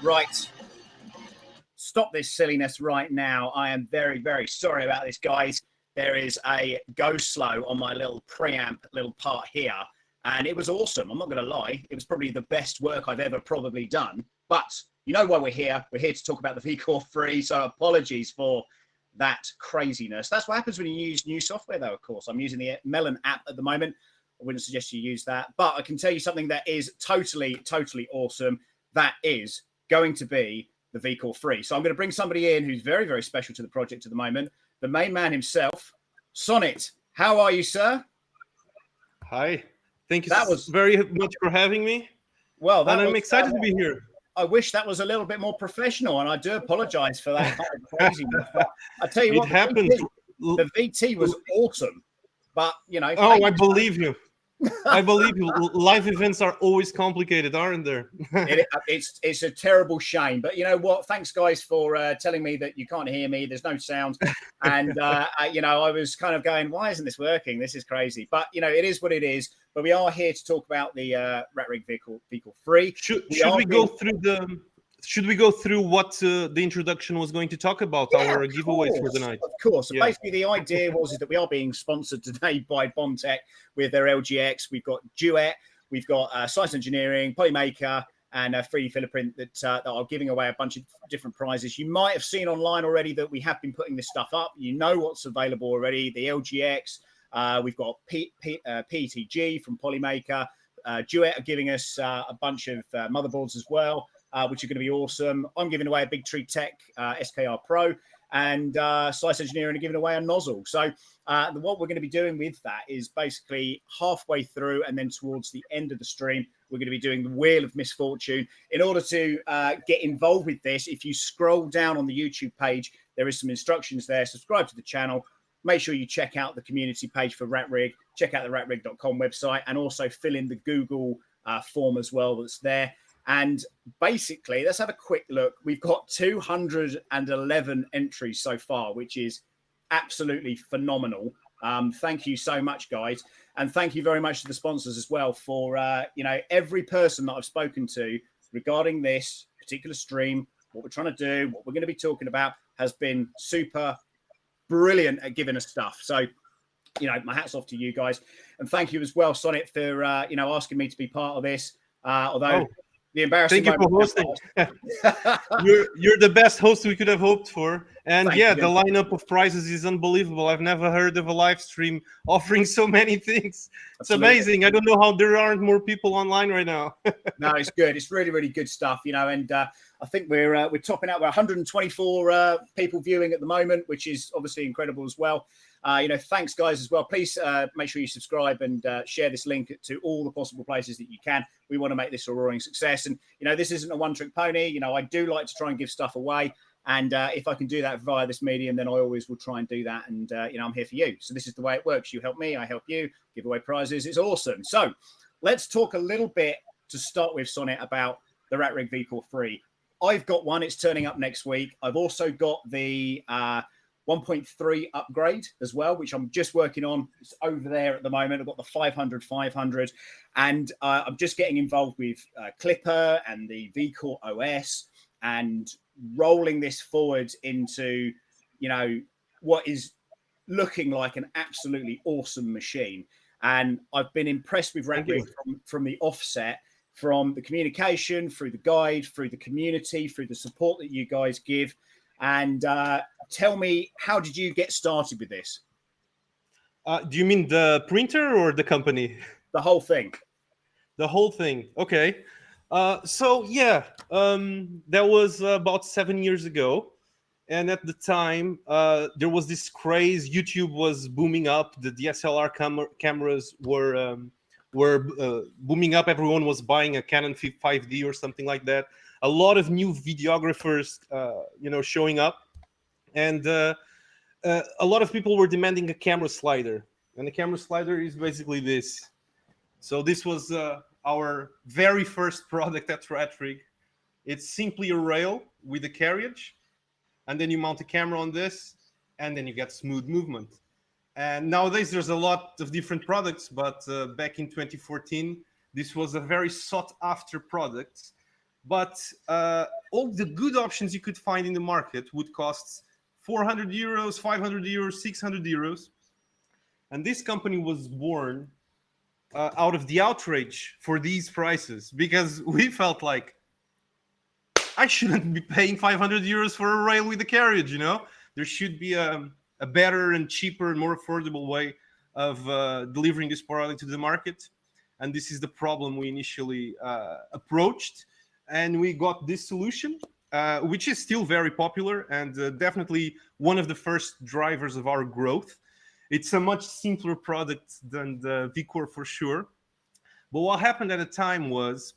Right. Stop this silliness right now. I am very, very sorry about this, guys. There is a go slow on my little preamp little part here. And it was awesome. I'm not going to lie. It was probably the best work I've ever probably done. But you know why we're here. We're here to talk about the V-Core3. So apologies for that craziness. That's what happens when you use new software, though, of course. I'm using the Melon app at the moment. I wouldn't suggest you use that. But I can tell you something that is totally, totally awesome. That is going to be the V-Core3. So I'm going to bring somebody in who's very, very special to the project at the moment. The main man himself, Sonnet. How are you, sir? Hi. Thank you very much for having me. Well, I'm excited to be here. I wish that was a little bit more professional, and I do apologize for that kind of craziness. I tell you what, it happened. The VT was awesome, but you know. Oh, I believe you. I believe you. Live events are always complicated, aren't there? It's a terrible shame, but you know what? Thanks, guys, for telling me that you can't hear me. There's no sound, and you know, I was kind of going, "Why isn't this working? This is crazy." But you know, it is what it is. But we are here to talk about the Rat Rig V-Core3. Should we go through what the introduction was going to talk about, our giveaway for the night? Of course. So basically, the idea is that we are being sponsored today by BONDTECH with their LGX. We've got Duet, we've got Science Engineering, Polymaker, and 3D Philiprint that are giving away a bunch of different prizes. You might have seen online already that we have been putting this stuff up. You know what's available already. The LGX, we've got PETG from Polymaker. Duet are giving us a bunch of motherboards as well, which are going to be awesome. I'm giving away a Big Tree Tech SKR Pro, and Slice Engineering are giving away a nozzle. So what we're going to be doing with that is basically halfway through and then towards the end of the stream, we're going to be doing the Wheel of Misfortune. In order to get involved with this, if you scroll down on the YouTube page, there is some instructions there. Subscribe to the channel. Make sure you check out the community page for RatRig. Check out the ratrig.com website, and also fill in the Google form as well that's there. And basically, let's have a quick look. We've got 211 entries so far, which is absolutely phenomenal. Thank you so much, guys. And thank you very much to the sponsors as well for, you know, every person that I've spoken to regarding this particular stream, what we're trying to do, what we're going to be talking about has been super brilliant at giving us stuff. So, you know, my hat's off to you guys. And thank you as well, Sonnet, for, you know, asking me to be part of this. Although... The embarrassing. Thank you for hosting. You're the best host we could have hoped for. And the lineup of prizes is unbelievable. I've never heard of a live stream offering so many things. It's amazing. I don't know how there aren't more people online right now. No, it's good. It's really, really good stuff, you know. And I think we're topping out. We're 124 people viewing at the moment, which is obviously incredible as well. You know, thanks, guys, as well. Please make sure you subscribe and share this link to all the possible places that you can. We want to make this a roaring success. And, you know, this isn't a one-trick pony. You know, I do like to try and give stuff away. And if I can do that via this medium, then I always will try and do that. And, you know, I'm here for you. So this is the way it works. You help me, I help you, give away prizes. It's awesome. So let's talk a little bit to start with, Sonnet, about the Rat Rig V-Core3. I've got one. It's turning up next week. I've also got the 1.3 upgrade as well, which I'm just working on. It's over there at the moment. I've got the 500, and I'm just getting involved with Clipper and the VCORE OS and rolling this forward into, you know, what is looking like an absolutely awesome machine. And I've been impressed with RatRig from the offset, from the communication, through the guide, through the community, through the support that you guys give. And tell me, how did you get started with this? Do you mean the printer or the company? The whole thing. The whole thing. Okay. So, yeah, that was about 7 years ago. And at the time, there was this craze. YouTube was booming up. The DSLR cameras were booming up. Everyone was buying a Canon 5D or something like that. A lot of new videographers, you know, showing up. And a lot of people were demanding a camera slider. And the camera slider is basically this. So this was our very first product at RatRig. It's simply a rail with a carriage. And then you mount a camera on this, and then you get smooth movement. And nowadays, there's a lot of different products. But back in 2014, this was a very sought-after product. But all the good options you could find in the market would cost 400 euros, 500 euros, 600 euros. And this company was born out of the outrage for these prices, because we felt like, I shouldn't be paying 500 euros for a rail with a carriage, There should be a better and cheaper and more affordable way of delivering this product to the market. And this is the problem we initially approached. And we got this solution, which is still very popular and definitely one of the first drivers of our growth. It's a much simpler product than the V-Core for sure. But what happened at the time was,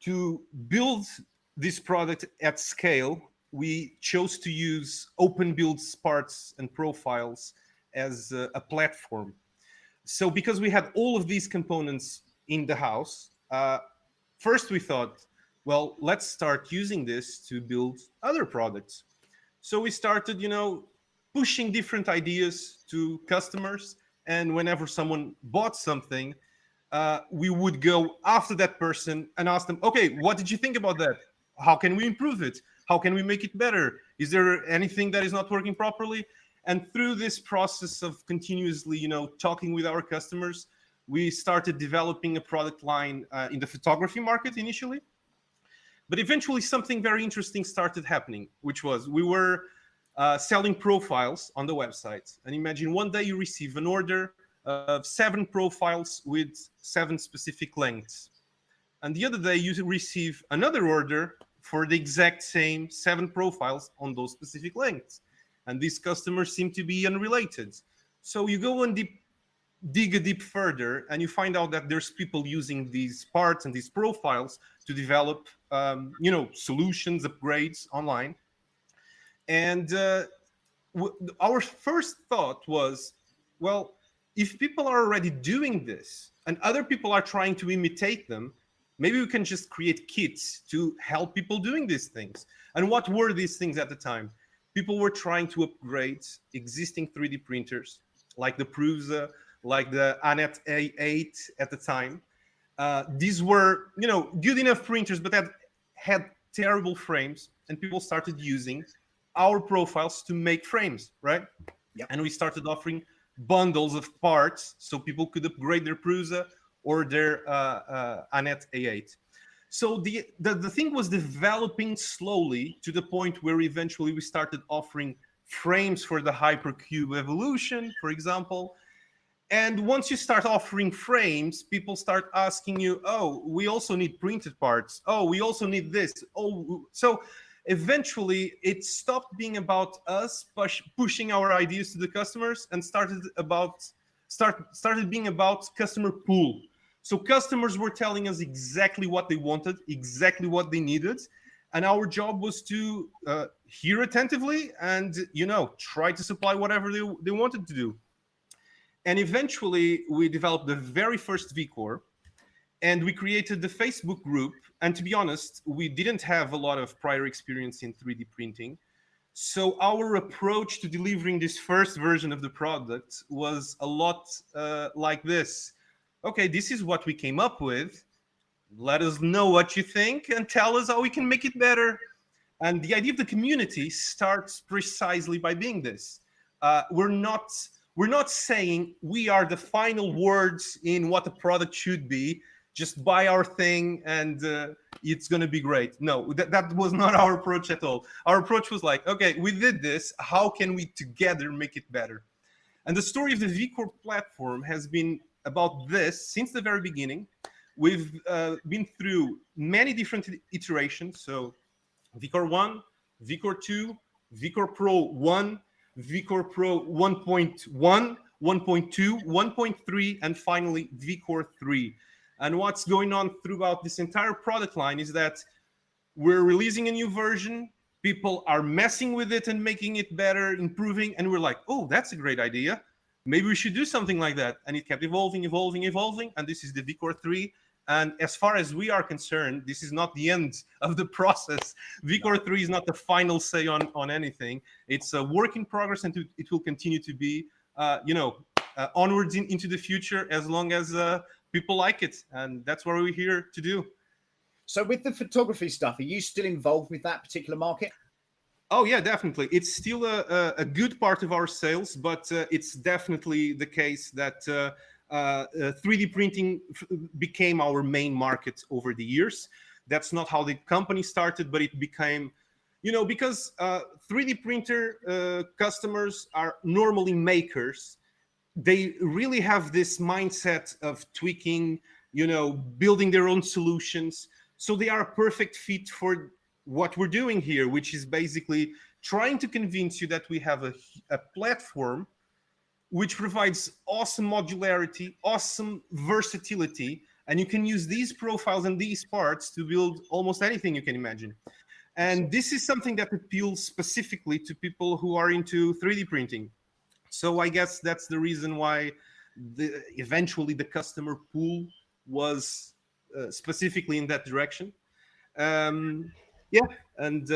to build this product at scale, we chose to use open build parts and profiles as a platform. So because we had all of these components in the house, first we thought, well, let's start using this to build other products. So we started, pushing different ideas to customers. And whenever someone bought something, we would go after that person and ask them, okay, what did you think about that? How can we improve it? How can we make it better? Is there anything that is not working properly? And through this process of continuously, talking with our customers, we started developing a product line in the photography market initially. But eventually something very interesting started happening, which was we were selling profiles on the website. And imagine one day you receive an order of 7 profiles with 7 specific lengths. And the other day you receive another order for the exact same 7 profiles on those specific lengths. And these customers seem to be unrelated. So you go and dig a deep further, and you find out that there's people using these parts and these profiles to develop, solutions, upgrades online. And our first thought was, well, if people are already doing this and other people are trying to imitate them, maybe we can just create kits to help people doing these things. And what were these things at the time? People were trying to upgrade existing 3D printers, like the Prusa, like the Anet A8 at the time. These were, good enough printers, but that had terrible frames, and people started using our profiles to make frames, right? Yep. And we started offering bundles of parts so people could upgrade their Prusa or their Anet A8. So the thing was developing slowly to the point where eventually we started offering frames for the Hypercube Evolution, for example. And once you start offering frames, people start asking you, oh, we also need printed parts. Oh, we also need this. Oh, so eventually it stopped being about us pushing our ideas to the customers and started being about customer pull. So customers were telling us exactly what they wanted, exactly what they needed. And our job was to hear attentively and, try to supply whatever they wanted to do. And eventually we developed the very first V-Core, and we created the Facebook group. And to be honest, we didn't have a lot of prior experience in 3D printing. So our approach to delivering this first version of the product was a lot like this. Okay, this is what we came up with. Let us know what you think and tell us how we can make it better. And the idea of the community starts precisely by being this. We're not saying we are the final words in what the product should be. Just buy our thing and it's going to be great. No, that was not our approach at all. Our approach was like, okay, we did this. How can we together make it better? And the story of the V-Core platform has been about this since the very beginning. We've been through many different iterations. So V-Core 1, V-Core 2, V-Core Pro 1, V-Core Pro 1.1, 1.2, 1.3, and finally V-Core3. And what's going on throughout this entire product line is that we're releasing a new version. People are messing with it and making it better, improving. And we're like, oh, that's a great idea. Maybe we should do something like that. And it kept evolving. And this is the V-Core3. And as far as we are concerned, this is not the end of the process. V-Core3 is not the final say on anything. It's a work in progress, and it will continue to be, onwards into the future as long as people like it. And that's what we're here to do. So with the photography stuff, are you still involved with that particular market? Oh yeah, definitely. It's still a good part of our sales, but it's definitely the case that 3D printing became our main market over the years. That's not how the company started, but it became, because 3D printer customers are normally makers. They really have this mindset of tweaking, building their own solutions. So they are a perfect fit for what we're doing here, which is basically trying to convince you that we have a platform which provides awesome modularity, awesome versatility, and you can use these profiles and these parts to build almost anything you can imagine. And this is something that appeals specifically to people who are into 3D printing. So I guess that's the reason why eventually the customer pool was specifically in that direction. Yeah, and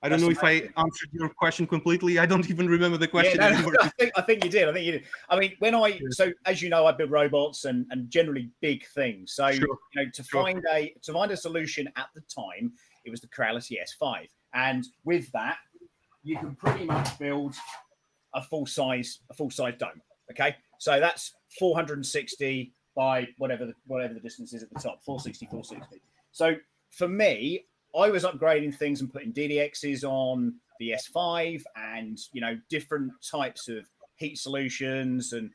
I don't know if I answered your question completely. I don't even remember the question anymore. I think you did. I think you did. I mean, so as you know, I build robots and generally big things. So to find a solution at the time, it was the Creality S5, and with that, you can pretty much build a full size dome. Okay, so that's 460 by whatever the distance is at the top, 460. So for me, I was upgrading things and putting DDXs on the S5 and, different types of heat solutions and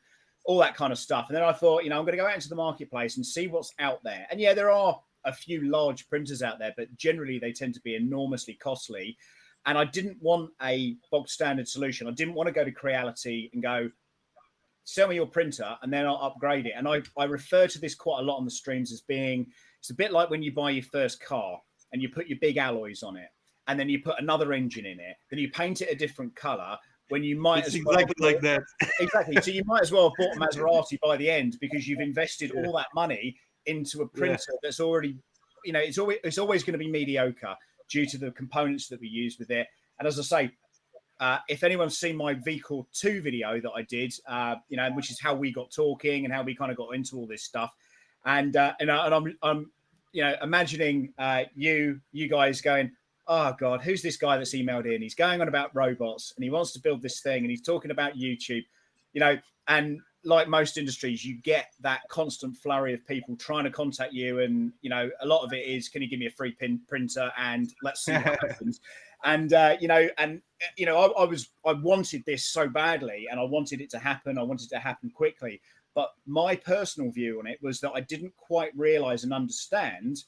all that kind of stuff. And then I thought, I'm going to go out into the marketplace and see what's out there. And yeah, there are a few large printers out there, but generally they tend to be enormously costly. And I didn't want a bog standard solution. I didn't want to go to Creality and go, sell me your printer and then I'll upgrade it. And I refer to this quite a lot on the streams as being, it's a bit like when you buy your first car and you put your big alloys on it, and then you put another engine in it, then you paint it a different color, when you might as well exactly like that. Exactly. So you might as well have bought a Maserati by the end because you've invested all that money into a printer that's already, it's always going to be mediocre due to the components that we use with it. And as I say, if anyone's seen my VCORE3 video that I did, which is how we got talking and how we kind of got into all this stuff, and I'm imagining you guys going, oh God, who's this guy that's emailed in? He's going on about robots and he wants to build this thing and he's talking about YouTube, and like most industries, you get that constant flurry of people trying to contact you. And, a lot of it is, can you give me a free printer and let's see what happens. And, I wanted this so badly and I wanted it to happen. I wanted it to happen quickly. But my personal view on it was that I didn't quite realize and understand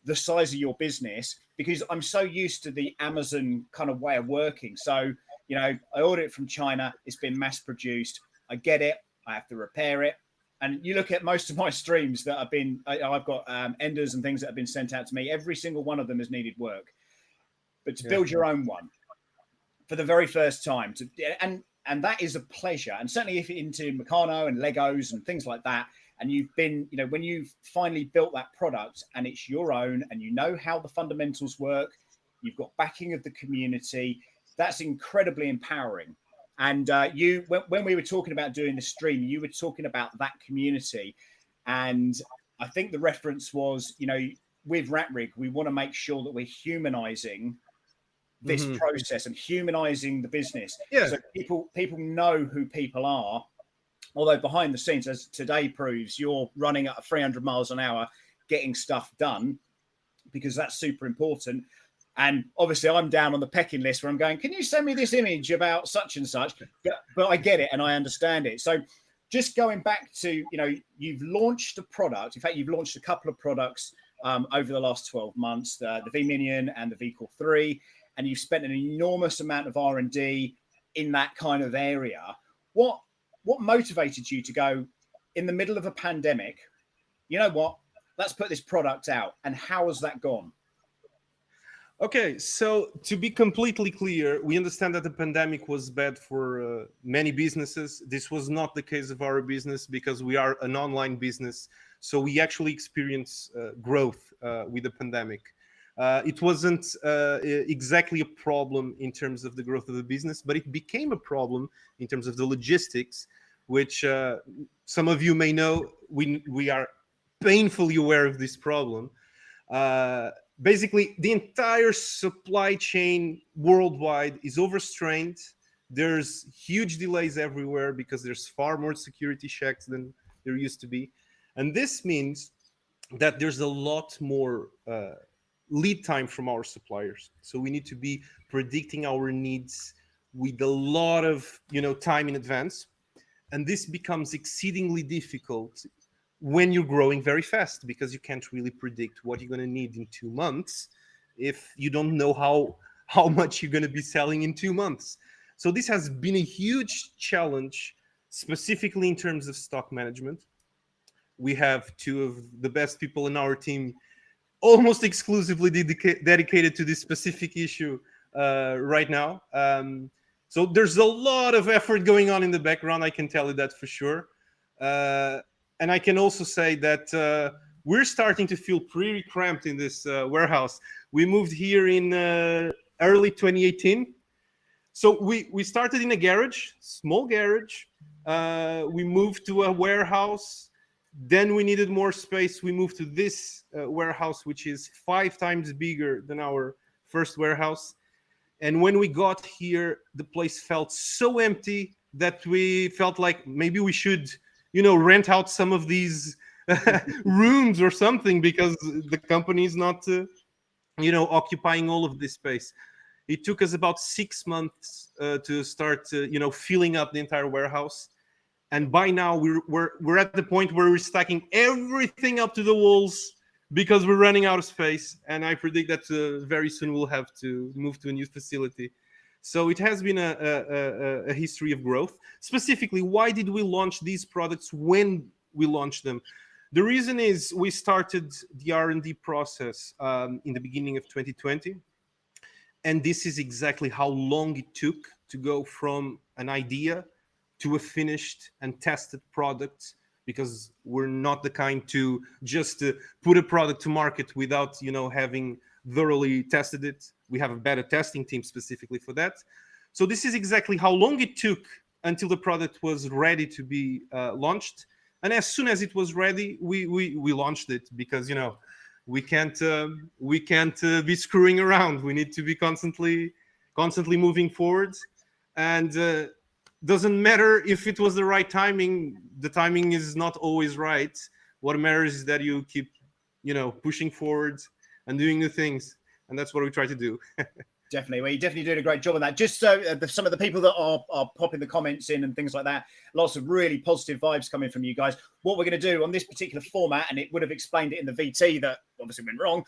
the size of your business because I'm so used to the Amazon kind of way of working. So, I order it from China. It's been mass produced. I get it. I have to repair it. And you look at most of my streams that have been, I've got enders and things that have been sent out to me. Every single one of them has needed work. But to build your own one for the very first time, and that is a pleasure. And certainly if you're into Meccano and Legos and things like that, and you've been, when you've finally built that product and it's your own and you know how the fundamentals work, you've got backing of the community, that's incredibly empowering. And when we were talking about doing the stream, you were talking about that community. And I think the reference was, with RatRig, we want to make sure that we're humanizing this process and humanizing the business. So people know who people are, although behind the scenes, as today proves, you're running at 300 miles an hour getting stuff done because that's super important. And obviously I'm down on the pecking list where I'm going, can you send me this image about such and such? But I get it and I understand it. So just going back to, you've launched a product. In fact, you've launched a couple of products over the last 12 months, the V-Minion and the V-Core3. And you've spent an enormous amount of R&D in that kind of area. What motivated you to go in the middle of a pandemic? You know what? Let's put this product out. And how has that gone? Okay, so to be completely clear, we understand that the pandemic was bad for many businesses. This was not the case of our business because we are an online business. So we actually experience growth with the pandemic. It wasn't exactly a problem in terms of the growth of the business, but it became a problem in terms of the logistics, which some of you may know we are painfully aware of this problem. Basically, the entire supply chain worldwide is overstrained. There's huge delays everywhere because there's far more security checks than there used to be. And this means that there's a lot more lead time from our suppliers. So we need to be predicting our needs with a lot of time in advance. And this becomes exceedingly difficult when you're growing very fast, because you can't really predict what you're going to need in 2 months if you don't know how much you're going to be selling in 2 months. So this has been a huge challenge, specifically in terms of stock management. We have two of the best people in our team almost exclusively dedicated to this specific issue right now. So there's a lot of effort going on in the background, I can tell you that for sure. And I can also say that we're starting to feel pretty cramped in this warehouse. We moved here in early 2018. So we started in a garage, small garage. We moved to a warehouse. Then we needed more space. We moved to this warehouse, which is 5 times bigger than our first warehouse. And when we got here, the place felt so empty that we felt like maybe we should rent out some of these rooms or something, because the company is not, occupying all of this space. It took us about 6 months to start, filling up the entire warehouse. And by now we're at the point where we're stacking everything up to the walls because we're running out of space. And I predict that very soon we'll have to move to a new facility. So it has been a history of growth. Specifically, why did we launch these products when we launched them? The reason is we started the R&D process in the beginning of 2020. And this is exactly how long it took to go from an idea to a finished and tested product, because we're not the kind to just put a product to market without having thoroughly tested it. We have a better testing team specifically for that. So this is exactly how long it took until the product was ready to be launched. And as soon as it was ready, we launched it, because we can't be screwing around. We need to be constantly moving forward. And doesn't matter if it was the right timing. The timing is not always right. What matters is that you keep pushing forward and doing new things, and that's what we try to do. Definitely. Well, you're definitely doing a great job on that. Just so some of the people that are popping the comments in and things like that, lots of really positive vibes coming from you guys. What we're going to do on this particular format, and it would have explained it in the VT that obviously went wrong,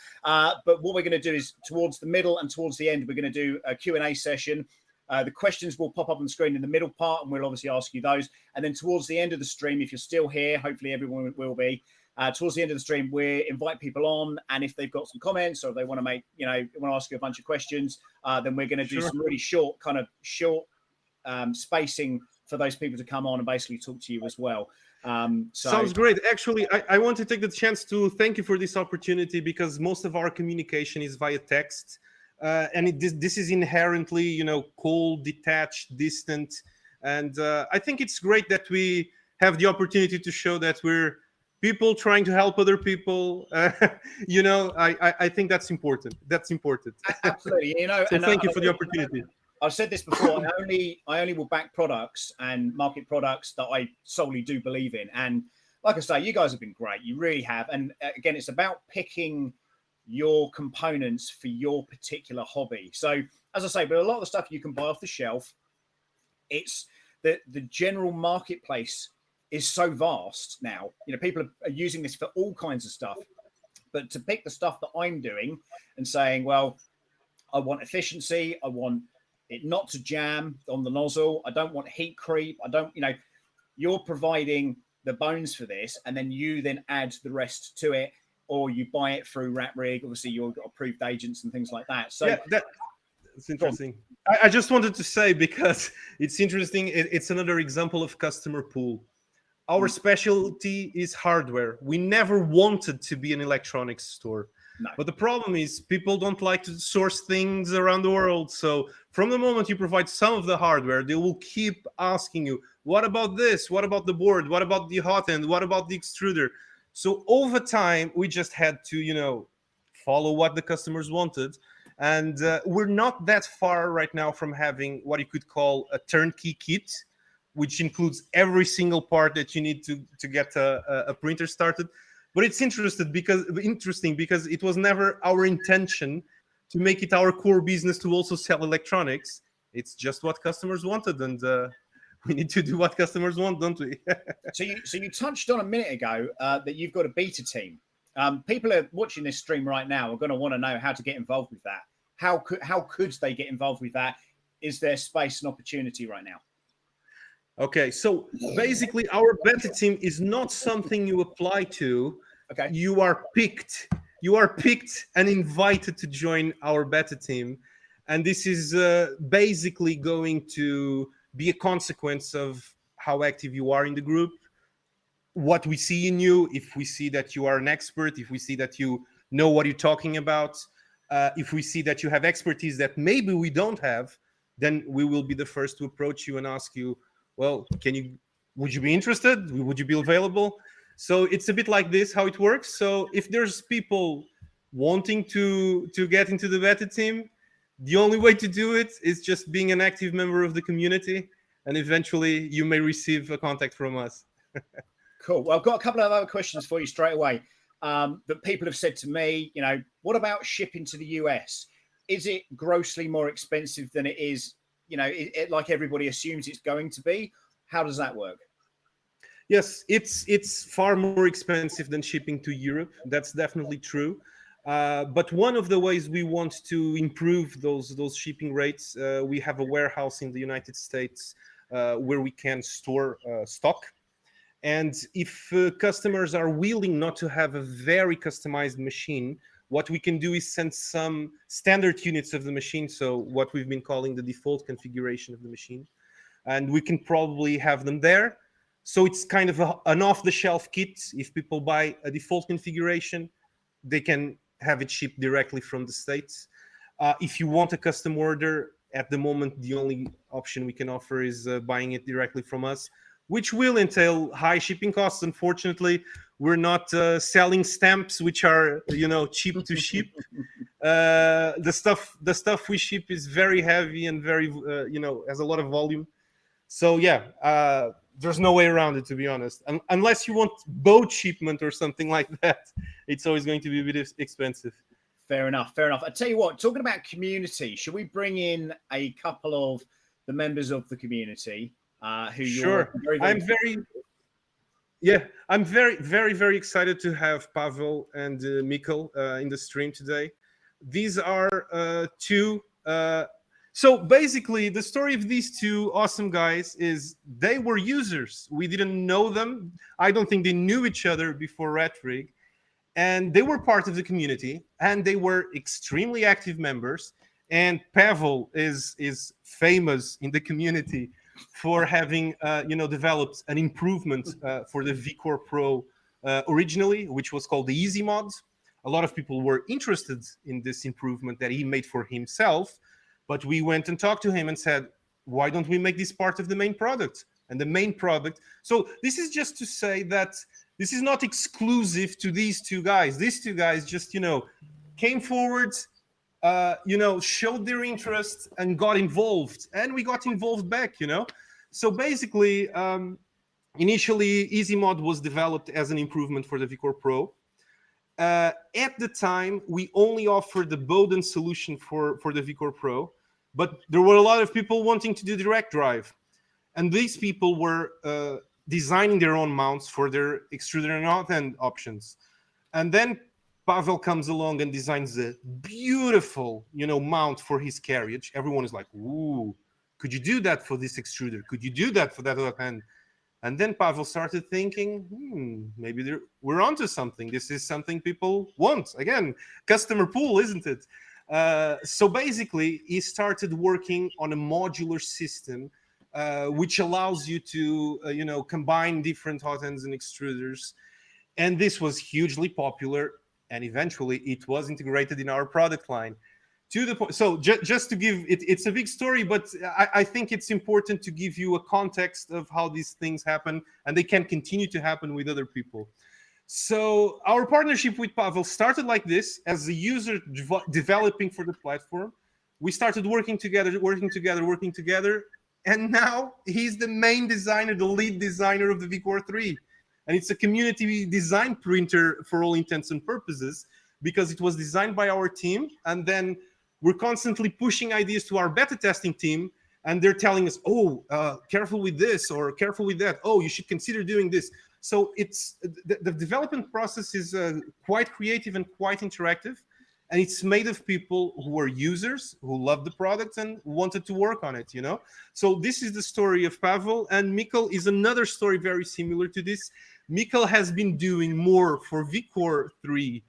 but what we're going to do is towards the middle and towards the end, we're going to do a Q&A session. The questions will pop up on the screen in the middle part, and we'll obviously ask you those. And then towards the end of the stream, if you're still here, hopefully everyone will be, towards the end of the stream, we invite people on, and if they've got some comments or they want to make, want to ask you a bunch of questions, then we're going to do some really short spacing for those people to come on and basically talk to you as well. Sounds great. Actually, I want to take the chance to thank you for this opportunity, because most of our communication is via text. And this is inherently, cold, detached, distant. And I think it's great that we have the opportunity to show that we're people trying to help other people. I think that's important. That's important. Absolutely. So thank you for the opportunity. I've said this before. I only will back products and market products that I solely do believe in. And like I say, you guys have been great. You really have. And again, it's about picking your components for your particular hobby. So as I say, but a lot of the stuff you can buy off the shelf, it's the general marketplace is so vast now. People are using this for all kinds of stuff, but to pick the stuff that I'm doing and saying, well, I want efficiency, I want it not to jam on the nozzle, I don't want heat creep, I don't, you're providing the bones for this, and then you then add the rest to it, or you buy it through Rat Rig. Obviously, you've got approved agents and things like that. So yeah, that's interesting. I just wanted to say, because it's interesting, it's another example of customer pool. Our specialty is hardware. We never wanted to be an electronics store. No. But the problem is people don't like to source things around the world. So from the moment you provide some of the hardware, they will keep asking you, what about this? What about the board? What about the hot end? What about the extruder? So over time, we just had to, follow what the customers wanted. And we're not that far right now from having what you could call a turnkey kit, which includes every single part that you need to get a printer started. But it's interesting because it was never our intention to make it our core business to also sell electronics. It's just what customers wanted, and we need to do what customers want, don't we? So you touched on a minute ago that you've got a beta team. People are watching this stream right now are going to want to know how to get involved with that. How could they get involved with that? Is there space and opportunity right now? Okay, so basically our beta team is not something you apply to. Okay. You are picked and invited to join our beta team. And this is basically going to be a consequence of how active you are in the group, what we see in you, if we see that you are an expert, if we see that you know what you're talking about, if we see that you have expertise that maybe we don't have, then we will be the first to approach you and ask you, well, would you be interested? Would you be available? So it's a bit like this, how it works. So if there's people wanting to get into the beta team, the only way to do it is just being an active member of the community, and eventually you may receive a contact from us. Cool. Well, I've got a couple of other questions for you straight away that people have said to me, what about shipping to the US? Is it grossly more expensive than it is, like everybody assumes it's going to be? How does that work? Yes, it's far more expensive than shipping to Europe. That's definitely true. But one of the ways we want to improve those shipping rates, we have a warehouse in the United States where we can store stock. And if customers are willing not to have a very customized machine, what we can do is send some standard units of the machine, so what we've been calling the default configuration of the machine, and we can probably have them there. So it's kind of an off-the-shelf kit. If people buy a default configuration, they can have it shipped directly from the States. If you want a custom order, at the moment, the only option we can offer is buying it directly from us, which will entail high shipping costs. Unfortunately, we're not selling stamps, which are cheap to ship. The stuff we ship is very heavy and very has a lot of volume. So yeah, there's no way around it, to be honest. Unless you want boat shipment or something like that, it's always going to be a bit expensive. Fair enough. I tell you what, talking about community, should we bring in a couple of the members of the community? Sure. I'm very excited to have Pavel and Mikkel in the stream today. These are two. So basically, the story of these two awesome guys is they were users. We didn't know them. I don't think they knew each other before RatRig, and they were part of the community, and they were extremely active members. And Pavel is famous in the community for having developed an improvement for the V-Core Pro originally, which was called the Easy Mod. A lot of people were interested in this improvement that he made for himself, but we went and talked to him and said, why don't we make this part of the main product? And the main product. So this is just to say that this is not exclusive to these two guys. These two guys just, came forward, showed their interest and got involved, and we got involved back. So basically, initially Easy Mod was developed as an improvement for the V-Core Pro. At the time, we only offered the Bowden solution for the V-Core Pro, but there were a lot of people wanting to do direct drive, and these people were designing their own mounts for their extruder and out end options. And then Pavel comes along and designs a beautiful, mount for his carriage. Everyone is like, ooh, could you do that for this extruder? Could you do that for that other hand? And then Pavel started thinking, maybe we're onto something. This is something people want. Again, customer pool, isn't it? So basically, he started working on a modular system, which allows you to, combine different hot ends and extruders. And this was hugely popular. And eventually it was integrated in our product line to the point. So just to give it's a big story, but I think it's important to give you a context of how these things happen, and they can continue to happen with other people. So our partnership with Pavel started like this, as a user developing for the platform. We started working together, and now he's the main designer, the lead designer of the V-Core3. And it's a community design printer for all intents and purposes, because it was designed by our team, and then we're constantly pushing ideas to our beta testing team, and they're telling us, oh, careful with this or careful with that. Oh, you should consider doing this. So it's the development process is quite creative and quite interactive, and it's made of people who are users, who love the product and wanted to work on it, you know? So this is the story of Pavel, and Mikkel is another story very similar to this. Mikkel has been doing more for VCORE3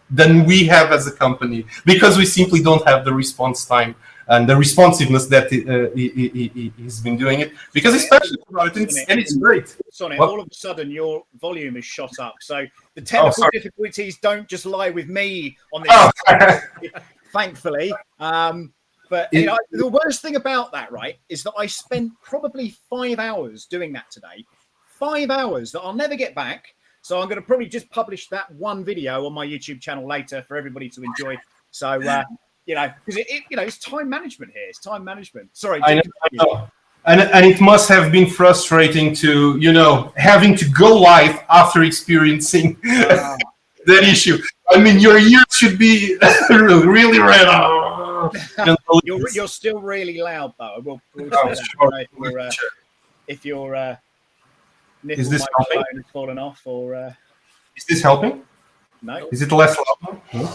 than we have as a company, because we simply don't have the response time and the responsiveness that he's been doing it, because he's passionate about it, and it's great. Sonny, all of a sudden your volume is shot up. So the technical difficulties don't just lie with me on this, thankfully. But you know, the worst thing about that, right, is that I spent probably 5 hours doing that today. 5 hours that I'll never get back. So I'm going to probably just publish that one video on my YouTube channel later for everybody to enjoy. So, you know, because you know, it's time management here. It's time management. Sorry. I know. And it must have been frustrating to, you know, having to go live after experiencing that issue. I mean, your ears should be really red. You're still really loud, though. We'll if your is this microphone has fallen off, or is this helping? No. Is it less loud? No?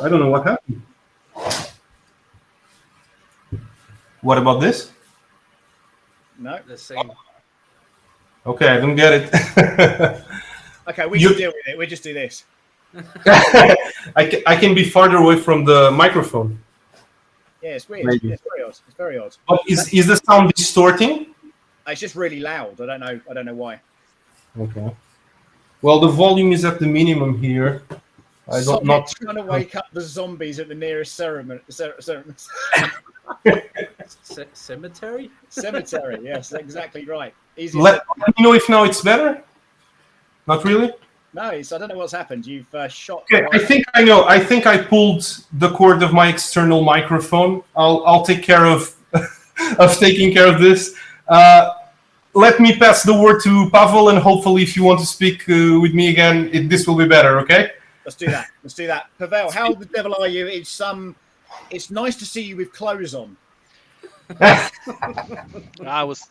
I don't know what happened. What about this? No, the same. Okay, I don't get it. Okay, we can deal with it. We just do this. I can be farther away from the microphone. Yeah, it's weird. Maybe. It's very odd. It's very odd. But is the sound distorting? It's just really loud. I don't know why. Okay. Well, the volume is at the minimum here. I don't not trying to wake up the zombies at the nearest cemetery. Cemetery. Yes, exactly right. Easy. Let me know if now it's better. Not really. No, I don't know what's happened. You've shot. Okay, I think I know. I think I pulled the cord of my external microphone. I'll take care of taking care of this. Let me pass the word to Pavel, and hopefully, if you want to speak with me again, this will be better. Okay. Let's do that. Let's do that. Pavel, how the devil are you? It's nice to see you with clothes on. I was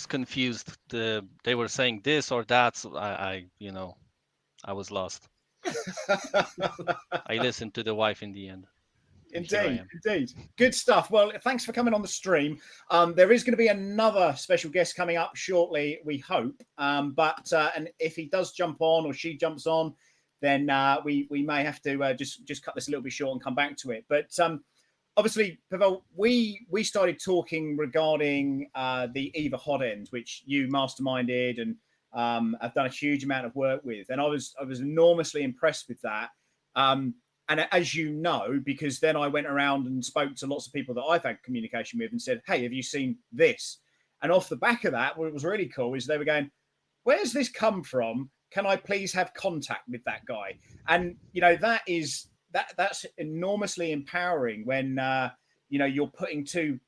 confused. They were saying this or that. So I was lost. I listened to the wife in the end. Indeed. Good stuff. Well, thanks for coming on the stream. There is going to be another special guest coming up shortly, we hope. But if he does jump on or she jumps on, then we may have to just cut this a little bit short and come back to it. But obviously, Pavel, we started talking regarding the EVA hot end, which you masterminded and have done a huge amount of work with. And I was enormously impressed with that. And as you know, because then I went around and spoke to lots of people that I've had communication with and said, hey, have you seen this? And off the back of that, what was really cool is they were going, where's this come from? Can I please have contact with that guy? And, you know, that's enormously empowering when, you know, you're putting two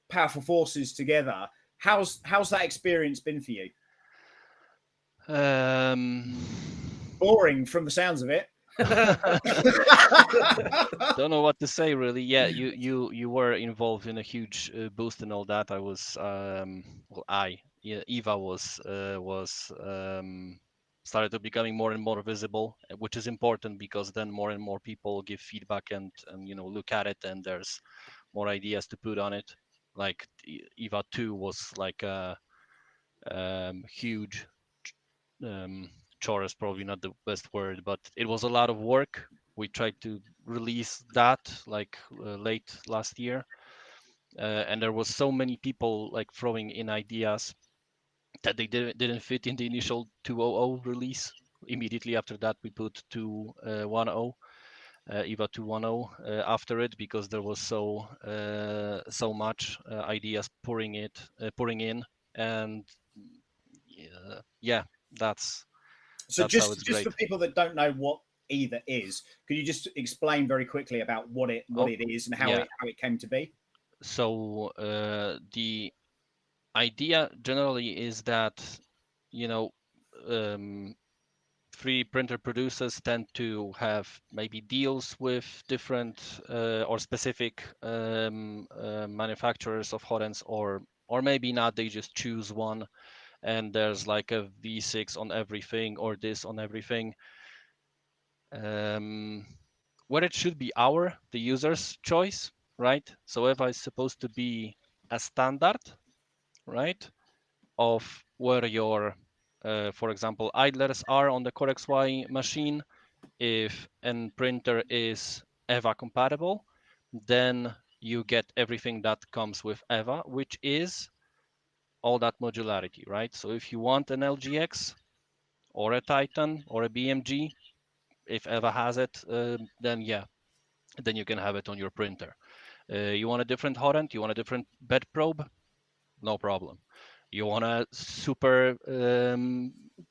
powerful forces together. How's that experience been for you? Boring from the sounds of it. Don't know what to say really. Yeah, you were involved in a huge boost and all that. I was Eva was started to becoming more and more visible, which is important because then more and more people give feedback and you know, look at it, and there's more ideas to put on it. Like Eva 2 was like a huge chore is probably not the best word, but it was a lot of work. We tried to release that like late last year, and there was so many people like throwing in ideas that they didn't fit in the initial 2.0 release. Immediately after that, we put 2.1.0, EVA 2.1.0 after it, because there was so much ideas pouring in, and yeah, that's So That's how it's just great. for people that don't know what either is, could you just explain very quickly about what it is and how it came to be? So the idea generally is that, you know, um, 3D printer producers tend to have maybe deals with different or specific manufacturers of hot ends, or maybe not. They just choose one, and there's like a V6 on everything or this on everything. Where it should be the user's choice, right? So if it's supposed to be a standard, right, of where your, for example, idlers are on the Core XY machine, if an printer is EVA compatible, then you get everything that comes with EVA, which is all that modularity, right? So if you want an LGX or a Titan or a BMG, if EVA has it, then yeah, then you can have it on your printer. You want a different hot end, you want a different bed probe, no problem. You want a super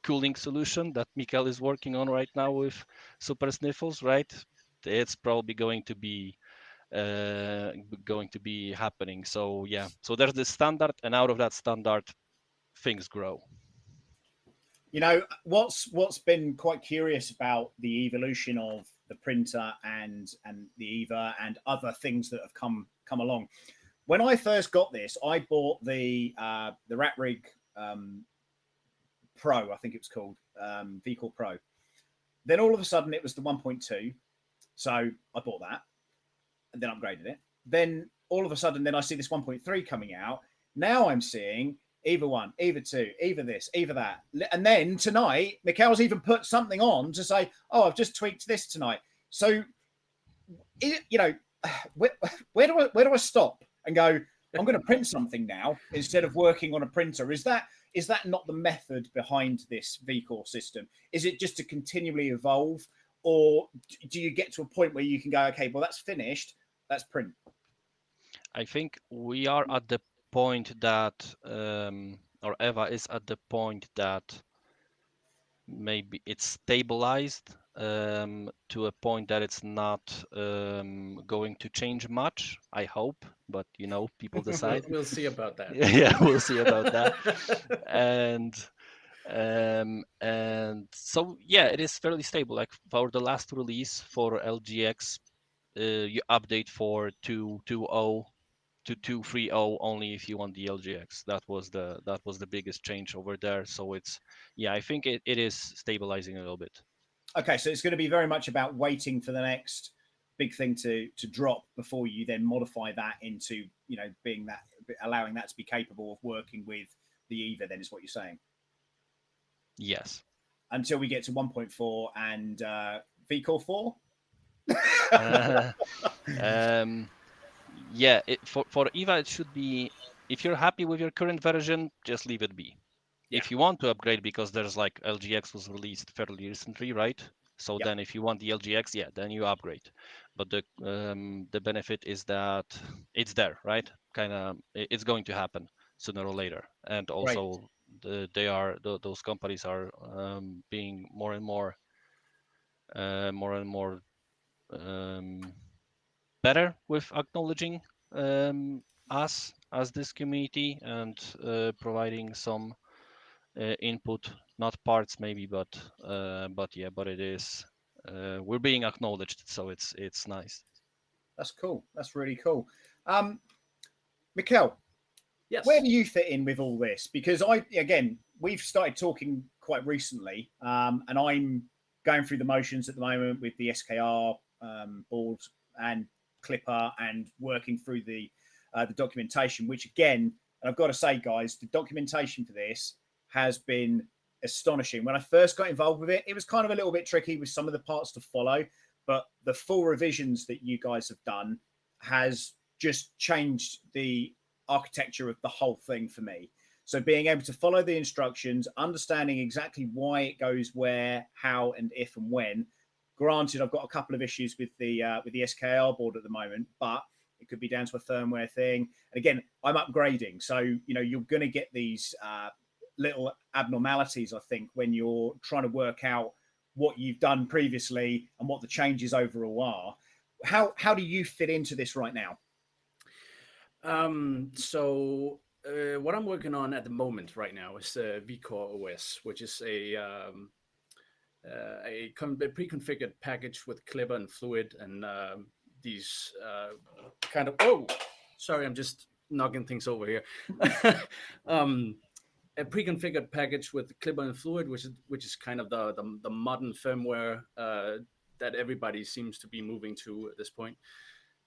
cooling solution that Mikael is working on right now with super sniffles, right? It's probably going to be happening. So yeah, so there's the standard, and out of that standard, things grow. You know, what's been quite curious about the evolution of the printer and the EVA and other things that have come along. When I first got this, I bought the RatRig Pro, I think it was called, V-Core Pro. Then all of a sudden it was the 1.2, so I bought that and then upgraded it. Then all of a sudden, then I see this 1.3 coming out. Now I'm seeing EVA 1, EVA 2, EVA this, EVA that. And then tonight, Mikael's even put something on to say, oh, I've just tweaked this tonight. So, you know, where do I stop and go, I'm going to print something now instead of working on a printer? Is that not the method behind this VCORE system? Is it just to continually evolve? Or do you get to a point where you can go, okay, well, that's finished, let's print? I think we are at the point that, or EVA is at the point that maybe it's stabilized to a point that it's not going to change much, I hope, but you know, people decide. We'll see about that. Yeah, we'll see about that. And so yeah, it is fairly stable. Like for the last release for LGX, you update for 2.20 to 2.30 only if you want the LGX. That was the biggest change over there. So it's, yeah, I think it is stabilizing a little bit. Okay, so it's going to be very much about waiting for the next big thing to drop before you then modify that into, you know, being that, allowing that to be capable of working with the EVA, then, is what you're saying? Yes. Until we get to 1.4 and VCORE 4. Yeah, for EVA, it should be, if you're happy with your current version, just leave it be. Yeah. If you want to upgrade, because there's like LGX was released fairly recently, right? So then if you want the LGX, yeah, then you upgrade. But the benefit is that it's there, right? Kind of, it's going to happen sooner or later. And also those companies are being more and more better with acknowledging us as this community and providing some input, not parts maybe, but it is, we're being acknowledged, so it's nice. That's cool. That's really cool. Mikael, yes, where do you fit in with all this? Because we've started talking quite recently, and I'm going through the motions at the moment with the SKR board and Clipper and working through the documentation, which again, and I've got to say, guys, the documentation for this has been astonishing. When I first got involved with it, it was kind of a little bit tricky with some of the parts to follow, but the full revisions that you guys have done has just changed the architecture of the whole thing for me. So being able to follow the instructions, understanding exactly why it goes where, how, and if and when. Granted, I've got a couple of issues with the SKR board at the moment, but it could be down to a firmware thing. And again, I'm upgrading, so you know you're going to get these little abnormalities, I think, when you're trying to work out what you've done previously and what the changes overall are. How do you fit into this right now? So what I'm working on at the moment right now is VCORE OS, which is a pre-configured package with Clipper and Fluid and these kind of, oh, sorry, I'm just knocking things over here. A pre-configured package with Clipper and Fluid, which is kind of the modern firmware that everybody seems to be moving to at this point.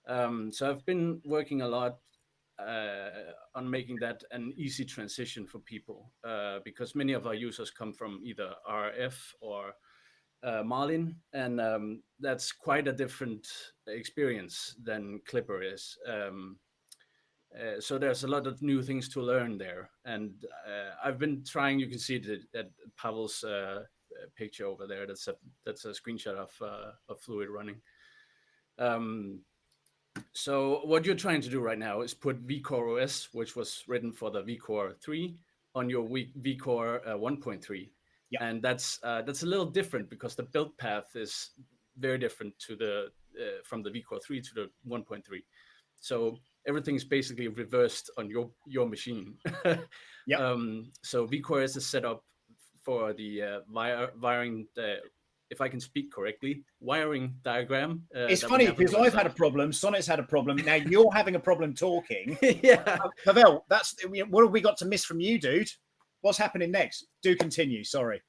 So I've been working a lot on making that an easy transition for people because many of our users come from either RF or Marlin, and that's quite a different experience than Clipper is. So there's a lot of new things to learn there, and I've been trying. You can see that Pavel's picture over there. That's a screenshot of Fluid running. So what you're trying to do right now is put VCORE OS, which was written for the V-Core3, on your VCORE 1.3. Yeah. And that's a little different because the build path is very different to the from the V-Core3 to the 1.3. So everything's basically reversed on your machine. Yeah. So VCORE is set up for the wiring, if I can speak correctly, wiring diagram. It's funny because I've had a problem. Sonnet's had a problem. Now you're having a problem talking. Yeah. Pavel, what have we got to miss from you, dude? What's happening next? Do continue. Sorry.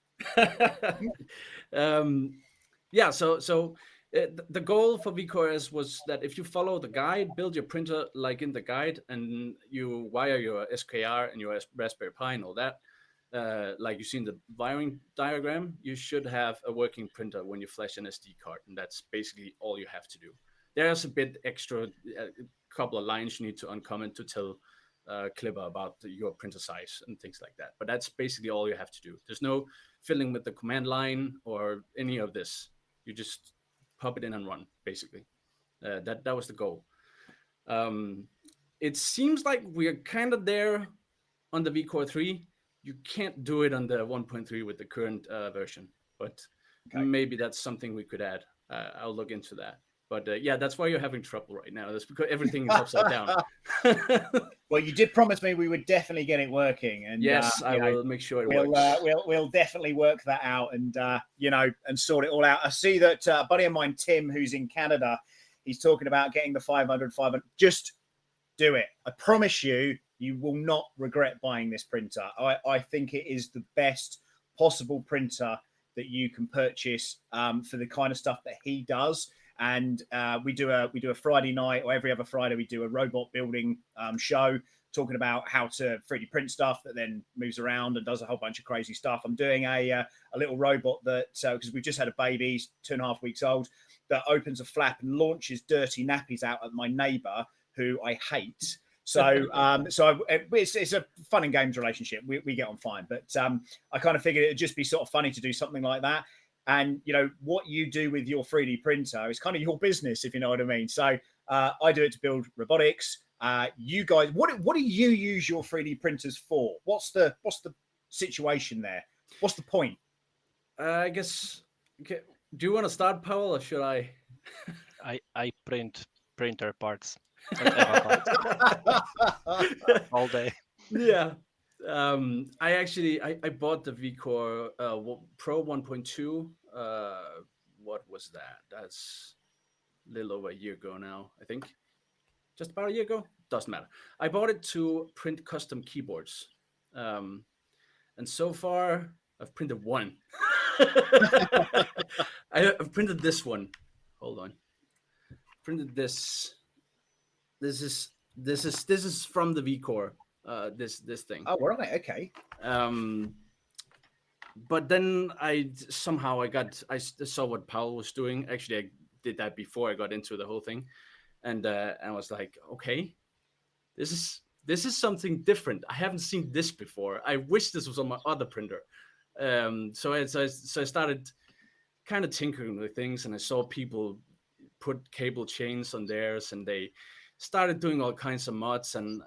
Yeah. So the goal for VCORE was that if you follow the guide, build your printer like in the guide, and you wire your SKR and your Raspberry Pi and all that, like you see in the wiring diagram, you should have a working printer when you flash an SD card, and that's basically all you have to do. There's a bit extra, a couple of lines you need to uncomment to tell Clipper about your printer size and things like that. But that's basically all you have to do. There's no fiddling with the command line or any of this. You just pop it in and run, basically. That was the goal. It seems like we're kind of there on the VCORE3. You can't do it on the 1.3 with the current version, but maybe that's something we could add. I'll look into that. But yeah, that's why you're having trouble right now. That's because everything is upside down. Well, you did promise me we would definitely get it working, and yes, I will make sure it works. We'll definitely work that out, and and sort it all out. I see that a buddy of mine, Tim, who's in Canada, he's talking about getting the 500. Just do it. I promise you, you will not regret buying this printer. I think it is the best possible printer that you can purchase for the kind of stuff that he does. And we do a Friday night, or every other Friday we do a robot building show talking about how to 3D print stuff that then moves around and does a whole bunch of crazy stuff. I'm doing a little robot that, because we've just had a baby, he's 2.5 weeks old, that opens a flap and launches dirty nappies out at my neighbor, who I hate. So it's a fun and games relationship. We get on fine, but I kind of figured it'd just be sort of funny to do something like that. And what you do with your 3D printer is kind of your business, if you know what I mean. So I do it to build robotics. You guys, what do you use your 3D printers for? What's the situation there? What's the point? I guess. Okay. Do you want to start, Paul, or should I? I print printer parts all day. Yeah. I bought the V-Core Pro 1.2. What was that? That's a little over a year ago now, I think. Just about a year ago. Doesn't matter. I bought it to print custom keyboards. And so far, I've printed one. I've printed this one. Hold on. Printed this. This is from the V-Core. This thing. Oh, right, okay. But then I saw what Paul was doing. Actually, I did that before I got into the whole thing, and I was like, okay, this is something different. I haven't seen this before. I wish this was on my other printer. So I started kind of tinkering with things, and I saw people put cable chains on theirs, and they started doing all kinds of mods, and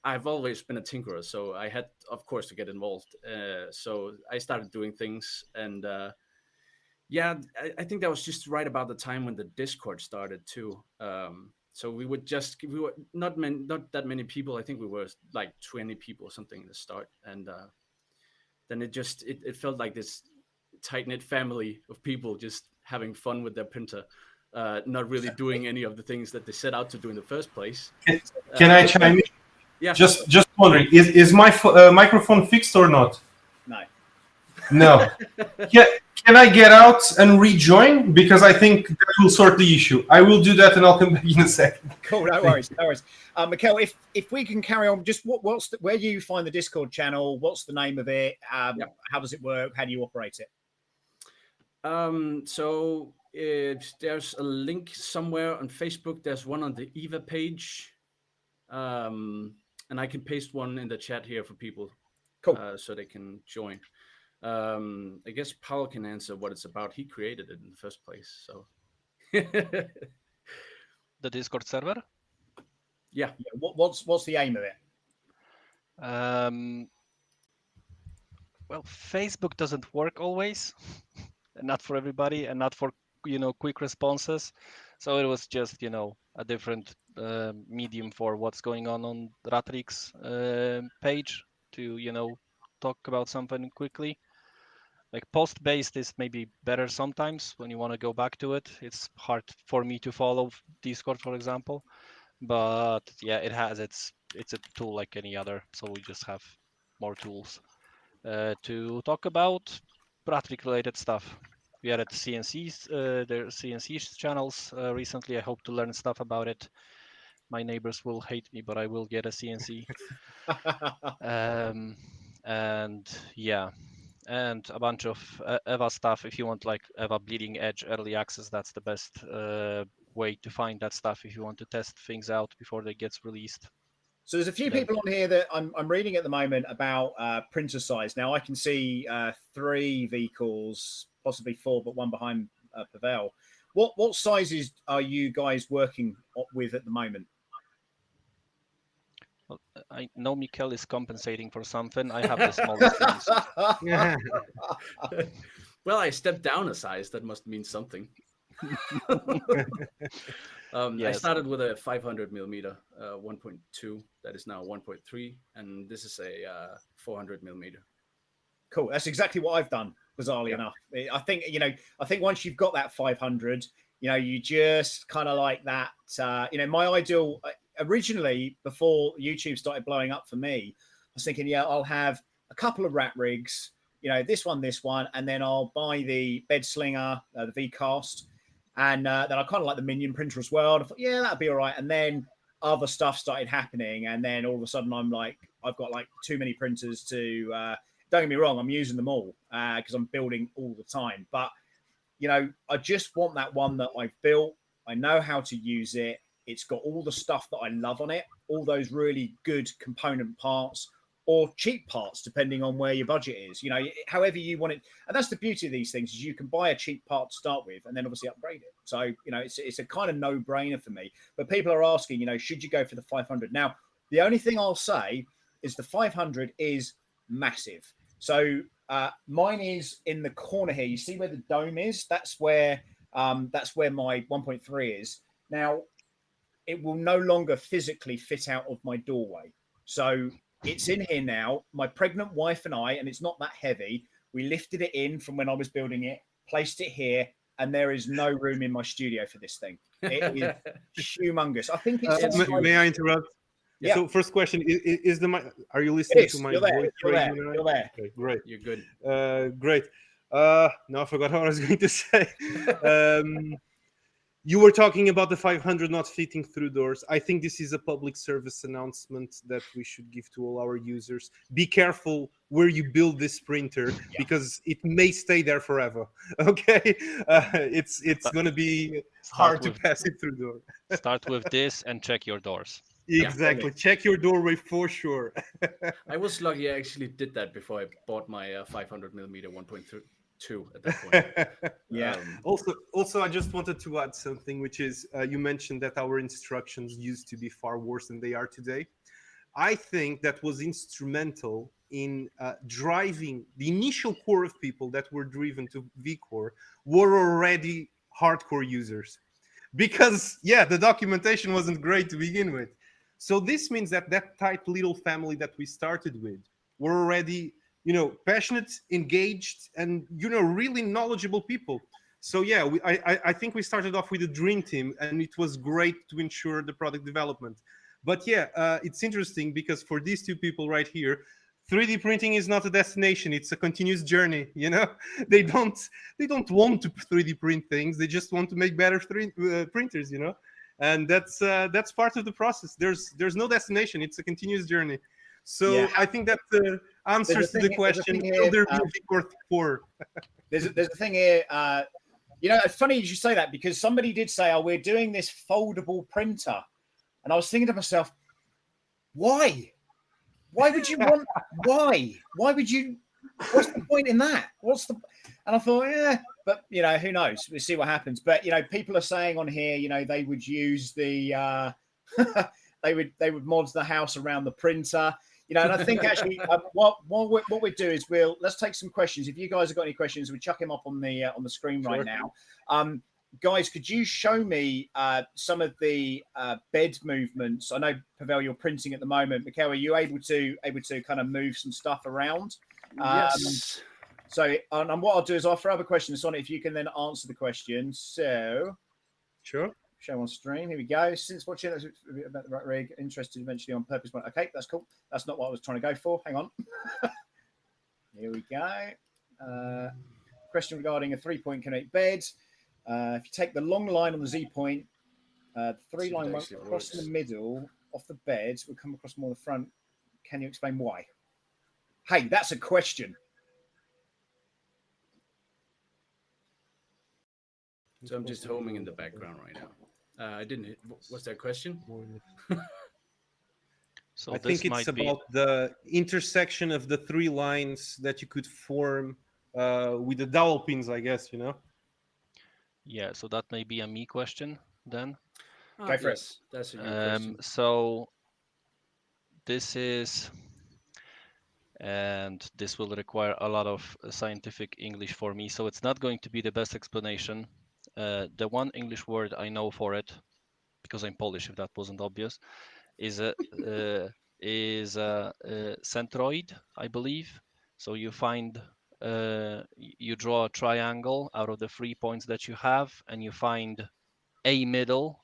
I've always been a tinkerer, so I had, of course, to get involved. So I started doing things, and yeah, I think that was just right about the time when the Discord started too. So we were not that many people. I think we were like 20 people or something at the start, and then it felt like this tight knit family of people just having fun with their printer, not really doing any of the things that they set out to do in the first place. Can I chime in? Yeah. Just wondering, is my microphone fixed or not? No. No. Can I get out and rejoin? Because I think that will sort the issue. I will do that, and I'll come back in a second. Cool, no worries, no worries. Mikkel, if we can carry on, just where do you find the Discord channel? What's the name of it? How does it work? How do you operate it? So there's a link somewhere on Facebook. There's one on the EVA page, and I can paste one in the chat here for people, cool, so they can join. I guess Paul can answer what it's about. He created it in the first place, so. The Discord server? Yeah. What's the aim of it? Well, Facebook doesn't work always, not for everybody, and not for quick responses. So it was just a different medium for what's going on RatRig's page to talk about something quickly. Like post-based is maybe better sometimes when you want to go back to it. It's hard for me to follow Discord, for example, but yeah, it's a tool like any other. So we just have more tools to talk about RatRig related stuff. We added CNCs, their CNC channels recently. I hope to learn stuff about it. My neighbors will hate me, but I will get a CNC. And yeah. And a bunch of EVA stuff. If you want like EVA bleeding edge early access, that's the best way to find that stuff if you want to test things out before they get released. So there's a few people on here that I'm reading at the moment about printer size. Now I can see 3 V-Cores, possibly 4, but one behind Pavel. What sizes are you guys working with at the moment? Well, I know Mikkel is compensating for something. I have the smallest ones. Well, I stepped down a size. That must mean something. I started with a 500 millimeter 1.2. That is now 1.3, and this is a 400 millimeter. Cool. That's exactly what I've done. Bizarrely enough, I think once you've got that 500, you just kind of like that. My ideal. Originally, before YouTube started blowing up for me, I was thinking, I'll have a couple of rat rigs, this one, and then I'll buy the bed slinger, the V-Cast, and then I kind of like the Minion printer as well. And I thought, that'd be all right. And then other stuff started happening, and then all of a sudden I'm like, I've got like too many printers to. Don't get me wrong, I'm using them all because I'm building all the time. But I just want that one that I've built. I know how to use it. It's got all the stuff that I love on it, all those really good component parts or cheap parts, depending on where your budget is, however you want it. And that's the beauty of these things is you can buy a cheap part to start with and then obviously upgrade it. So, it's a kind of no brainer for me, but people are asking, should you go for the 500? Now, the only thing I'll say is the 500 is massive. So mine is in the corner here. You see where the dome is? That's where my 1.3 is. Now, it will no longer physically fit out of my doorway. So it's in here now. My pregnant wife and I, and it's not that heavy, we lifted it in from when I was building it, placed it here, and there is no room in my studio for this thing. It is humongous. I think it's... May I interrupt? Yeah. So first question, is the mic... Are you listening to my voice? You're there. Okay, great. You're good. Great. No, I forgot what I was going to say. You were talking about the 500 not fitting through doors. I think this is a public service announcement that we should give to all our users. Be careful where you build this printer because it may stay there forever. Okay, it's going to be hard to pass it through door. Start with this and check your doors. Exactly. Check your doorway for sure. I was lucky. I actually did that before I bought my 500 millimeter 1.2 at that point. Also, I just wanted to add something, which is you mentioned that our instructions used to be far worse than they are today. I think that was instrumental in driving the initial core of people that were driven to vCore were already hardcore users. Because, yeah, the documentation wasn't great to begin with. So this means that that tight little family that we started with were already, passionate, engaged, and, really knowledgeable people. So yeah, I think we started off with a dream team, and it was great to ensure the product development. But yeah, it's interesting because for these two people right here, 3D printing is not a destination; it's a continuous journey. They don't want to 3D print things; they just want to make better printers. And that's part of the process. There's no destination; it's a continuous journey. So Yeah. I think that answers to the question: will there be a V-Core3? There's a thing here. It's funny you should say that because somebody did say, "Oh, we're doing this foldable printer," and I was thinking to myself, "Why? Why would you want? Why? Why would you? What's the point in that? And I thought, yeah, but who knows? We'll see what happens. But people are saying on here, they would use the, they would mod the house around the printer. And I think actually what we'll do is let's take some questions. If you guys have got any questions, we'll chuck them up on the screen right now. Guys, could you show me some of the bed movements? I know, Pavel, you're printing at the moment. Mikhail, are you able to kind of move some stuff around? Yes. So, and what I'll do is I'll throw up a question, Sonny, if you can then answer the question. So, Sure. Show on stream. Here we go. Since watching about the Rat Rig, interested eventually on purpose. Okay, that's cool. That's not what I was trying to go for. Hang on. Here we go. Question regarding a 3-point connect bed. If you take the long line on the Z point, the 3-line won't cross in the middle off the bed. Will come across more on the front. Can you explain why? Hey, that's a question. So I'm just homing in the background right now. I didn't. What's that question? So I think it's about the intersection of the 3 lines that you could form with the dowel pins, I guess, Yeah, so that may be a me question then. Go for it. That's a good question. So this is, and this will require a lot of scientific English for me, so it's not going to be the best explanation. The one English word I know for it, because I'm Polish, if that wasn't obvious, is a centroid, I believe. So you find, you draw a triangle out of the 3 points that you have, and you find a middle,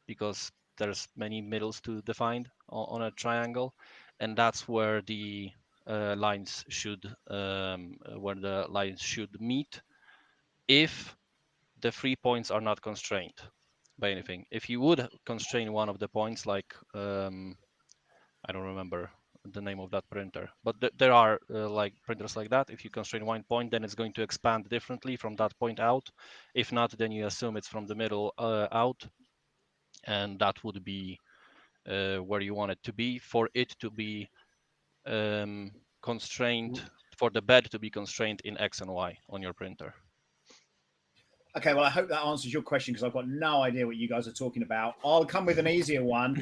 because there's many middles to define on a triangle, and that's where the lines should meet, if the 3 points are not constrained by anything. If you would constrain one of the points, like I don't remember the name of that printer, but there are like printers like that. If you constrain one point, then it's going to expand differently from that point out. If not, then you assume it's from the middle out, and that would be where you want it to be, for it to be constrained, for the bed to be constrained in X and Y on your printer. Okay, well, I hope that answers your question because I've got no idea what you guys are talking about. I'll come with an easier one.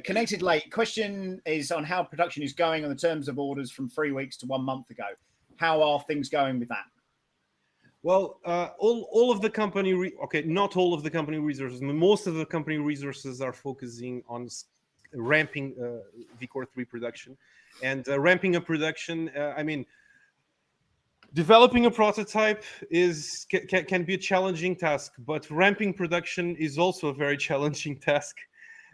Connected late. Question is on how production is going on the terms of orders from 3 weeks to 1 month ago. How are things going with that? Well, all of the company, not all of the company resources, most of the company resources are focusing on ramping vCore3 production. And ramping up production, developing a prototype can be a challenging task, but ramping production is also a very challenging task.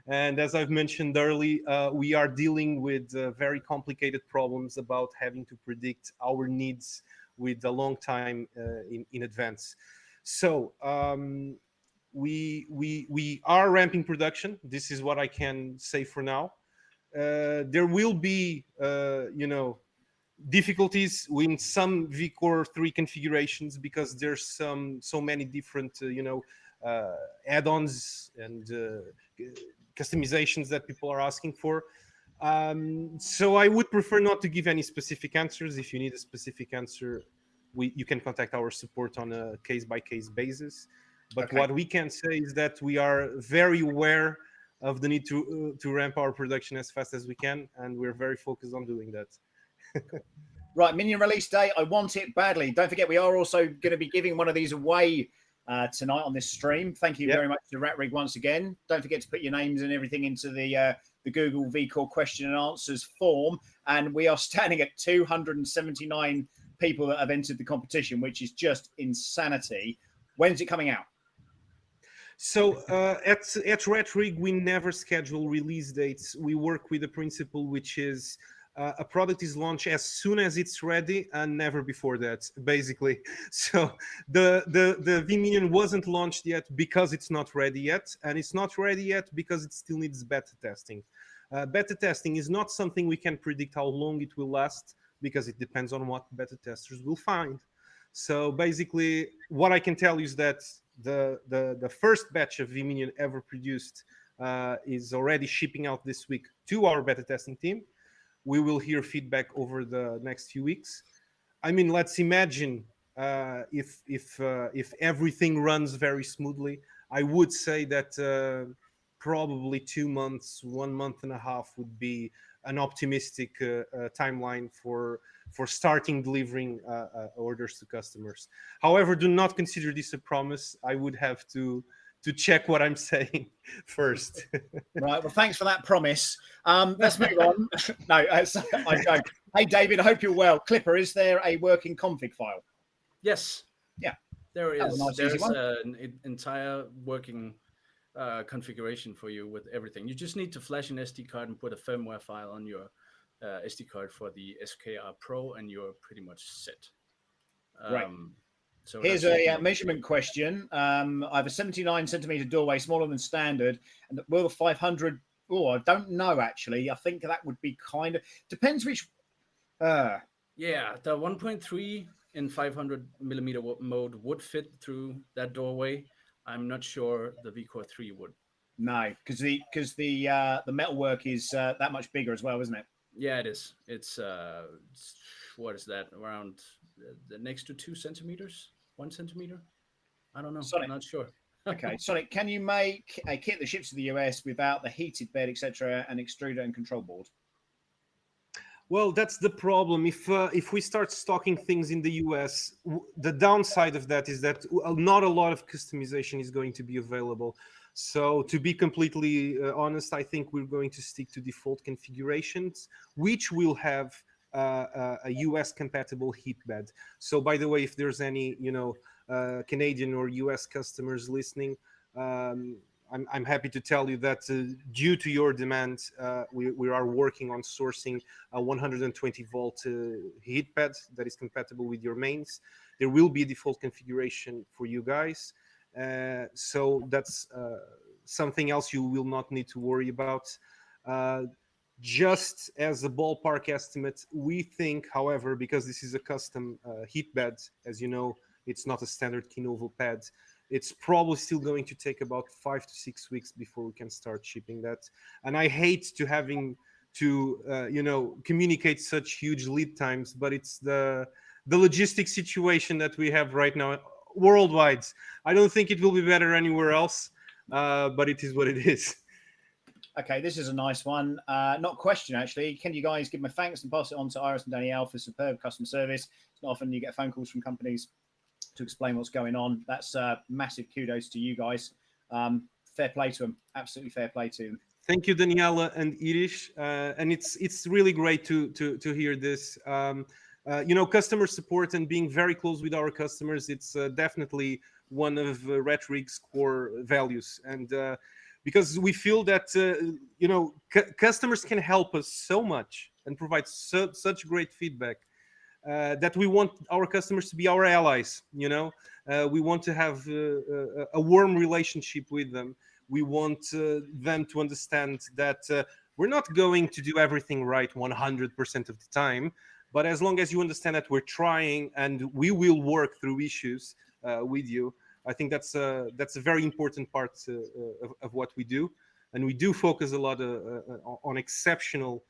And as I've mentioned earlier, we are dealing with very complicated problems about having to predict our needs with a long time in advance. So we are ramping production. This is what I can say for now. There will be, difficulties in some vCore3 configurations because there's so many different, add-ons and customizations that people are asking for. So I would prefer not to give any specific answers. If you need a specific answer, you can contact our support on a case-by-case basis. But what we can say is that we are very aware of the need to ramp our production as fast as we can, and we're very focused on doing that. Right, Minion release date. I want it badly. Don't forget, we are also going to be giving one of these away tonight on this stream. Thank you very much to RatRig once again. Don't forget to put your names and everything into the Google VCORE question and answers form. And we are standing at 279 people that have entered the competition, which is just insanity. When's it coming out? So at RatRig, we never schedule release dates. We work with a principle which is a product is launched as soon as it's ready and never before that, basically. So the V-Minion wasn't launched yet because it's not ready yet, and it's not ready yet because it still needs beta testing. Beta testing is not something we can predict how long it will last because it depends on what beta testers will find. So basically, what I can tell you is that the first batch of V-Minion ever produced is already shipping out this week to our beta testing team. We will hear feedback over the next few weeks. I mean, let's imagine if everything runs very smoothly, I would say that probably 2 months, 1 month and a half would be an optimistic timeline for starting delivering orders to customers. However, do not consider this a promise. I would have to check what I'm saying first. Right. Well, thanks for that promise. Let's move on. No, I joke. Hey, David, I hope you're well. Clipper, is there a working config file? Yes. Yeah. There is. Nice, There's an entire working configuration for you with everything. You just need to flash an SD card and put a firmware file on your SD card for the SKR Pro, and you're pretty much set. Right. So here's a measurement question. I have a 79 centimeter doorway, smaller than standard, and will the 500? Oh, I don't know actually. I think that would be kind of depends which. Yeah, the 1.3 in 500 millimeter mode would fit through that doorway. I'm not sure the VCORE3 would. No, because the metalwork is that much bigger as well, isn't it? Yeah, it is. It's what is that? Around the next to 2 centimeters, 1 centimeter. I don't know. Sonic. I'm not sure. Okay, Sonic, can you make a kit that ships to the US without the heated bed, etc., and extruder and control board? Well, that's the problem. If we start stocking things in the US, the downside of that is that not a lot of customization is going to be available. So to be completely honest, I think we're going to stick to default configurations, which will have a US compatible heat bed. So by the way, if there's any Canadian or US customers listening, I'm happy to tell you that due to your demand, we are working on sourcing a 120 volt heat pad that is compatible with your mains. There will be a default configuration for you guys. So that's something else you will not need to worry about. Just as a ballpark estimate, we think, however, because this is a custom heat bed, as you know, it's not a standard Kinovo pad, it's probably still going to take about 5 to 6 weeks before we can start shipping that. And I hate to having to communicate such huge lead times, but it's the logistic situation that we have right now worldwide. I don't think it will be better anywhere else, but it is what it is. Okay, this is a nice one. Not a question, actually. Can you guys give my thanks and pass it on to Iris and Danielle for superb customer service? It's not often you get phone calls from companies to explain what's going on. That's massive kudos to you guys. Fair play to them. Absolutely fair play to them. Thank you, Daniela and Irish. And it's really great to hear this. Customer support and being very close with our customers, it's definitely one of RatRig's core values. And because we feel that, customers can help us so much and provide such great feedback that we want our customers to be our allies. We want to have a warm relationship with them. We want them to understand that we're not going to do everything right 100% of the time, but as long as you understand that we're trying and we will work through issues with you, I think that's a very important part of what we do. And we do focus a lot on exceptional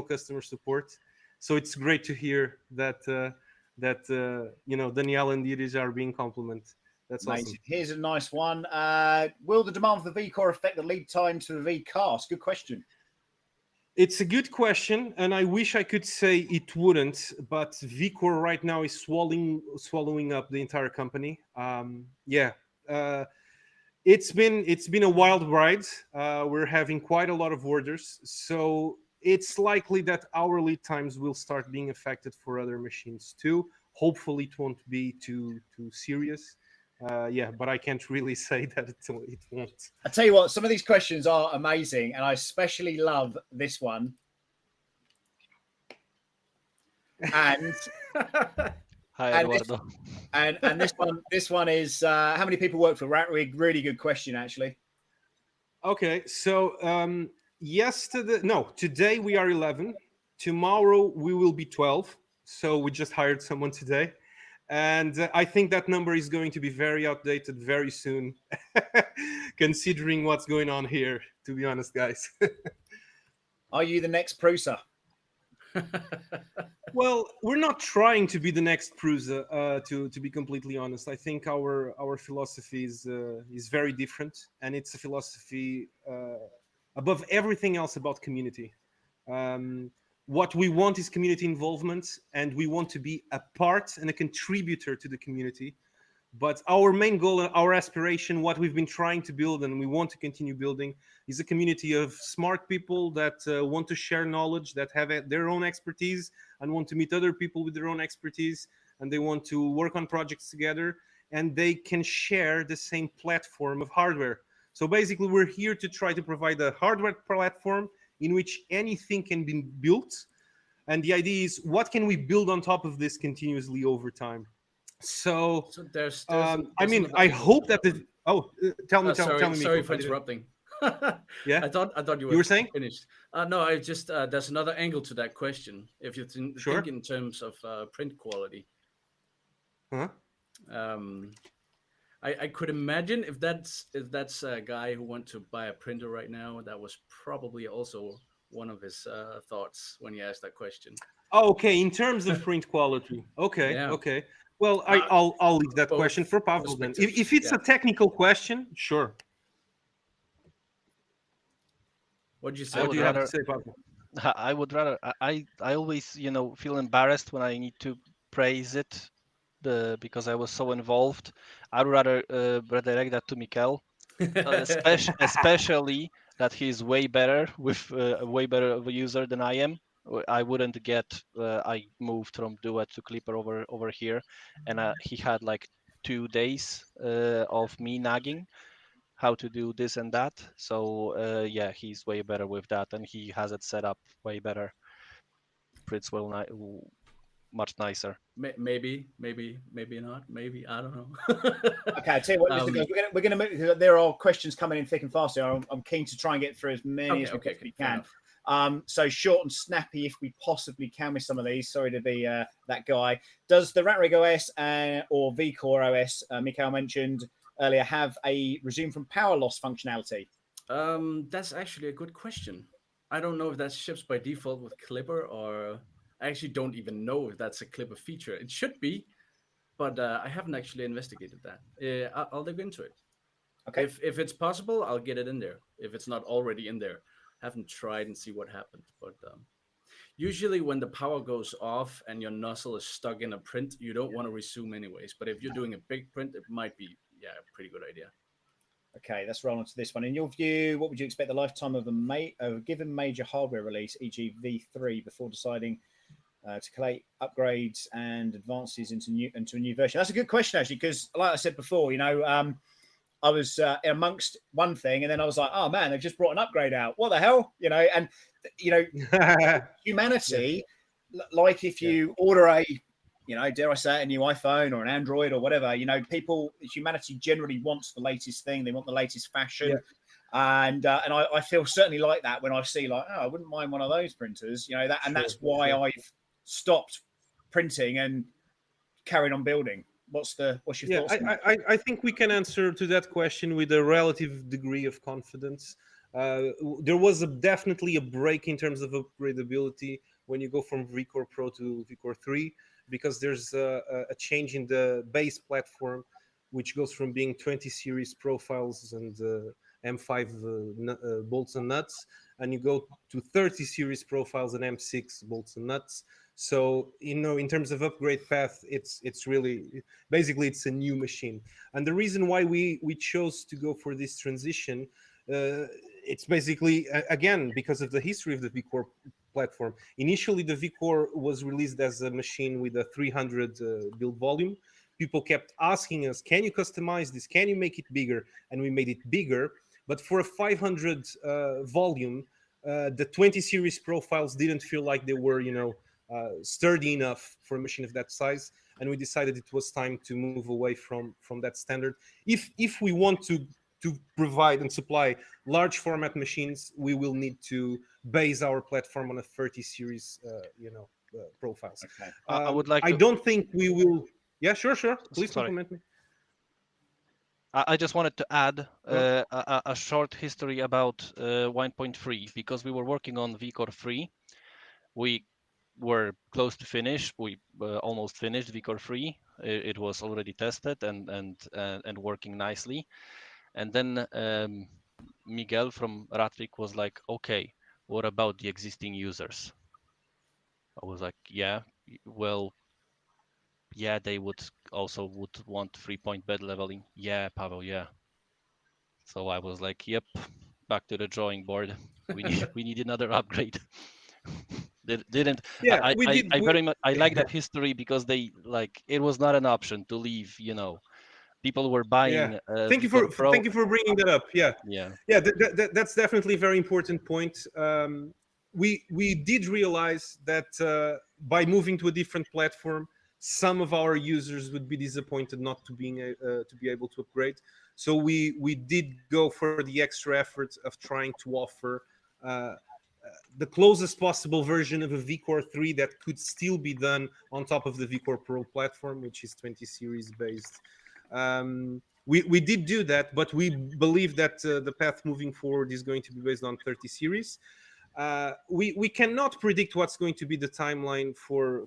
customer support. So it's great to hear that Danielle and Iris are being complimented. That's Amazing. awesome. Here's a nice one. Will the demand for the V-Core affect the lead time to the V-Cast? Good question. It's a good question, and I wish I could say it wouldn't, but VCORE right now is swallowing up the entire company. It's been a wild ride. We're having quite a lot of orders, so it's likely that our lead times will start being affected for other machines too. Hopefully, it won't be too serious. But I can't really say that it won't. I tell you what, some of these questions are amazing, and I especially love this one. And Hi, Eduardo. and this one is how many people work for Rat Rig? Really good question, actually. Okay, so today we are 11. Tomorrow we will be 12. So we just hired someone today. And I think that number is going to be very outdated very soon, considering what's going on here, to be honest, guys. Are you the next Prusa? Well, we're not trying to be the next Prusa, to be completely honest. I think our philosophy is very different, and it's a philosophy above everything else about community. What we want is community involvement, and we want to be a part and a contributor to the community. But our main goal, our aspiration, what we've been trying to build and we want to continue building is a community of smart people that want to share knowledge, that have their own expertise and want to meet other people with their own expertise, and they want to work on projects together, and they can share the same platform of hardware. So basically, we're here to try to provide a hardware platform in which anything can be built. And the idea is, what can we build on top of this continuously over time? So there's I hope that the tell me. Sorry for interrupting. Yeah, I thought you were saying finished. No, I just there's another angle to that question. If you think in terms of print quality, I could imagine if that's a guy who went to buy a printer right now, that was probably also one of his thoughts when he asked that question. Okay, in terms of print quality. Okay, Yeah. Okay. Well, I'll leave that question for Pavel then. If it's a technical question, sure. What do you say? What do you have to say, Pavel? I would rather. I always feel embarrassed when I need to praise it, because I was so involved. I'd rather redirect that to Mikel, especially that he's way better with way better of a user than I am. I wouldn't get. I moved from Duet to Clipper over here, and he had like 2 days of me nagging how to do this and that. So he's way better with that, and he has it set up way better. Prints much nicer. Maybe not. Maybe, I don't know. Okay, I'll tell you what, listen, guys, we're gonna move. There are questions coming in thick and fast here. I'm keen to try and get through as many as we possibly can. So short and snappy if we possibly can with some of these. Sorry to be that guy. Does the RatRig OS or VCORE OS, Mikhail mentioned earlier, have a resume from power loss functionality? That's actually a good question. I don't know if that ships by default with Clipper, or I actually don't even know if that's a Clipper feature. It should be, but I haven't actually investigated that. I'll look into it. Okay. If it's possible, I'll get it in there. If it's not already in there, haven't tried and see what happens. But usually when the power goes off and your nozzle is stuck in a print, you don't want to resume anyways. But if you're doing a big print, it might be a pretty good idea. Okay, let's roll on to this one. In your view, what would you expect the lifetime of a given major hardware release, e.g. V3, before deciding to collate upgrades and advances into a new version? That's a good question, actually, because like I said before, I was amongst one thing, and then I was like, oh man, they've just brought an upgrade out. What the hell? And humanity, like if you order a, dare I say it, a new iPhone or an Android or whatever, humanity generally wants the latest thing. They want the latest fashion. Yeah. And I feel certainly like that when I see I wouldn't mind one of those printers, that's why I've stopped printing and carried on building. What's your thoughts? I think we can answer to that question with a relative degree of confidence. There was definitely a break in terms of upgradability when you go from VCORE Pro to VCORE3, because there's a change in the base platform. which goes from being 20 series profiles and M5 bolts and nuts, and you go to 30 series profiles and M6 bolts and nuts. So, in terms of upgrade path, it's really, basically, it's a new machine. And the reason why we chose to go for this transition, it's basically, again, because of the history of the V-Core platform. Initially, the V-Core was released as a machine with a 300 build volume. People kept asking us, can you customize this? Can you make it bigger? And we made it bigger. But for a 500 volume, the 20 series profiles didn't feel like they were, sturdy enough for a machine of that size, and we decided it was time to move away from that standard. If we want to provide and supply large format machines, we will need to base our platform on a 30 series, profiles. Okay. I would like. I don't think we will. Yeah, sure. Please Sorry. compliment me. I just wanted to add a short history about 1.3, because we were working on VCORE3. We were close to finish. We almost finished VCORE3. It was already tested and working nicely. And then Miguel from RatRig was like, "Okay, what about the existing users?" I was like, "Yeah, well, yeah, they would want 3-point bed leveling. Yeah, Pavel, yeah." So I was like, "Yep, back to the drawing board. We need another upgrade." Didn't Yeah, we did. I very much I like that history, because it was not an option to leave. People were buying. Thank you for bringing that up. Yeah. That's definitely a very important point. We did realize that by moving to a different platform, some of our users would be disappointed not to be able to upgrade. So we did go for the extra effort of trying to offer the closest possible version of a V-Core3 that could still be done on top of the V-Core Pro platform, which is 20 series based. We did do that, but we believe that the path moving forward is going to be based on 30 series. We cannot predict what's going to be the timeline for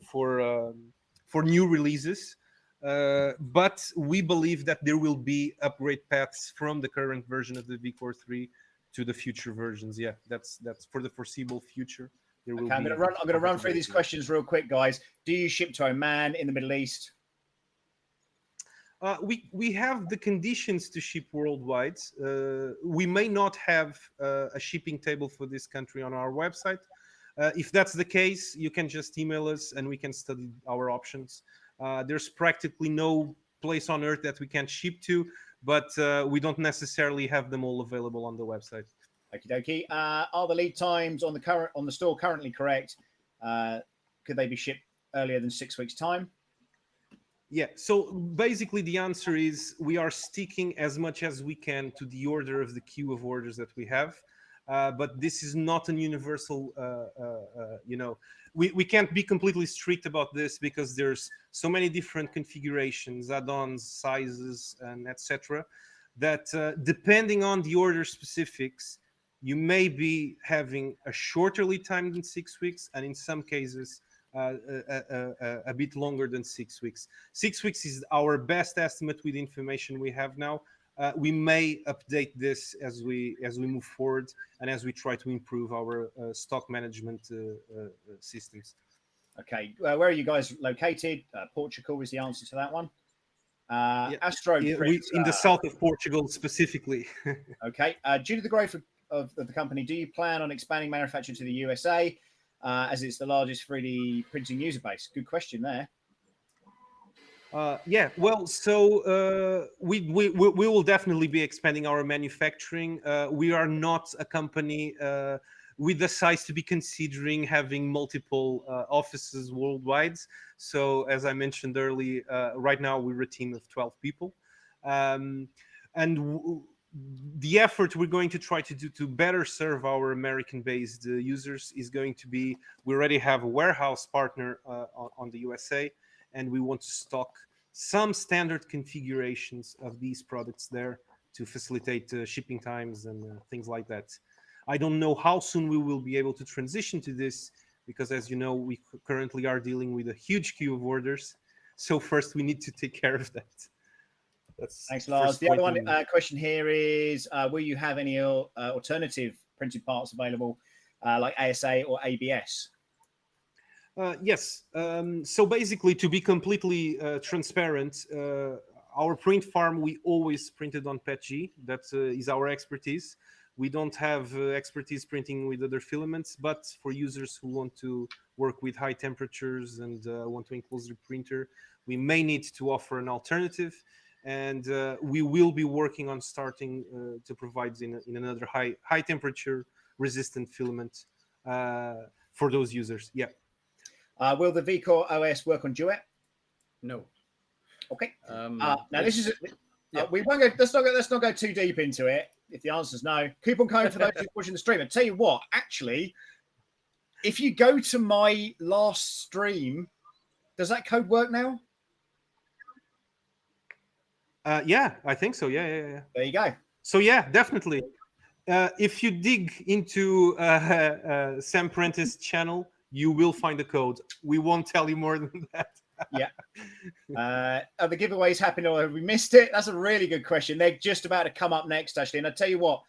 new releases, but we believe that there will be upgrade paths from the current version of the V-Core3 to the future versions. Yeah, that's for the foreseeable future. There will Okay, I'm going to run through these questions real quick, guys. Do you ship to Oman, in the Middle East? We have the conditions to ship worldwide. We may not have a shipping table for this country on our website. If that's the case, you can just email us and we can study our options. There's practically no place on earth that we can't ship to, but we don't necessarily have them all available on the website. Okie dokie. Are the lead times on the store currently correct? Could they be shipped earlier than 6 weeks' time? Yeah, so basically the answer is we are sticking as much as we can to the order of the queue of orders that we have. But this is not an universal, we can't be completely strict about this, because there's so many different configurations, add-ons, sizes, and etc., that depending on the order specifics, you may be having a shorter lead time than 6 weeks, and in some cases, a bit longer than 6 weeks. 6 weeks is our best estimate with the information we have now. We may update this as we move forward and as we try to improve our stock management systems. Okay, where are you guys located? Portugal is the answer to that one. Astro in the south of Portugal specifically. Okay, due to the growth of the company, do you plan on expanding manufacture to the USA, as it's the largest 3D printing user base? Good question there. Well, so we will definitely be expanding our manufacturing. We are not a company with the size to be considering having multiple offices worldwide. So as I mentioned earlier, right now we're a team of 12 people. The effort we're going to try to do to better serve our American-based users is going to be, we already have a warehouse partner on the USA, and we want to stock some standard configurations of these products there to facilitate shipping times and things like that. I don't know how soon we will be able to transition to this, because as you know, we currently are dealing with a huge queue of orders. So first we need to take care of that. Thanks, Lars. first The other point one question here is, will you have any alternative printed parts available, like ASA or ABS? Yes. So basically, to be completely transparent, our print farm, we always printed on PETG. That is our expertise. We don't have expertise printing with other filaments, but for users who want to work with high temperatures and want to enclose the printer, we may need to offer an alternative. And we will be working on starting to provide in another high temperature resistant filament for those users. Yeah. Will the VCORE OS work on Duet? No. Okay. Now this is we won't go. Let's not go too deep into it. If the answer is no, keep on going for those who's watching the stream. I tell you what, actually, if you go to my last stream, does that code work now? Yeah, I think so. Yeah. There you go. So yeah, definitely. If you dig into Sam Prentice channel, you will find the code. We won't tell you more than that. Yeah. Are the giveaways happening or have we missed it? That's a really good question. They're just about to come up next, actually. And I tell you what,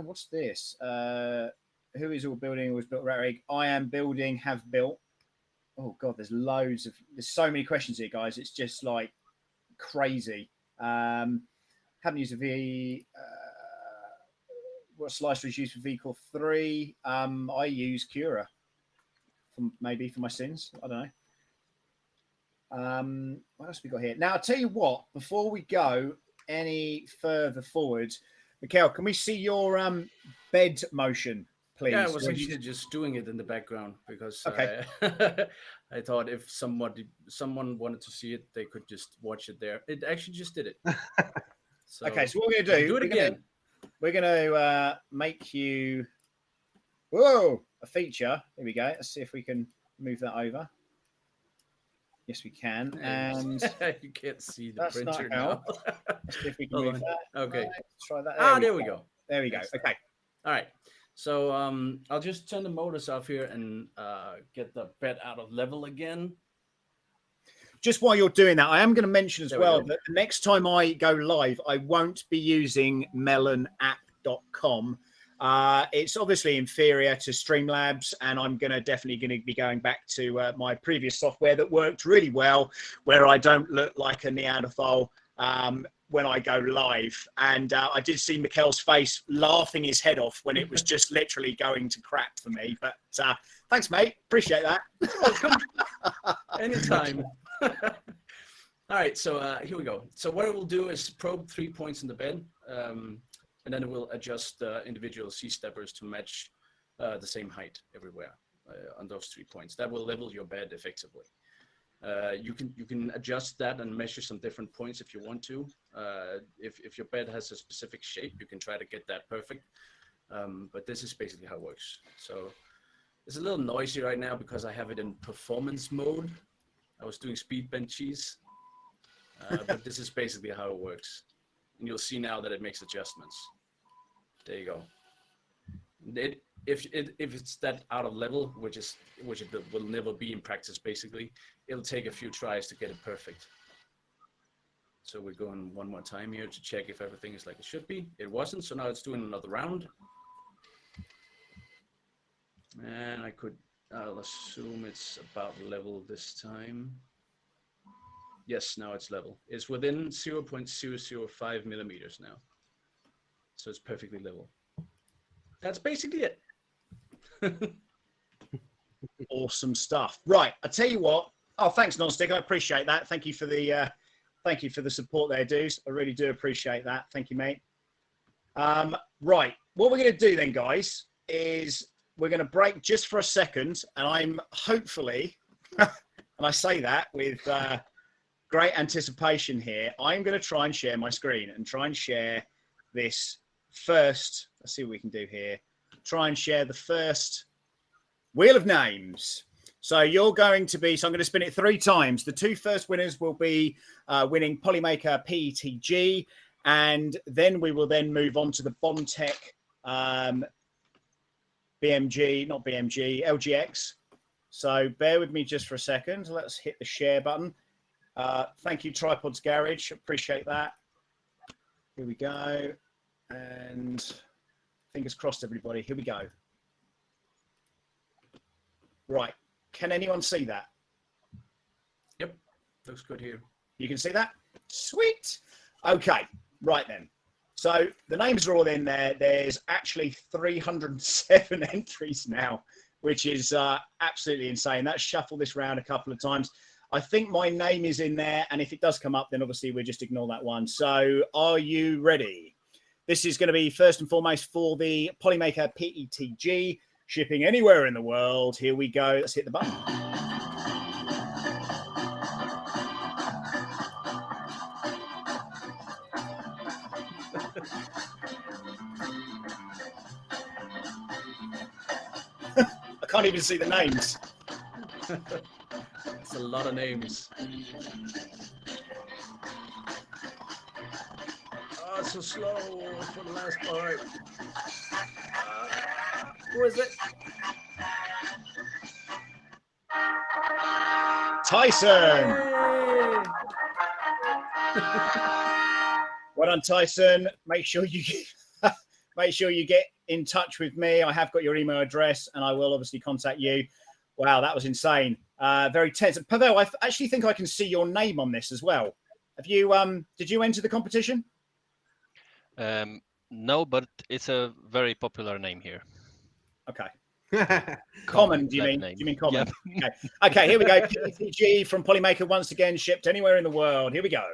what's this? Who is all building was built RatRig? I am building, have built. Oh God, there's so many questions here, guys. It's just like crazy. Haven't used what slicer is used for VCORE3? I use Cura. Maybe for my sins. I don't know. What else we got here? Now, I'll tell you what, before we go any further forward, Mikhail, can we see your bed motion, please? Yeah, I was actually just doing it in the background because okay. I thought if someone wanted to see it, they could just watch it there. It actually just did it. So, okay, so what we're going to do it again. We're going to make you... Whoa! A feature. Here we go. Let's see if we can move that over. Yes, we can. And you can't see the printer now. Let's see if we can move that. Okay. Let's try that. There we go. There we go. Okay. All right. So I'll just turn the motors off here and get the bed out of level again. Just while you're doing that, I am going to mention as well that the next time I go live, I won't be using melonapp.com. It's obviously inferior to Streamlabs, and I'm definitely going to be going back to my previous software that worked really well, where I don't look like a Neanderthal when I go live. And I did see Mikhail's face laughing his head off when it was just literally going to crap for me. But thanks, mate. Appreciate that. Welcome. Anytime. All right, so here we go. So what it will do is probe 3 points in the bed. And then it will adjust the individual C-steppers to match the same height everywhere on those 3 points. That will level your bed effectively. You can adjust that and measure some different points if you want to. If your bed has a specific shape, you can try to get that perfect. But this is basically how it works. So it's a little noisy right now because I have it in performance mode. I was doing speed benches, but this is basically how it works. And you'll see now that it makes adjustments. There you go. If it's that out of level, which it will never be in practice, basically, it'll take a few tries to get it perfect. So we're going one more time here to check if everything is like it should be. It wasn't, so now it's doing another round. And I'll assume it's about level this time. Yes, now it's level. It's within 0.005 millimeters now. So it's perfectly level. That's basically it. Awesome stuff. Right, I tell you what. Oh, thanks, Nonstick. I appreciate that. Thank you for the support there, dudes. I really do appreciate that. Thank you, mate. Right, what we're going to do then, guys, is we're going to break just for a second, and I'm hopefully, and I say that with great anticipation here, I'm going to try and share my screen and try and share this first. Let's see what we can do here. Try and share the first wheel of names. So you're going to be, so I'm going to spin it 3 times. The 2 first winners will be winning Polymaker PETG, and then we will then move on to the BONDTECH LGX. So bear with me just for a second. Let's hit the share button. Thank you, Tripods Garage. Appreciate that. Here we go. And fingers crossed, everybody. Here we go. Right. Can anyone see that? Yep. Looks good here. You can see that? Sweet. Okay. Right then. So the names are all in there. There's actually 307 entries now, which is absolutely insane. Let's shuffle this round a couple of times. I think my name is in there, and if it does come up, then obviously we'll just ignore that one. So are you ready? This is going to be first and foremost for the Polymaker PETG, shipping anywhere in the world. Here we go. Let's hit the button. I can't even see the names. That's a lot of names. Oh, so slow for the last part. Who is it? Tyson. Hey! Well done, Tyson. Make sure you get in touch with me. I have got your email address, and I will obviously contact you. Wow, that was insane. Very tense. Pavel, I actually think I can see your name on this as well. Have you? Did you enter the competition? No, but it's a very popular name here. Okay. Common, do you mean? Name. Do you mean common? Yep. Okay, here we go. PTG from Polymaker once again, shipped anywhere in the world. Here we go.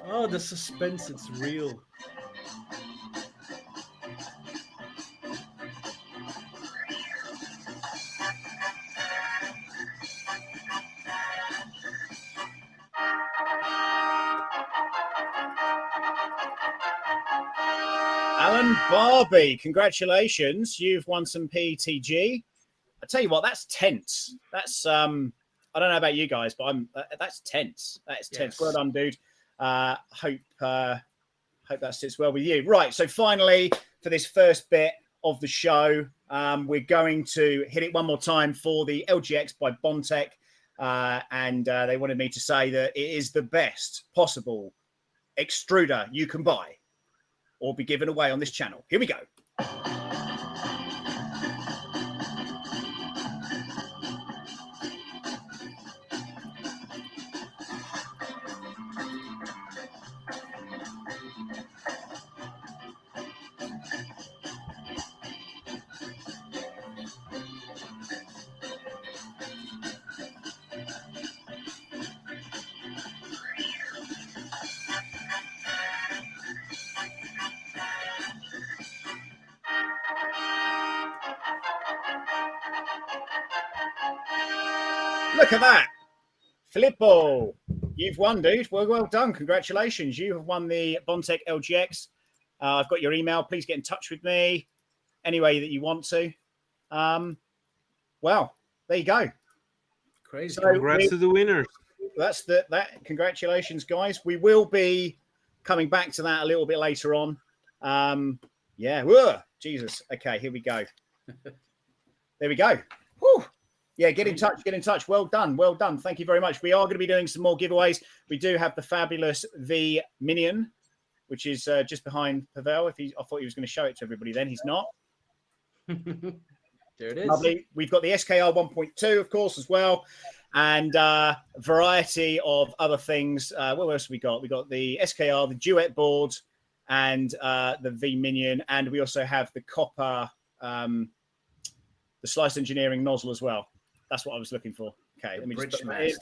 Oh, the suspense, it's real. Alan Barbie, congratulations. You've won some PTG. I tell you what, that's tense. That's I don't know about you guys, but that's tense. That's tense. Yes. Well done, dude. Hope that sits well with you. Right. So finally, for this first bit of the show, we're going to hit it one more time for the LGX by BONDTECH. And they wanted me to say that it is the best possible extruder you can buy or be given away on this channel. Here we go. Look at that. Filippo, you've won, dude. Well done. Congratulations. You have won the BONDTECH LGX. I've got your email. Please get in touch with me any way that you want to. Well, there you go. Crazy. So Congrats to the winners. That's that. Congratulations, guys. We will be coming back to that a little bit later on. Yeah. Whoa, Jesus. Okay, here we go. There we go. Whew. Yeah, get in touch. Get in touch. Well done. Well done. Thank you very much. We are going to be doing some more giveaways. We do have the fabulous V-Minion, which is just behind Pavel. I thought he was going to show it to everybody. Then he's not. There it is. Lovely. We've got the SKR 1.2, of course, as well, and a variety of other things. What else have we got? We got the SKR, the Duet board, and the V-Minion, and we also have the copper, the slice engineering nozzle as well. That's what I was looking for. Okay, let me just put that in.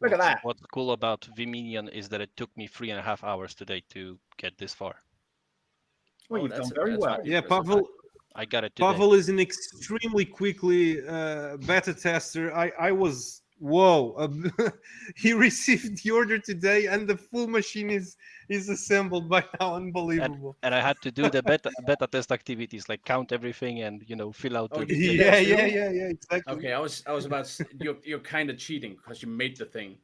Look at that. What's cool about V-Minion is that it took me 3.5 hours today to get this far. Well, you've done very well. Yeah, Pavel. I got it today. Pavel is an extremely quickly beta tester. I was whoa, he received the order today and the full machine is assembled by now. Unbelievable. And I had to do the beta test activities, like count everything and fill out Oh, the you did Yeah, that too? yeah, exactly. Okay, I was about you're kind of cheating because you made the thing.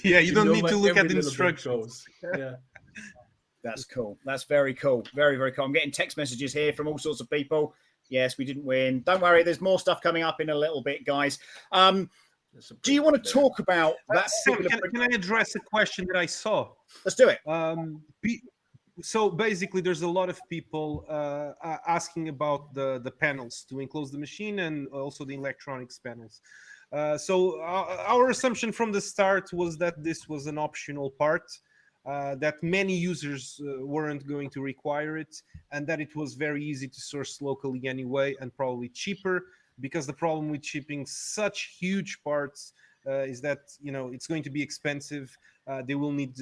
Yeah, you don't know need where to look every at the little bit instructions. goes. Yeah. That's cool. That's very cool. Very, very cool. I'm getting text messages here from all sorts of people. Yes, we didn't win. Don't worry. There's more stuff coming up in a little bit, guys. Do you want to talk about that? Sam, can I address a question that I saw? Let's do it. So basically, there's a lot of people asking about the panels to enclose the machine and also the electronics panels. So our assumption from the start was that this was an optional part, that many users weren't going to require it, and that it was very easy to source locally anyway and probably cheaper, because the problem with shipping such huge parts is that it's going to be expensive. They will need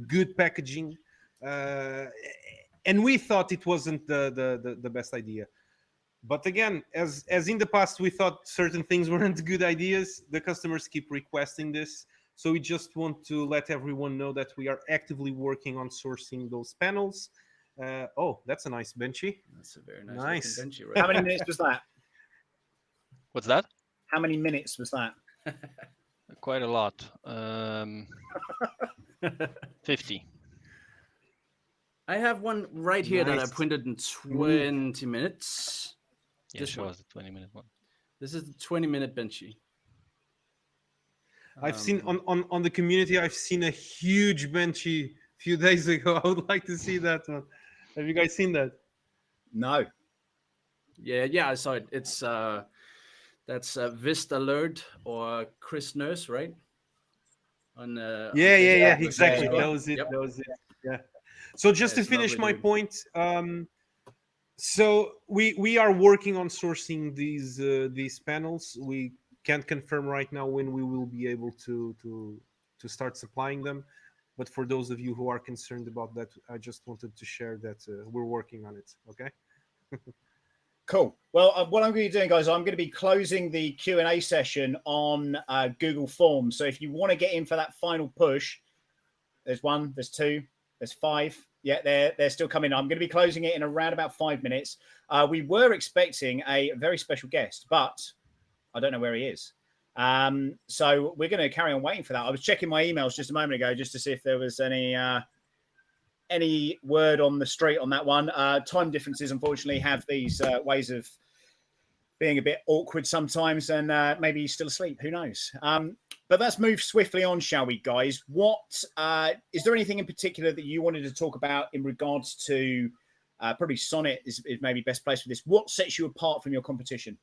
good packaging. And we thought it wasn't the best idea. But again, as in the past, we thought certain things weren't good ideas. The customers keep requesting this. So we just want to let everyone know that we are actively working on sourcing those panels. Oh, that's a nice benchy. That's a very Nice. looking benchy, right? How many minutes was that? What's that? How many minutes was that? Quite a lot. 50. I have one right here that I Nice. printed in 20 minutes. Yeah, This show one. us the 20-minute one. This is the 20-minute benchy. I've seen on the community, I've seen a huge benchy a few days ago. I would like to see that one. Have you guys seen that? No. Yeah, I saw it. It's that's Vist Alert or Chris Nurse, right? On Yeah, Facebook. exactly. Yeah. That was it. Yep. That was it. Yeah. So just to it's finish my lovely, dude. point, so we are working on sourcing these panels. We can't confirm right now when we will be able to start supplying them. But for those of you who are concerned about that, I just wanted to share that we're working on it. Okay. Cool. Well, what I'm going to be doing, guys, I'm going to be closing the Q&A session on Google Forms. So if you want to get in for that final push, there's 1, there's 2, there's 5. Yeah, they're still coming. I'm going to be closing it in around about 5 minutes. We were expecting a very special guest, but I don't know where he is. So we're going to carry on waiting for that. I was checking my emails just a moment ago just to see if there was any word on the street on that one. Time differences, unfortunately, have these ways of being a bit awkward sometimes, and maybe he's still asleep. Who knows? But let's move swiftly on, shall we, guys? What is there anything in particular that you wanted to talk about in regards to probably Sonnet is maybe best placed for this? What sets you apart from your competition?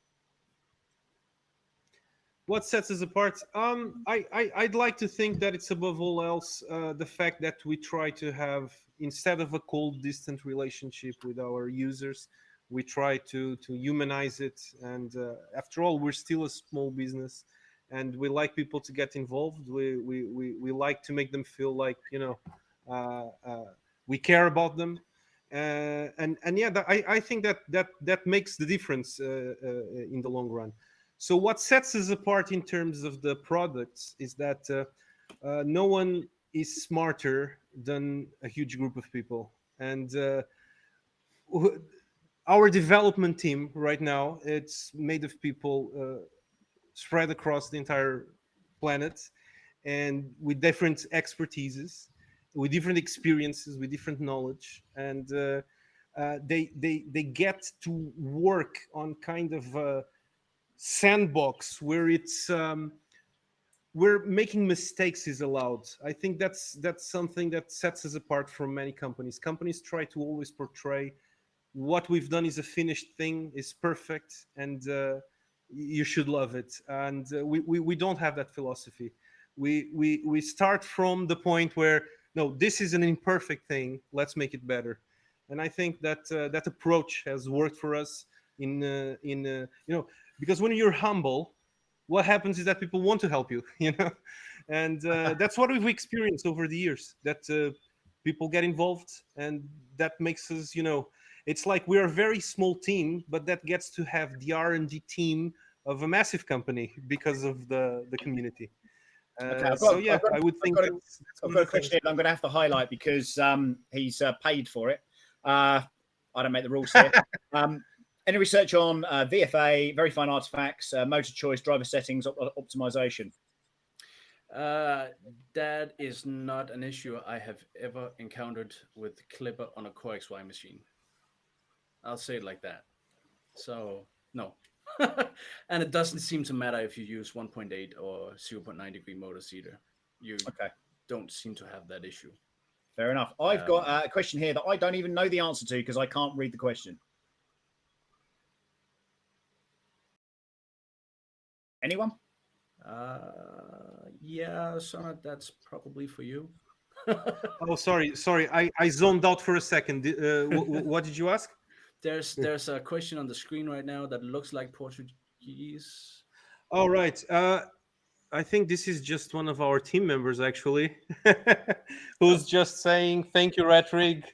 What sets us apart? I'd like to think that it's above all else the fact that we try to have, instead of a cold, distant relationship with our users, we try to humanize it. And after all, we're still a small business, and we like people to get involved. We like to make them feel like we care about them. And yeah, I think that makes the difference in the long run. So what sets us apart in terms of the products is that no one is smarter than a huge group of people. And our development team right now, it's made of people spread across the entire planet and with different expertises, with different experiences, with different knowledge. And they get to work on kind of sandbox where it's where making mistakes is allowed. I think that's something that sets us apart from many companies. Companies try to always portray what we've done is a finished thing, is perfect, and you should love it. And we don't have that philosophy. We start from the point where no, this is an imperfect thing. Let's make it better. And I think that that approach has worked for us because when you're humble, what happens is that people want to help you, and that's what we've experienced over the years, that people get involved, and that makes us, it's like we're a very small team, but that gets to have the R&D team a massive company because of the community. Okay, I would think that's I've one got a of the question things. here that I'm going to have to highlight because he's paid for it. I don't make the rules here. Any research on VFA, very fine artifacts, motor choice, driver settings, optimization? That is not an issue I have ever encountered with Clipper on a Core XY machine. I'll say it like that. So no. And it doesn't seem to matter if you use 1.8 or 0.9 degree motors either. You don't seem to have that issue. Fair enough. I've got a question here that I don't even know the answer to because I can't read the question. Anyone? Yeah, Sonat, that's probably for you. Oh, sorry. I zoned out for a second. What did you ask? There's a question on the screen right now that looks like Portuguese. All right. I think this is just one of our team members, actually, who's just saying, thank you, RatRig.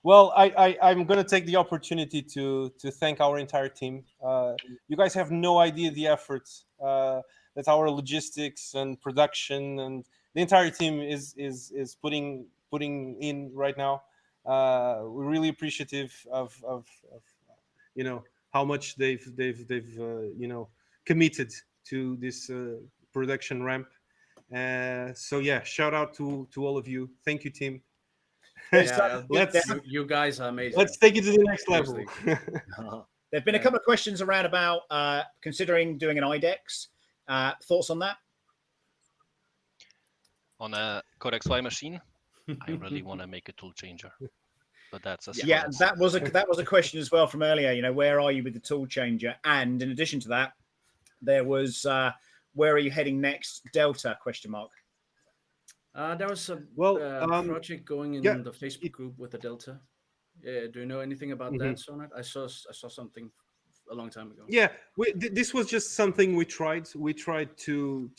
Well, I'm going to take the opportunity to thank our entire team. You guys have no idea the efforts that our logistics and production and the entire team is putting in right now. We're really appreciative of how much they've committed to this production ramp. So yeah, shout out to all of you. Thank you, team. You guys are amazing. Let's take it to the next level. There've been a couple of questions around about considering doing an IDEX. Thoughts on that? On a Core XY machine, I really want to make a tool changer. But that's that was a question as well from earlier. You know, where are you with the tool changer? And in addition to that, there was where are you heading next? Delta ? There was a project going in the Facebook group with the Delta. Do you know anything about that, Sonat? I saw something a long time ago. Yeah, this was just something we tried. We tried to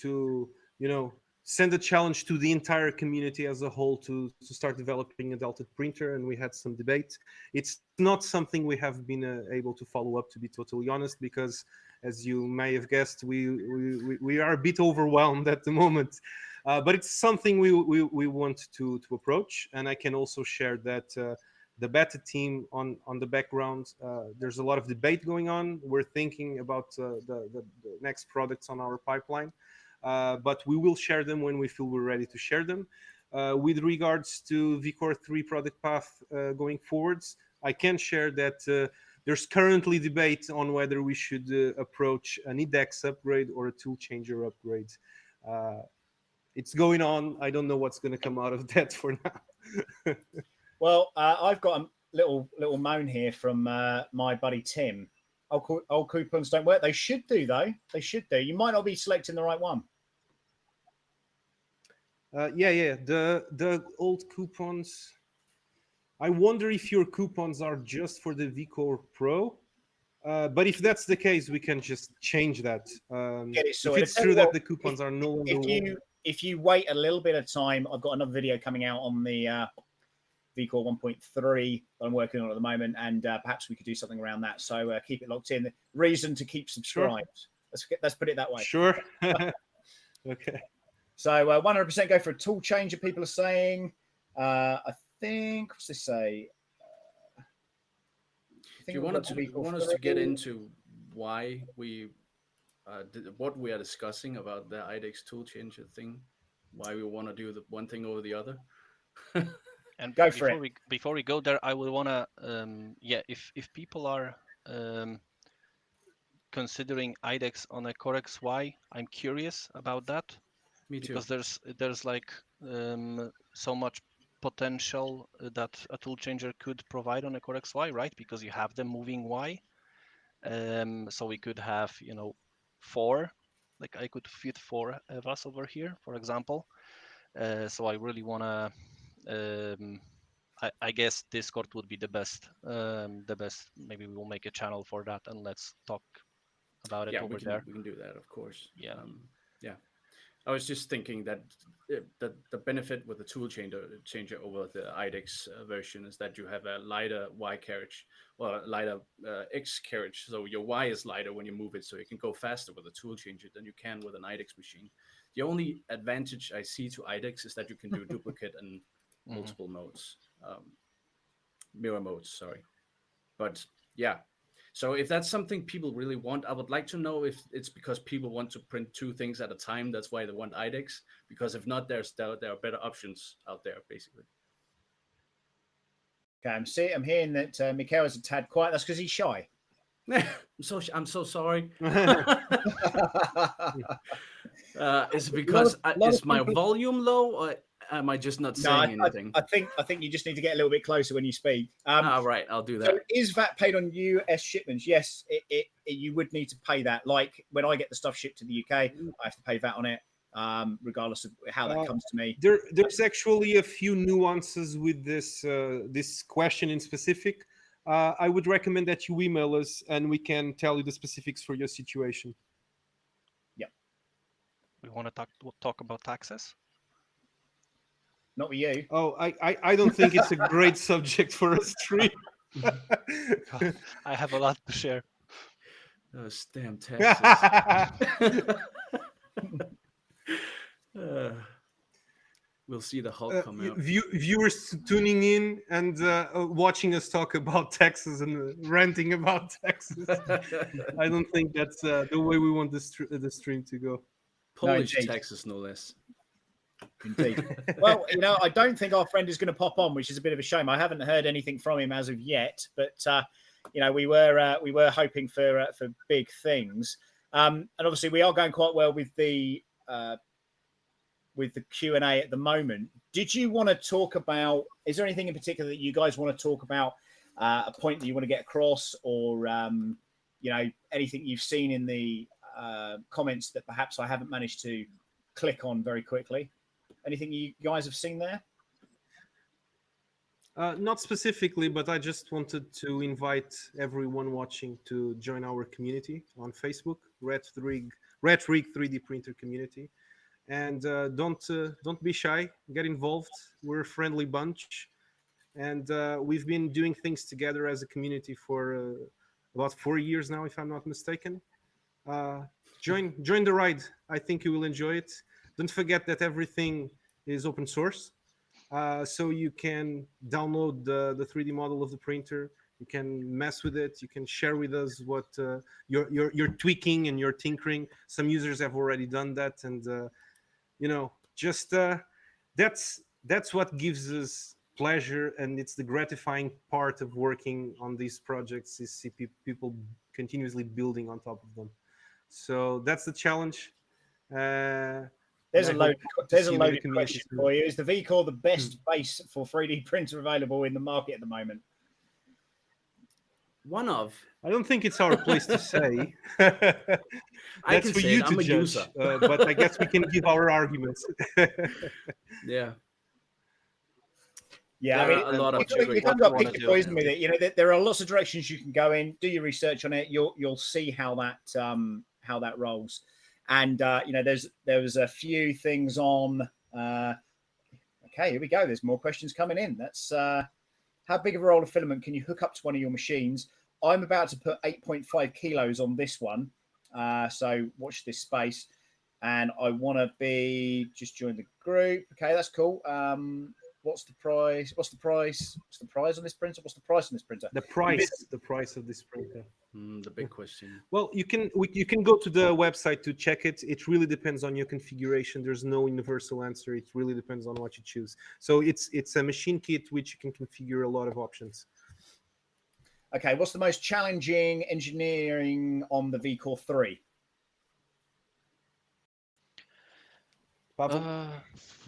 send a challenge to the entire community as a whole to start developing a Delta printer, and we had some debate. It's not something we have been able to follow up, to be totally honest, because as you may have guessed, we are a bit overwhelmed at the moment. But it's something we want to approach, and I can also share that the beta team on the background, there's a lot of debate going on. We're thinking about the next products on our pipeline. But we will share them when we feel we're ready to share them. With regards to VCORE3 product path going forwards, I can share that there's currently debate on whether we should approach an IDEX upgrade or a tool changer upgrade. It's going on. I don't know what's going to come out of that for now. Well, I've got a little moan here from my buddy Tim. Old coupons don't work. They should do, though. They should do. You might not be selecting the right one. The old coupons. I wonder if your coupons are just for the V-Core Pro. But if that's the case, we can just change that. Get it sorted. If it's true that the coupons are no longer... If you wait a little bit of time, I've got another video coming out on the V-Core 1.3 that I'm working on at the moment, and perhaps we could do something around that. So keep it locked in. The reason to keep subscribed. Sure. Let's put it that way. Sure. Okay. So 100% go for a tool changer, people are saying. I think, what's this say? If you want us to get into why we, what we are discussing about the IDEX tool changer thing, why we want to do the one thing over the other. And go for it. Before we go there, I will want to, if people are considering IDEX on a Core XY, I'm curious about that. Me too. Because there's like so much potential that a tool changer could provide on a Core XY, right? Because you have them moving Y. So we could have, 4, like I could fit 4 EVAs over here, for example. So I really want to, I guess Discord would be the best. Maybe we will make a channel for that and let's talk about it over there. We can do that, of course. Yeah. I was just thinking that the benefit with the tool changer over the IDEX version is that you have a lighter Y carriage or a lighter X carriage. So your Y is lighter when you move it, so you can go faster with a tool changer than you can with an IDEX machine. The only advantage I see to IDEX is that you can do duplicate and multiple modes, mirror modes, sorry. But yeah, so if that's something people really want, I would like to know if it's because people want to print two things at a time. That's why they want IDEX. Because if not, there are better options out there, basically. Okay, I'm hearing that Mikhail is a tad quiet. That's because he's shy. I'm so sorry. Is it because is my volume low, or am I just not saying anything? I think you just need to get a little bit closer when you speak. Right, I'll do that. So is VAT paid on US shipments? Yes, you would need to pay that. Like when I get the stuff shipped to the UK, I have to pay VAT on it, regardless of how that comes to me. There's actually a few nuances with this this question in specific. I would recommend that you email us and we can tell you the specifics for your situation. Yep. We want to talk about taxes? Not with you. Oh, I don't think it's a great subject for us three. I have a lot to share. Those damn taxes. We'll see the Hulk come out. Viewers tuning in and watching us talk about taxes and ranting about taxes. I don't think that's the way we want the stream to go. Polish taxes, no less. Indeed. Well, I don't think our friend is going to pop on, which is a bit of a shame. I haven't heard anything from him as of yet, but we were hoping for big things, and obviously we are going quite well with the Q&A at the moment. Did you want to talk about? Is there anything in particular that you guys want to talk about? A point that you want to get across, or anything you've seen in the comments that perhaps I haven't managed to click on very quickly? Anything you guys have seen there? Not specifically, but I just wanted to invite everyone watching to join our community on Facebook, RatRig 3D printer community, and don't be shy. Get involved. We're a friendly bunch, and we've been doing things together as a community for about 4 years now, if I'm not mistaken. Join the ride. I think you will enjoy it. Don't forget that everything is open source, so you can download the 3D model of the printer. You can mess with it. You can share with us what you're tweaking and you're tinkering. Some users have already done that, and that's what gives us pleasure, and it's the gratifying part of working on these projects is see people continuously building on top of them. So that's the challenge. There's a loaded question for you. Is the V-Core the best base for 3D printer available in the market at the moment? One of. I don't think it's our place to say. That's for you to judge. But I guess we can give our arguments. Yeah. Yeah, I mean, a lot of you can't go pick your poison with it. There are lots of directions you can go in. Do your research on it. You'll see how that rolls. And there was a few things on. Okay, here we go. There's more questions coming in. That's how big of a roll of filament can you hook up to one of your machines? I'm about to put 8.5 kilos on this one, so watch this space. And I want to just join the group. Okay, that's cool. What's the price? What's the price on this printer? What's the price on this printer? The price of this printer. The big question. Well, you can go to the website to check it. It really depends on your configuration. There's no universal answer. It really depends on what you choose. So it's a machine kit which you can configure a lot of options. Okay, what's the most challenging engineering on the V-Core3?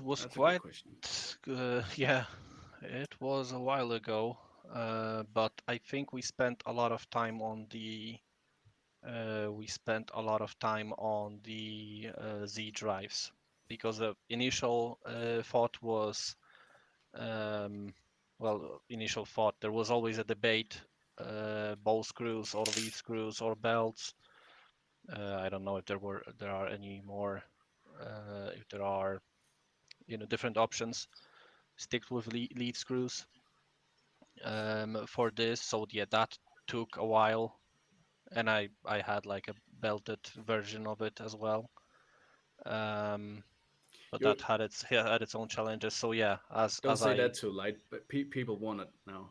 Was quite yeah, it was a while ago, but I think we spent a lot of time on the Z drives, because the initial thought was there was always a debate, ball screws or leaf screws or belts. I don't know if there are any more if there are, different options, stick with lead screws for this. So yeah, that took a while, and I had like a belted version of it as well. But that had its own challenges. So yeah, Don't as say I that too light, but people want it now.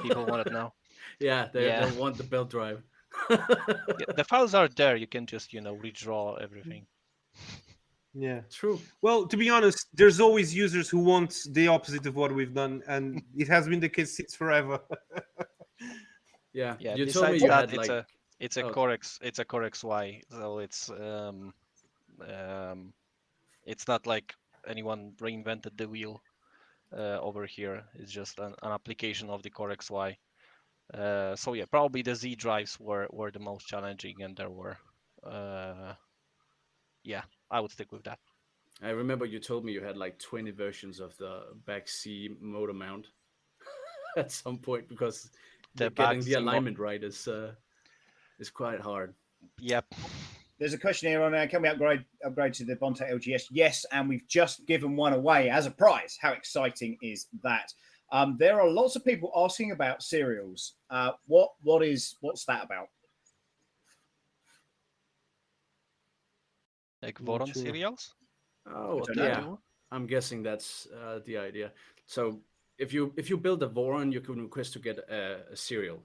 people want it now. Yeah, Yeah. they'll want the belt drive. Yeah, the files are there. You can just redraw everything. Yeah. True. Well, to be honest, there's always users who want the opposite of what we've done, and it has been the case since forever. Yeah. Yeah. You told me Besides you that, had like it's a oh, Core XY, so it's not like anyone reinvented the wheel over here. It's just an application of the Core XY. So yeah, probably the Z drives were the most challenging, and there were, yeah, I would stick with that. I remember you told me you had like 20 versions of the back C motor mount at some point because The getting the back alignment right is quite hard. Yep. There's a question here on can we upgrade to the BONDTECH LGS? Yes, and we've just given one away as a prize. How exciting is that? There are lots of people asking about serials. What's that about? Like Not Voron sure. serials? Oh, What they yeah. do? I'm guessing that's the idea. So if you build a Voron, you can request to get a serial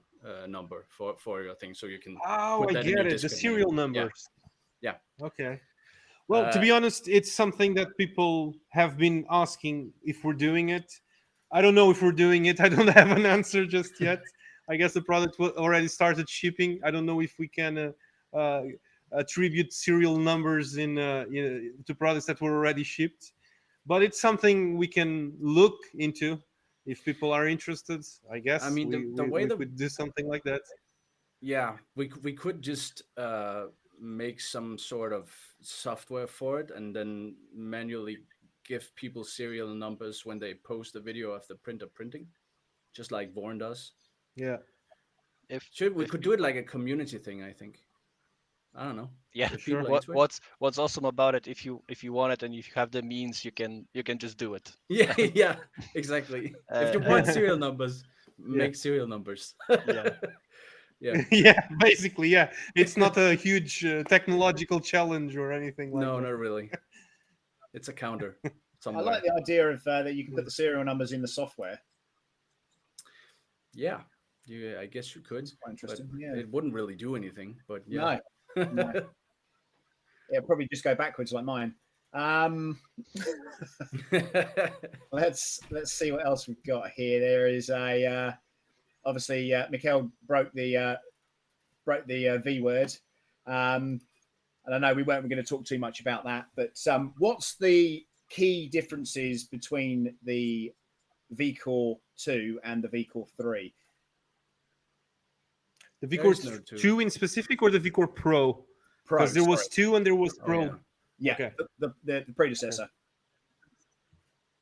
number for your thing, so you can Oh, put I that in get your it. The discrete serial name. numbers. Yeah. Okay. Well, to be honest, it's something that people have been asking if we're doing it. I don't know if we're doing it. I don't have an answer just yet. I guess the product already started shipping. I don't know if we can attribute serial numbers to products that were already shipped, but it's something we can look into if people are interested. I guess I mean, the way we could do something like that. we could just make some sort of software for it and then manually give people serial numbers when they post a video of the printer printing, just like Vorn does. Yeah, If We if could do it like a community thing, I think. I don't know. Yeah, If sure. people are into it. what's awesome about it, if you want it and if you have the means, you can just do it. Yeah, yeah, exactly. If you want serial numbers, Yeah. make serial numbers. Yeah. Yeah. Yeah, basically, yeah. It's not a huge technological challenge or anything like No, that. not really. It's a counter I somewhere. like the idea of that you can put the serial numbers in the software. Yeah, I guess you could. Quite interesting. But Yeah. it wouldn't really do anything. But yeah. No. It'll probably just go backwards like mine. Let's see what else we've got here. There is a obviously Mikhail broke the V word. And I know we weren't going to talk too much about that, but what's the key differences between the VCORE2 and the VCORE3? The There's V-Core no two. 2 in specific or the V-Core Pro? Pro, Because there was sorry. 2 and there was Oh, Pro. yeah. Yeah, Okay. the predecessor.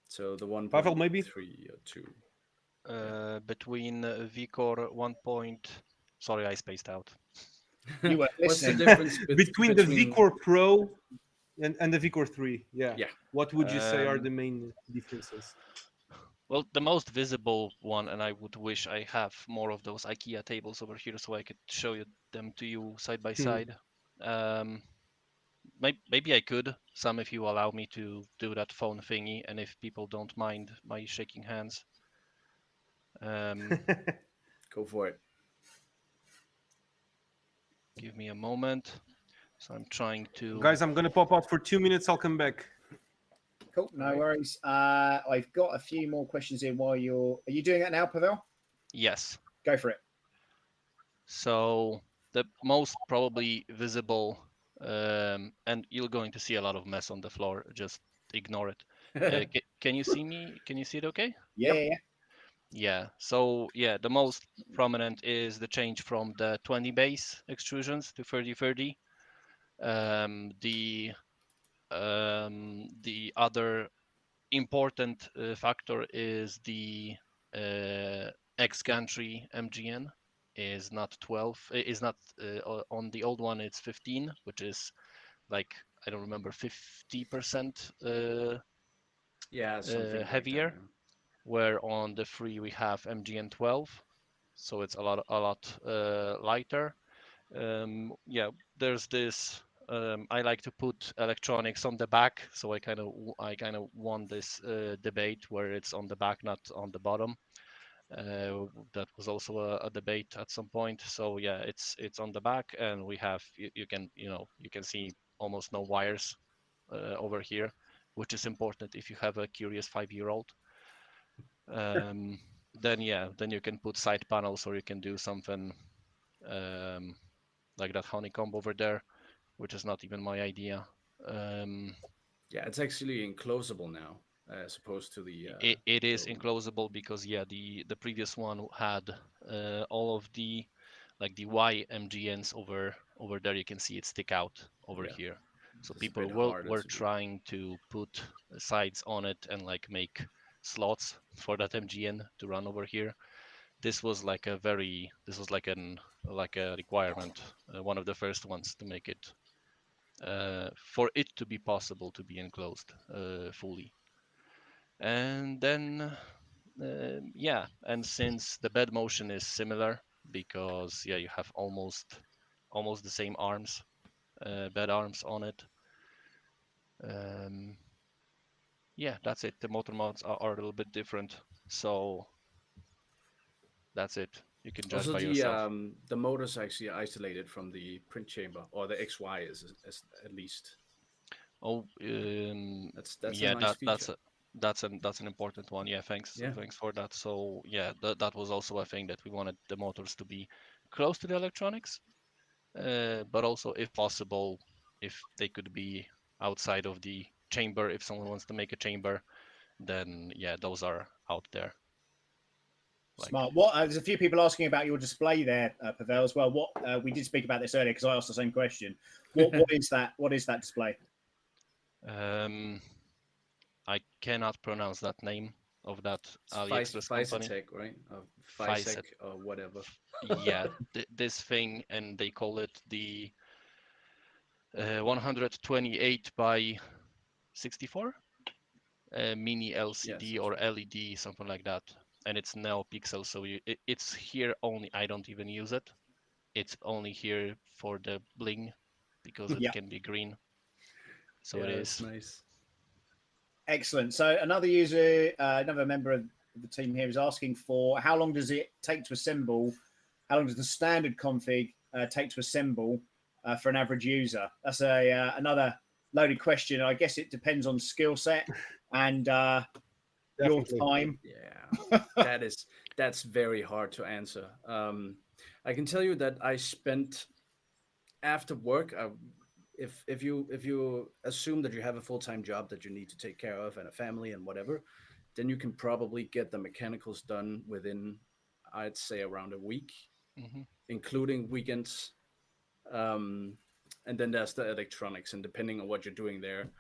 So the 1.3 Pavel, maybe? or 2. Between VCore 1. Sorry, I spaced out. You were What's the listening. difference Between the V-Core Pro and the V-Core 3. Yeah. Yeah. What would you say are Um, the main differences? Well, the most visible one, and I would wish I have more of those IKEA tables over here so I could show them to you side by side. Maybe I could, some if you allow me to do that phone thingy, and if people don't mind my shaking hands. Go for it. Give me a moment. So I'm trying to. Guys, I'm going to pop out for 2 minutes. I'll come back. Cool, no worries. I've got a few more questions in while are you doing that now, Pavel? Yes. Go for it. So the most probably visible, and you're going to see a lot of mess on the floor. Just ignore it. Can you see me? Can you see it okay? Yeah. Yeah. So yeah, the most prominent is the change from the 20 base extrusions to 30-30. The other important factor is the X gantry MGN is not 12. Is not on the old one. It's 15, which is like I don't remember, 50% Yeah, something like heavier. that. Yeah. Where on the free we have MGN12, so it's a lot lighter. Yeah, there's this. I like to put electronics on the back, so I kind of won this debate where it's on the back, not on the bottom. That was also a debate at some point. So yeah, it's on the back, and we have you can see almost no wires over here, which is important if you have a curious 5-year-old. Then you can put side panels, or you can do something like that honeycomb over there, which is not even my idea. Yeah, it's actually enclosable now, as opposed to the. It is the old one. enclosable because the previous one had all of the Y MGNs over there. You can see it stick out over Yeah. here. So It's a people bit harder were to do. trying to put sides on it and like make slots for that MGN to run over here. This was like a requirement, one of the first ones to make it for it to be possible to be enclosed fully. And then and since the bed motion is similar, because you have almost the same arms, bed arms on it. Yeah, that's it. The motor mounts are a little bit different, so that's it. You can judge Also, by yourself. the motor's actually isolated from the print chamber, or the XY is at least. Oh, That's a yeah, nice feature. that's an important one. Yeah, thanks Yeah. thanks for that. So yeah, that was also a thing that we wanted the motors to be close to the electronics, but also if possible, if they could be outside of the chamber. If someone wants to make a chamber, then yeah, those are out there. Like, Smart. There's a few people asking about your display there, Pavel, as well. What we did speak about this earlier because I asked the same question. What is that? What is that display? I cannot pronounce that name of that AliExpress company. Visitech, right? Visec Visec or whatever. Yeah, this thing, and they call it the 128 by 64 mini LCD Yes, or right. LED, something like that. And it's NeoPixel, so it's here only. I don't even use it. It's only here for the bling because it Yeah. can be green. So Yeah, it it's is. nice. Excellent. So another user, another member of the team here is asking for how long does it take to assemble? How long does the standard config take to assemble for an average user? That's another loaded question. I guess it depends on skill set and your Definitely. time. Yeah, that's very hard to answer. I can tell you that I spent after work. If you assume that you have a full-time job that you need to take care of and a family and whatever, then you can probably get the mechanicals done within, I'd say, around a week, Mm-hmm. including weekends. And then there's the electronics, and depending on what you're doing there.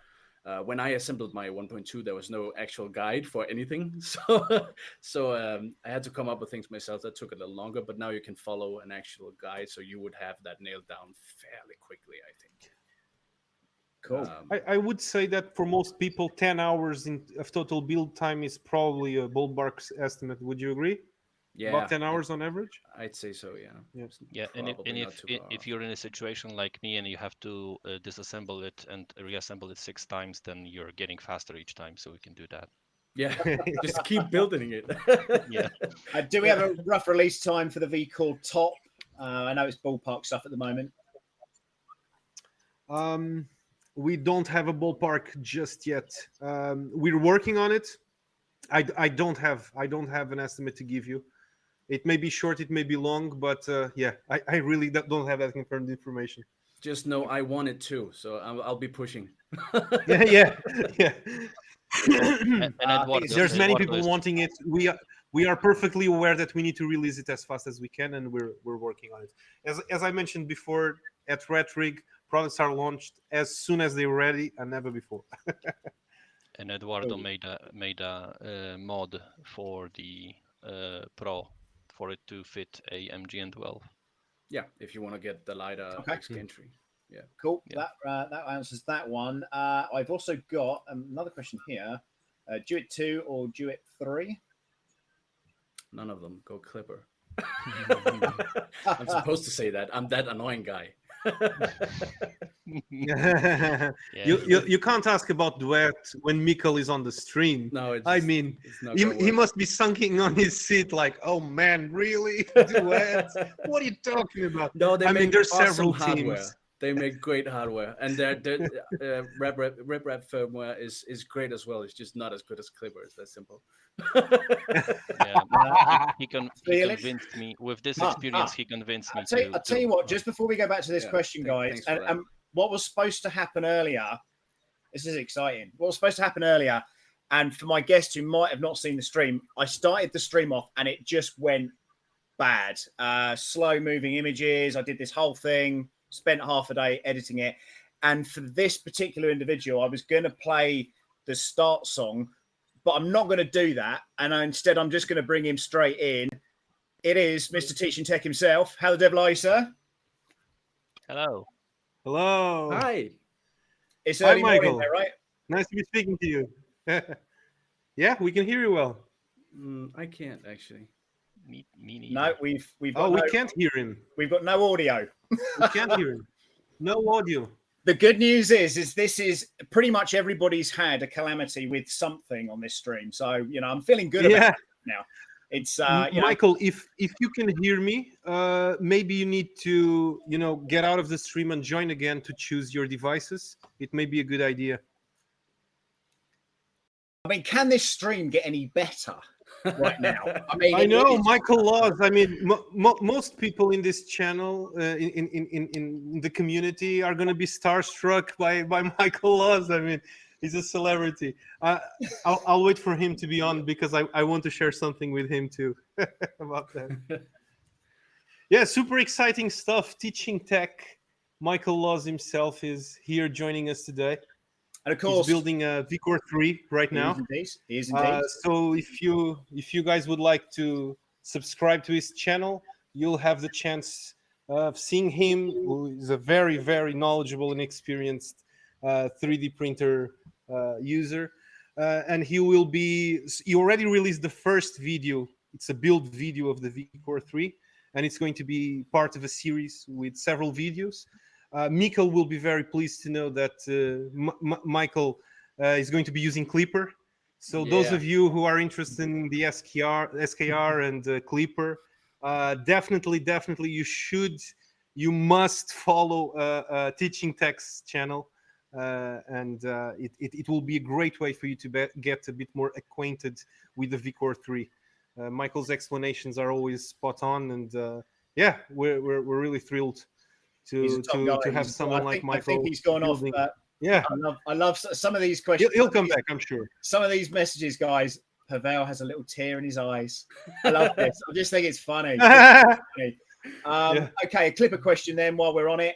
When I assembled my 1.2, there was no actual guide for anything, so I had to come up with things myself. That took a little longer, but now you can follow an actual guide, so you would have that nailed down fairly quickly, I think. Cool. I would say that for most people, 10 hours of total build time is probably a ballpark estimate. Would you agree? Yeah, About 10 hours on average? I'd say so. Yeah. Yes. Yeah, and Probably not too far if off. you're in a situation like me and you have to disassemble it and reassemble it 6 times, then you're getting faster each time. So we can do that. Yeah, just keep building it. Yeah. Do we have a rough release time for the V-Core top? I know it's ballpark stuff at the moment. We don't have a ballpark just yet. We're working on it. I don't have an estimate to give you. It may be short, it may be long, but yeah, I really don't have that confirmed information. Just know I want it too, so I'll be pushing. yeah. And There's many people is, wanting it. We are perfectly aware that we need to release it as fast as we can, and we're working on it. As I mentioned before, at Rat Rig, products are launched as soon as they're ready and never before. and Eduardo made a mod for the Pro for it to fit a MGN12. Yeah, if you want to get the lighter Okay. X entry. Yeah. Cool. Yeah. That answers that one. I've also got another question here. Duet 2 or Duet 3? None of them. Go Clipper. I'm supposed to say that. I'm that annoying guy. Yeah. You can't ask about Duet when Mikkel is on the stream. No, it's I just- mean, it's not he gonna work. must be sunking on his seat like, oh man, really? Duet? What are you talking about? No, they I mean, make there's awesome several hardware. teams. They make great hardware, and their Rep firmware is great as well. It's just not as good as Clipper. It's that simple. Yeah, he Felix? convinced me with this experience. He convinced me I'll tell you what, just before we go back to this Yeah, question, guys, thanks for and, that. what was supposed to happen earlier, this is exciting. What was supposed to happen earlier, and for my guests who might have not seen the stream, I started the stream off and it just went bad. Slow moving images. I did this whole thing, spent half a day editing it. And for this particular individual, I was going to play the start song, but I'm not going to do that. And instead, I'm just going to bring him straight in. It is Mr. Teaching Tech himself. How the devil are you, sir? Hello. Hello. Hi. It's Hi, early morning Michael. there, right? Nice to be speaking to you. Yeah, we can hear you well. I can't actually. Me neither. No, we've Oh, got we no, can't hear him. we've got no audio. We can't hear him. No audio. The good news is this is pretty much everybody's had a calamity with something on this stream. So, I'm feeling good about Yeah. it now. It's, you know, Michael, if you can hear me, maybe you need to, get out of the stream and join again to choose your devices. It may be a good idea. I mean, can this stream get any better right now? I mean, I know, Michael Laws. I mean, most people in this channel, in the community, are going to be starstruck by Michael Laws. I mean, he's a celebrity. I'll wait for him to be on because I want to share something with him too about that. Yeah, super exciting stuff. Teaching Tech. Michael Laws himself is here joining us today. And of course, he's building a V-Core3 right now. He is indeed. So if you guys would like to subscribe to his channel, you'll have the chance of seeing him, who is a very, very knowledgeable and experienced 3D printer user. And he already released the first video. It's a build video of the V-Core3, and it's going to be part of a series with several videos. Mikkel will be very pleased to know that Michael is going to be using Clipper. So those of you who are interested in the SKR and Clipper, definitely you must follow Teaching Tech's channel, and it will be a great way for you to get a bit more acquainted with the V-Core3. Michael's explanations are always spot on, and yeah, we're really thrilled to have someone like Michael. I think he's gone building. off. Yeah, I love some of these questions. He'll come back, I'm sure. Some of these messages, guys. Pavel has a little tear in his eyes. I love this. I just think it's funny. Okay, a Clipper question then while we're on it.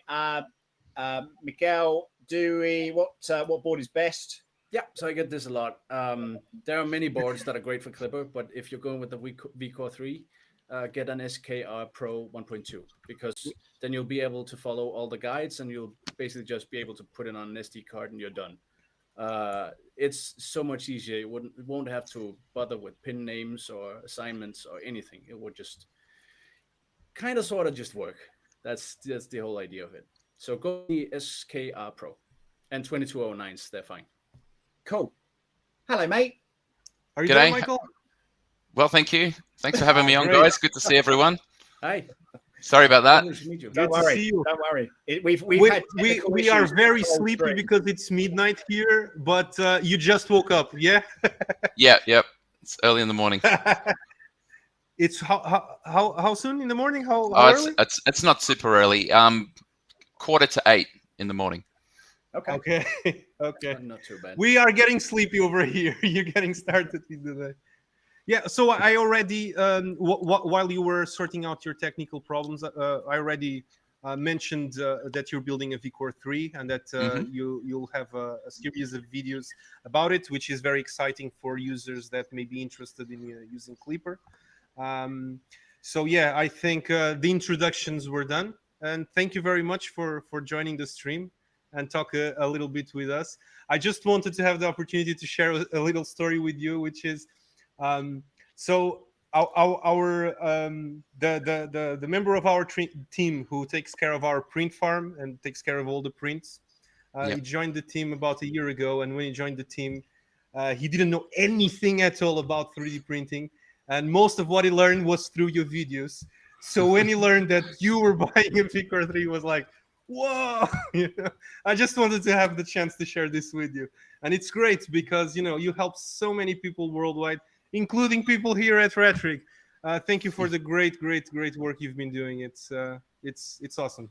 Miguel, what board is best? Yeah, so I get this a lot. There are many boards that are great for Clipper, but if you're going with the V-Core3, get an SKR Pro 1.2, because then you'll be able to follow all the guides and you'll basically just be able to put it on an SD card and you're done. It's so much easier. You won't have to bother with pin names or assignments or anything. It would just kind of sort of just work. That's the whole idea of it. So go the SKR Pro and 2209s, they're fine. Cool. Hello, mate. Are you G'day. there, Michael? Well, thank you. Thanks for having me on, Great. guys. Good to see everyone. Hi. Sorry about that. Nice to meet you. Don't Good to worry. see you. Don't worry. We are very sleepy because it's midnight here, but you just woke up, yeah? Yep. It's early in the morning. It's how soon in the morning? How early? It's not super early. 7:45 in the morning. Okay. Okay. Not too bad. We are getting sleepy over here. You're getting started with the day. Yeah, so I already, while you were sorting out your technical problems, I already mentioned that you're building a V-Core3 and that you'll have a series of videos about it, which is very exciting for users that may be interested in using Clipper. So yeah, I think the introductions were done. and thank you very much for joining the stream and talk a little bit with us. I just wanted to have the opportunity to share a little story with you, which is so our the member of our team who takes care of our print farm and takes care of all the prints. He joined the team about a year ago, and when he joined the team, he didn't know anything at all about 3D printing, and most of what he learned was through your videos. So when he learned that you were buying a V-Core3, he was like, whoa. I just wanted to have the chance to share this with you, and it's great because you help so many people worldwide, including people here at RatRig. Thank you for the great work you've been doing. It's awesome.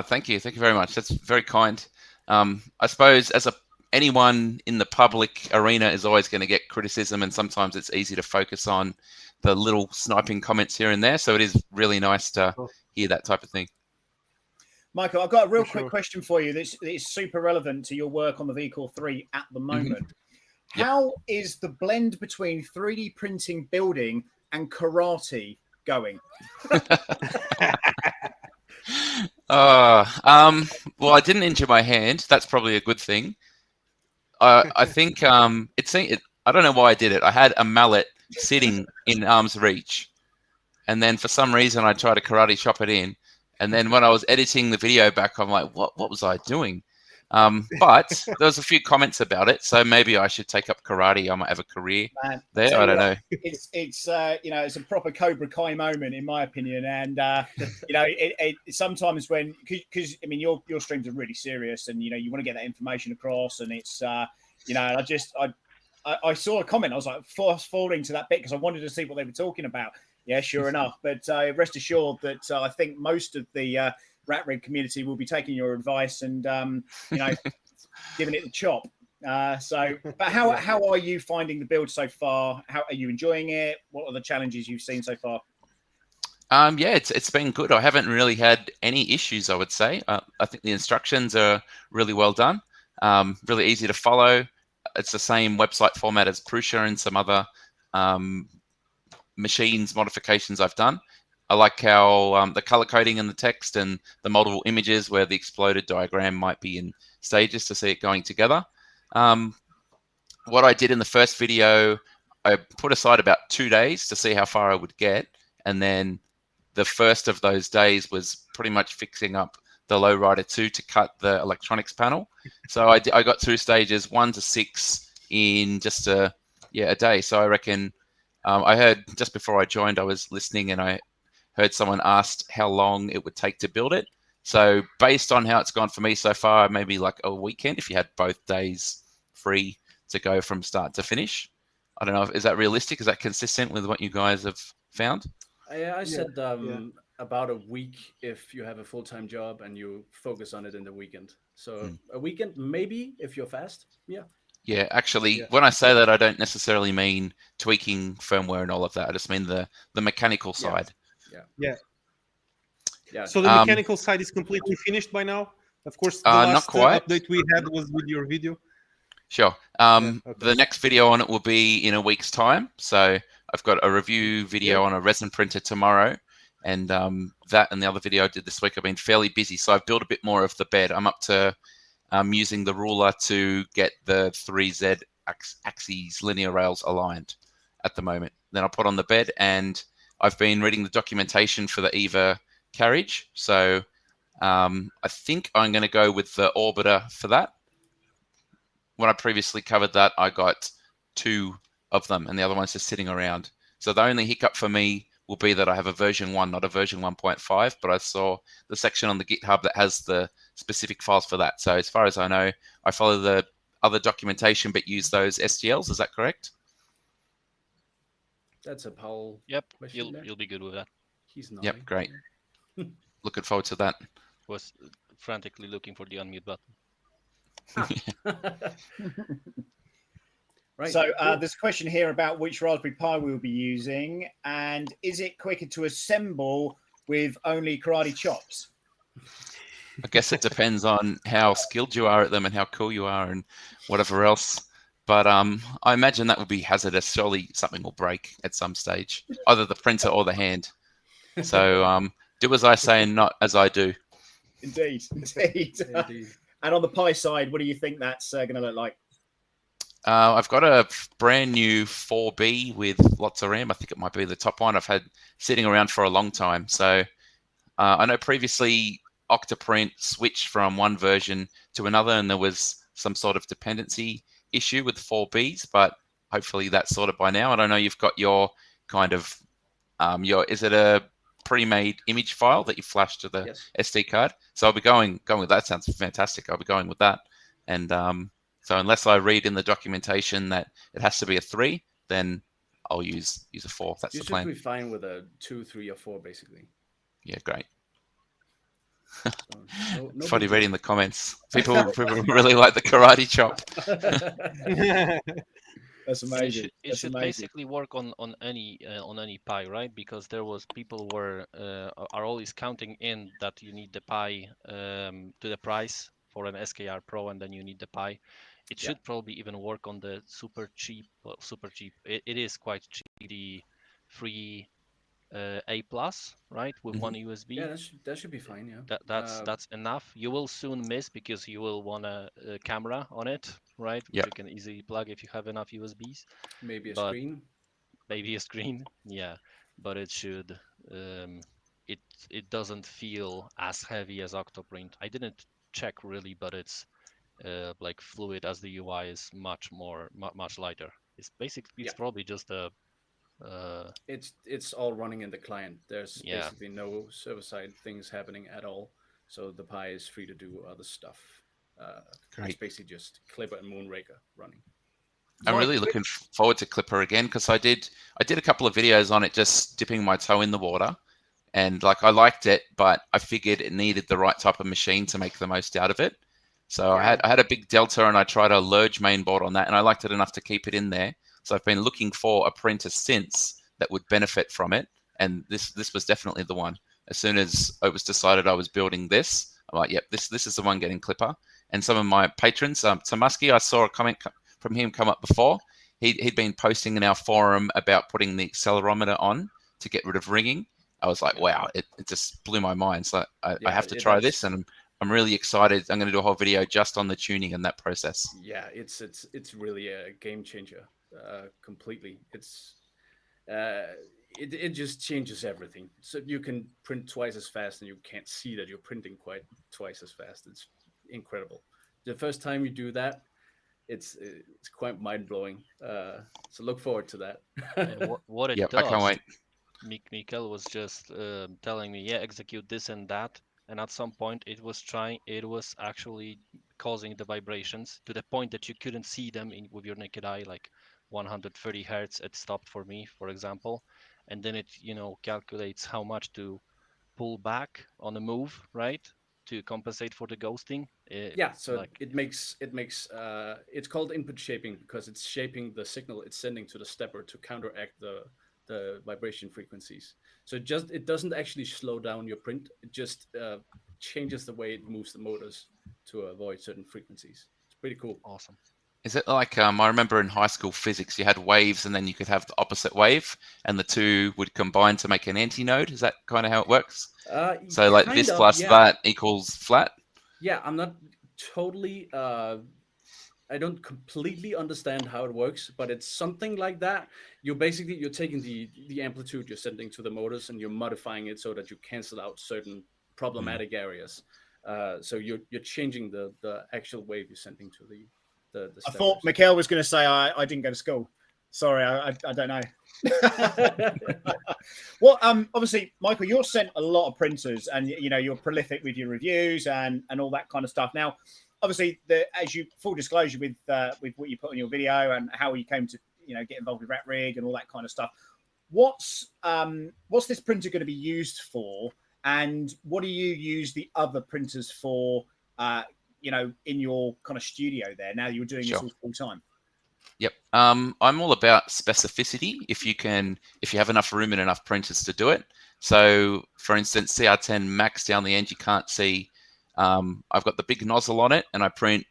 Thank you very much. That's very kind. I suppose as anyone in the public arena is always going to get criticism, and sometimes it's easy to focus on the little sniping comments here and there. So it is really nice to hear that type of thing. Michael, I've got a real quick question for you that is super relevant to your work on the VCORE3 at the moment. How is the blend between 3D printing building and karate going? Well, I didn't injure my hand. That's probably a good thing. I think I don't know why I did it. I had a mallet sitting in arm's reach, and then for some reason I tried to karate chop it in, and then when I was editing the video back, I'm like, what was I doing? But there was a few comments about it, so maybe I should take up karate. I might have a career there. I don't know. It's it's a proper Cobra Kai moment in my opinion, and it sometimes when because I mean your streams are really serious, and you want to get that information across, and it's I saw a comment. I was like fast forwarding to that bit because I wanted to see what they were talking about. Yeah, sure enough. But rest assured that I think most of the RatRig community will be taking your advice and giving it the chop. But how are you finding the build so far? How are you enjoying it? What are the challenges you've seen so far? Yeah, it's been good. I haven't really had any issues, I would say. I think the instructions are really well done, really easy to follow. It's the same website format as Prusa and some other machines modifications I've done. I like how the color coding in the text and the multiple images where the exploded diagram might be in stages to see it going together. What I did in the first video, I put aside about 2 days to see how far I would get. And then the first of those days was pretty much fixing up the Lowrider 2 to cut the electronics panel. So I got through stages 1 to 6 in just a day. So I reckon I heard just before I joined, I was listening and I heard someone asked how long it would take to build it. So based on how it's gone for me so far, maybe like a weekend if you had both days free to go from start to finish. I don't know, is that realistic? Is that consistent with what you guys have found? I said about a week if you have a full-time job and you focus on it in the weekend. So a weekend maybe if you're fast. Yeah, actually, when I say that, I don't necessarily mean tweaking firmware and all of that. I just mean the mechanical side. Yeah. So the mechanical side is completely finished by now? Of course, the last not quite. update we had was with your video. Sure. The next video on it will be in a week's time. So I've got a review video on a resin printer tomorrow. And that and the other video I did this week, I've been fairly busy. So I've built a bit more of the bed. I'm up to using the ruler to get the 3Z axes linear rails aligned at the moment. Then I'll put on the bed, and I've been reading the documentation for the EVA carriage. So I think I'm going to go with the orbiter for that. When I previously covered that, I got 2 of them, and the other one's just sitting around. So the only hiccup for me will be that I have a version 1, not a version 1.5, but I saw the section on the GitHub that has the specific files for that. So as far as I know, I follow the other documentation, but use those STLs. Is that correct? That's a Paul. Yep, you'll be good with that. He's not. Yep, great. Looking forward to that. Was frantically looking for the unmute button. Right. So there's a question here about which Raspberry Pi we will be using, and is it quicker to assemble with only karate chops? I guess it depends on how skilled you are at them and how cool you are and whatever else. But I imagine that would be hazardous. Surely something will break at some stage, either the printer or the hand. So Do as I say and not as I do. Indeed, indeed. Indeed. And on the Pi side, what do you think that's going to look like? I've got a brand new 4B with lots of RAM. I think it might be the top one I've had sitting around for a long time. So I know previously Octoprint switched from one version to another, and there was some sort of dependency issue with 4Bs, but hopefully that's sorted by now. And I know you've got your kind of is it a pre-made image file that you flash to the Yes. SD card? So I'll be going with that. Sounds fantastic. I'll be going with that. And so unless I read in the documentation that it has to be a 3, then I'll use a 4. That's You the should plan. be fine with a 2, 3, or 4, basically. Yeah, great. So, no Funny big reading the comments. People really like the karate chop. That's amazing. It That's should amazing. basically work on any Pi, right? Because there was people are always counting in that you need the Pi to the price for an SKR Pro, and then you need the Pi. It should probably even work on the super cheap. Well, super cheap. It is quite cheap. The free A plus, right, with one USB. Yeah, that should be fine. Yeah. That's enough. You will soon miss because you will want a camera on it, right? Which Yeah. you can easily plug if you have enough USBs. Maybe a But- screen. Maybe a screen, yeah. But it should. It doesn't feel as heavy as Octoprint. I didn't check really, but it's like fluid as the UI is much lighter. It's basically it's probably just a. It's all running in the client. There's Yeah. basically no server-side things happening at all. So the Pi is free to do other stuff. It's Great. basically just Clipper and Moonraker running. I'm really looking forward to Clipper again, because I did a couple of videos on it, just dipping my toe in the water, and like I liked it, but I figured it needed the right type of machine to make the most out of it. So I had a big Delta, and I tried a Lurge mainboard on that, and I liked it enough to keep it in there. So I've been looking for a printer since that would benefit from it, and this was definitely the one. As soon as it was decided I was building this, I'm like, yep, this is the one getting Clipper. And some of my patrons, Tomusky, I saw a comment from him come up before. He'd been posting in our forum about putting the accelerometer on to get rid of ringing. I was like, wow, it just blew my mind. So I have to try this, and I'm really excited. I'm going to do a whole video just on the tuning and that process. Yeah, it's really a game changer, completely. It just changes everything. So you can print twice as fast, and you can't see that you're printing quite twice as fast. It's incredible. The first time you do that, it's quite mind-blowing. So look forward to that. And what it Yep, does. I can't wait. Mikkel was just telling me, yeah, execute this and that. And at some point, it was actually causing the vibrations to the point that you couldn't see them with your naked eye, like 130 hertz. It stopped for me, for example. And then it, calculates how much to pull back on a move, right, to compensate for the ghosting. So it makes it's called input shaping, because it's shaping the signal it's sending to the stepper to counteract the vibration frequencies. So it doesn't actually slow down your print. It just changes the way it moves the motors to avoid certain frequencies. It's pretty cool. Awesome. Is it like I remember in high school physics, you had waves, and then you could have the opposite wave, and the two would combine to make an antinode? Is that kind of how it works? So like this plus that equals flat? Yeah, I'm not totally. I don't completely understand how it works, but it's something like that. You're taking the amplitude you're sending to the motors, and you're modifying it so that you cancel out certain problematic areas. So you're changing the actual wave you're sending to the I thought Mikkel was going to say I didn't go to school. Sorry, I don't know. Well, obviously, Michael, you're sent a lot of printers, and you're prolific with your reviews and all that kind of stuff. Now, obviously, as you full disclosure with what you put on your video and how you came to get involved with RatRig and all that kind of stuff. What's this printer going to be used for, and what do you use the other printers for? In your kind of studio there. Now you're doing this all full time. Yep. I'm all about specificity. If you have enough room and enough printers to do it. So for instance, CR10 Max down the end, you can't see. I've got the big nozzle on it, and I print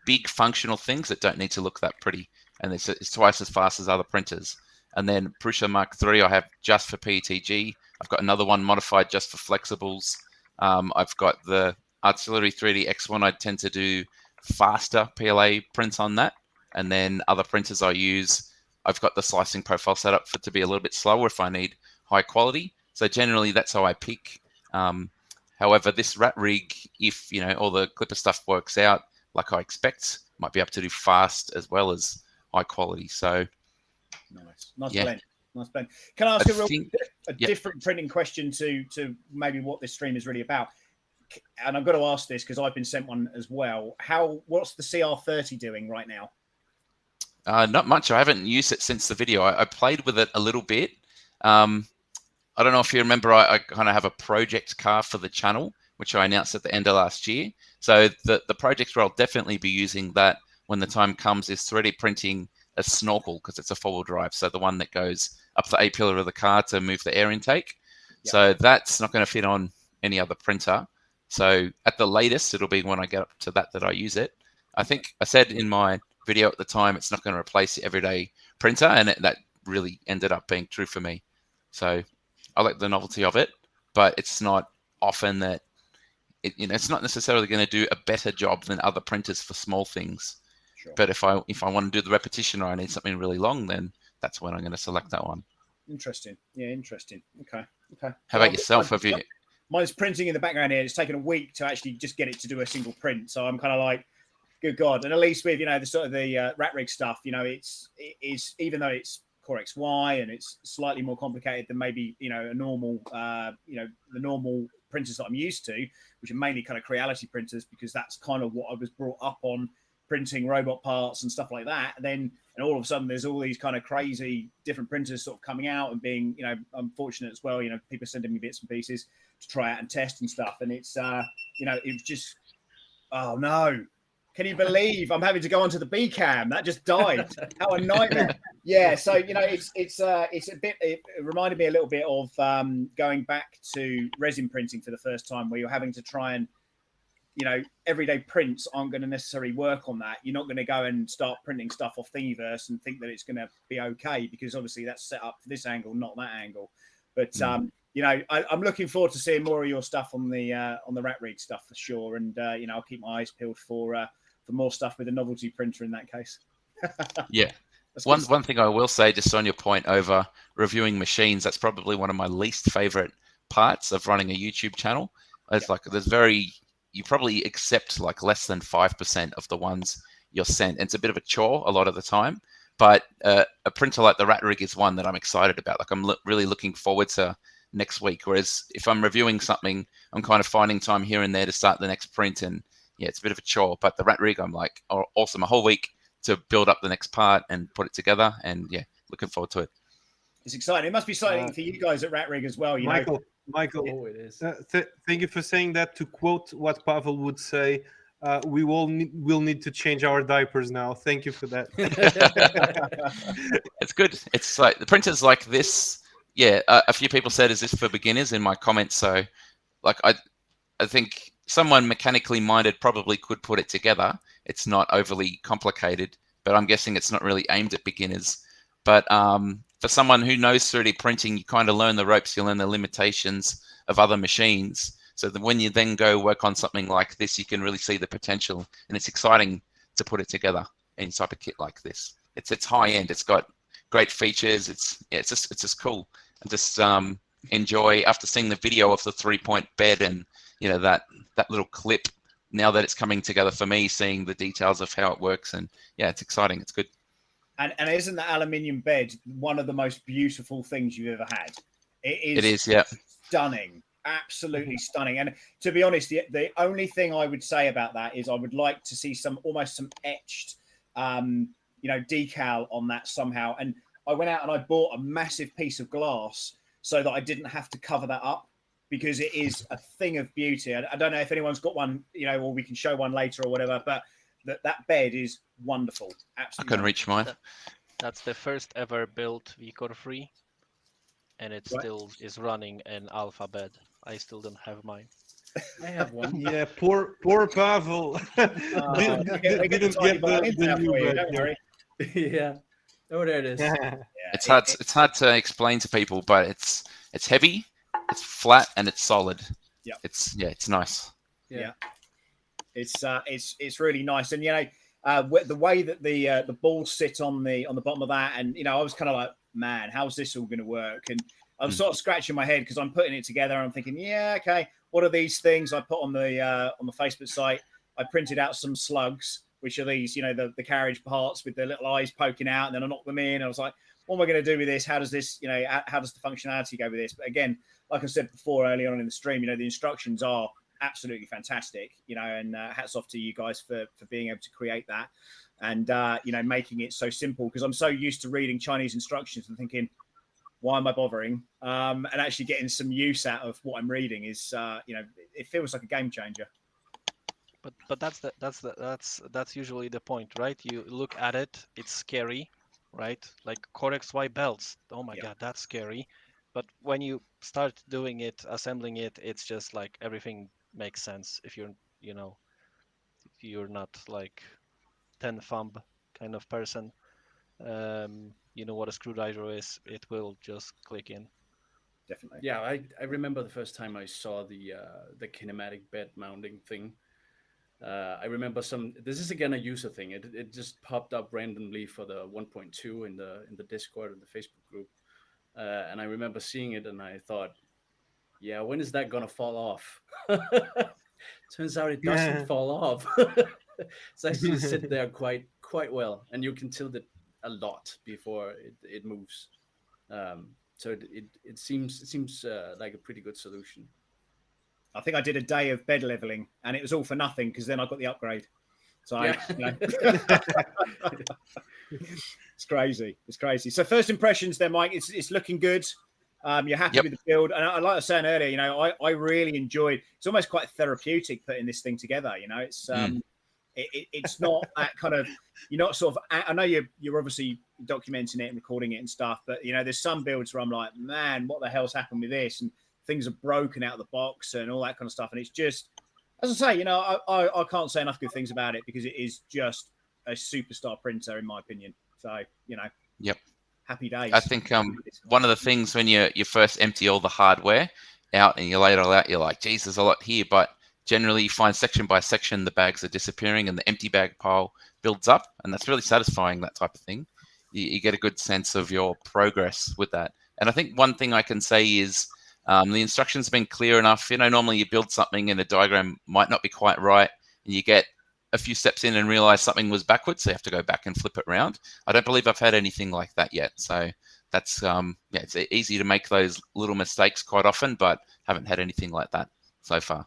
big functional things that don't need to look that pretty. And it's twice as fast as other printers. And then Prusa Mark III, I have just for PETG. I've got another one modified just for flexibles. I've got the Artillery 3D X1. I tend to do faster PLA prints on that. And then other printers I use, I've got the slicing profile set up for to be a little bit slower if I need high quality. So generally that's how I pick. However, this Rat Rig, if all the Clipper stuff works out like I expect, might be able to do fast as well as high quality. So nice yeah. blend. Nice blend. Can I ask a different printing question to maybe what this stream is really about? And I've got to ask this because I've been sent one as well. What's the CR30 doing right now? Not much. I haven't used it since the video. I played with it a little bit. I don't know if you remember, I kind of have a project car for the channel, which I announced at the end of last year. So the project where I'll definitely be using that when the time comes is 3D printing a snorkel, because it's a four-wheel drive. So the one that goes up the A-pillar of the car to move the air intake. Yep. So that's not going to fit on any other printer. So at the latest, it'll be when I get up to that I use it. I think I said in my video at the time, it's not going to replace the everyday printer, and that really ended up being true for me. So I like the novelty of it, but it's not often that it's not necessarily going to do a better job than other printers for small things. Sure. But if I want to do the repetition or I need something really long, then that's when I'm going to select that one. Interesting. Yeah, interesting. Okay. How about yourself? Have you? Mine's printing in the background here. It's taken a week to actually just get it to do a single print. So I'm kind of like, good God. And at least with, the sort of the Rat Rig stuff, it is, even though it's Core XY and it's slightly more complicated than maybe, a normal, the normal printers that I'm used to, which are mainly kind of Creality printers, because that's kind of what I was brought up on, printing robot parts and stuff like that. And all of a sudden there's all these kind of crazy different printers sort of coming out and being, I'm fortunate as well, people sending me bits and pieces to try out and test and stuff. And it's, it was just, oh no, can you believe I'm having to go onto the B cam? That just died. How a nightmare. Yeah. So, it's a bit, it reminded me a little bit of going back to resin printing for the first time, where you're having to try and, everyday prints aren't going to necessarily work on that. You're not going to go and start printing stuff off Thingiverse and think that it's going to be okay, because obviously that's set up for this angle, not that angle. But, I'm looking forward to seeing more of your stuff on the Rat Rig stuff for sure. And, I'll keep my eyes peeled for more stuff with a novelty printer in that case. Yeah. One thing I will say, just on your point over reviewing machines, that's probably one of my least favorite parts of running a YouTube channel. It's like you probably accept like less than 5% of the ones you're sent. It's a bit of a chore a lot of the time, but a printer like the Rat Rig is one that I'm excited about. Like I'm really looking forward to next week. Whereas if I'm reviewing something, I'm kind of finding time here and there to start the next print, and yeah, it's a bit of a chore. But the Rat Rig, I'm like, oh, awesome, a whole week to build up the next part and put it together, and yeah, looking forward to it. It's exciting. It must be exciting for you guys at Rat Rig as well. Michael, it is. Thank you for saying that. To quote what Pavel would say, we will need to change our diapers now. Thank you for that. It's good. It's like the printers like this. Yeah, a few people said, "Is this for beginners?" in my comments. So, like, I think someone mechanically minded probably could put it together. It's not overly complicated, but I'm guessing it's not really aimed at beginners. But for someone who knows 3D printing, you kind of learn the ropes, you learn the limitations of other machines. So that when you then go work on something like this, you can really see the potential, and it's exciting to put it together in type of kit like this. It's high end. It's got great features. It's just cool. And just enjoy, after seeing the video of the 3-point bed and that little clip. Now that it's coming together for me, seeing the details of how it works, and yeah, it's exciting. It's good. And isn't the aluminium bed one of the most beautiful things you've ever had? It is, yeah. Stunning, absolutely stunning. And to be honest, the only thing I would say about that is I would like to see almost some etched, decal on that somehow. And I went out and I bought a massive piece of glass so that I didn't have to cover that up, because it is a thing of beauty. I don't know if anyone's got one, or we can show one later or whatever, but that bed is wonderful. Absolutely. I couldn't reach mine. That's the first ever built VCORE3, and it still is running an alpha bed. I still don't have mine. I have one. Yeah, poor Pavel. Didn't get the new bed. Don't worry. Yeah. Oh, there it is. It's hard to explain to people, but it's heavy. It's flat and it's solid. Yeah. It's nice. Yeah. It's really nice, and the way that the balls sit on the bottom of that, and I was kind of like, man, how's this all going to work? And I'm sort of scratching my head because I'm putting it together. And I'm thinking, yeah, okay, what are these things? I put on the Facebook site. I printed out some slugs, which are these, the carriage parts with the little eyes poking out, and then I knocked them in. I was like, what am I going to do with this? How does this, how does the functionality go with this? But again, like I said before early on in the stream, the instructions are absolutely fantastic, and hats off to you guys for being able to create that and making it so simple, because I'm so used to reading Chinese instructions and thinking, why am I bothering? And actually getting some use out of what I'm reading is it feels like a game changer. But that's usually the point, right? You look at it, it's scary, right? Like Core XY belts, oh my god, that's scary. But when you start doing it, assembling it, it's just like everything makes sense. If you're not like 10 thumb kind of person, you know what a screwdriver is, it will just click in. Definitely. Yeah, I remember the first time I saw the kinematic bed mounting thing. I remember this is again a user thing. It just popped up randomly for the 1.2 in the Discord and the Facebook group. And I remember seeing it and I thought, yeah, when is that gonna fall off? Turns out it doesn't fall off. It's actually sit there quite well, and you can tilt it a lot before it moves. So it seems like a pretty good solution. I think I did a day of bed leveling, and it was all for nothing because then I got the upgrade. So yeah. It's crazy. It's crazy. So first impressions there, Mike. It's looking good. You're happy with the build, and like I was saying earlier, I really enjoyed. It's almost quite therapeutic putting this thing together. It's it's not that kind of. You're not sort of. I know you're obviously documenting it and recording it and stuff, but there's some builds where I'm like, man, what the hell's happened with this? And things are broken out of the box and all that kind of stuff. And it's just, as I say, I can't say enough good things about it because it is just a superstar printer, in my opinion. So, Yep. Happy days. I think one of the things when you first empty all the hardware out and you lay it all out, you're like, geez, there's a lot here. But generally you find section by section, the bags are disappearing and the empty bag pile builds up. And that's really satisfying, that type of thing. You get a good sense of your progress with that. And I think one thing I can say is, the instructions have been clear enough. Normally you build something and the diagram might not be quite right, and you get a few steps in and realize something was backwards, so you have to go back and flip it around. I don't believe I've had anything like that yet. So that's it's easy to make those little mistakes quite often, but haven't had anything like that so far.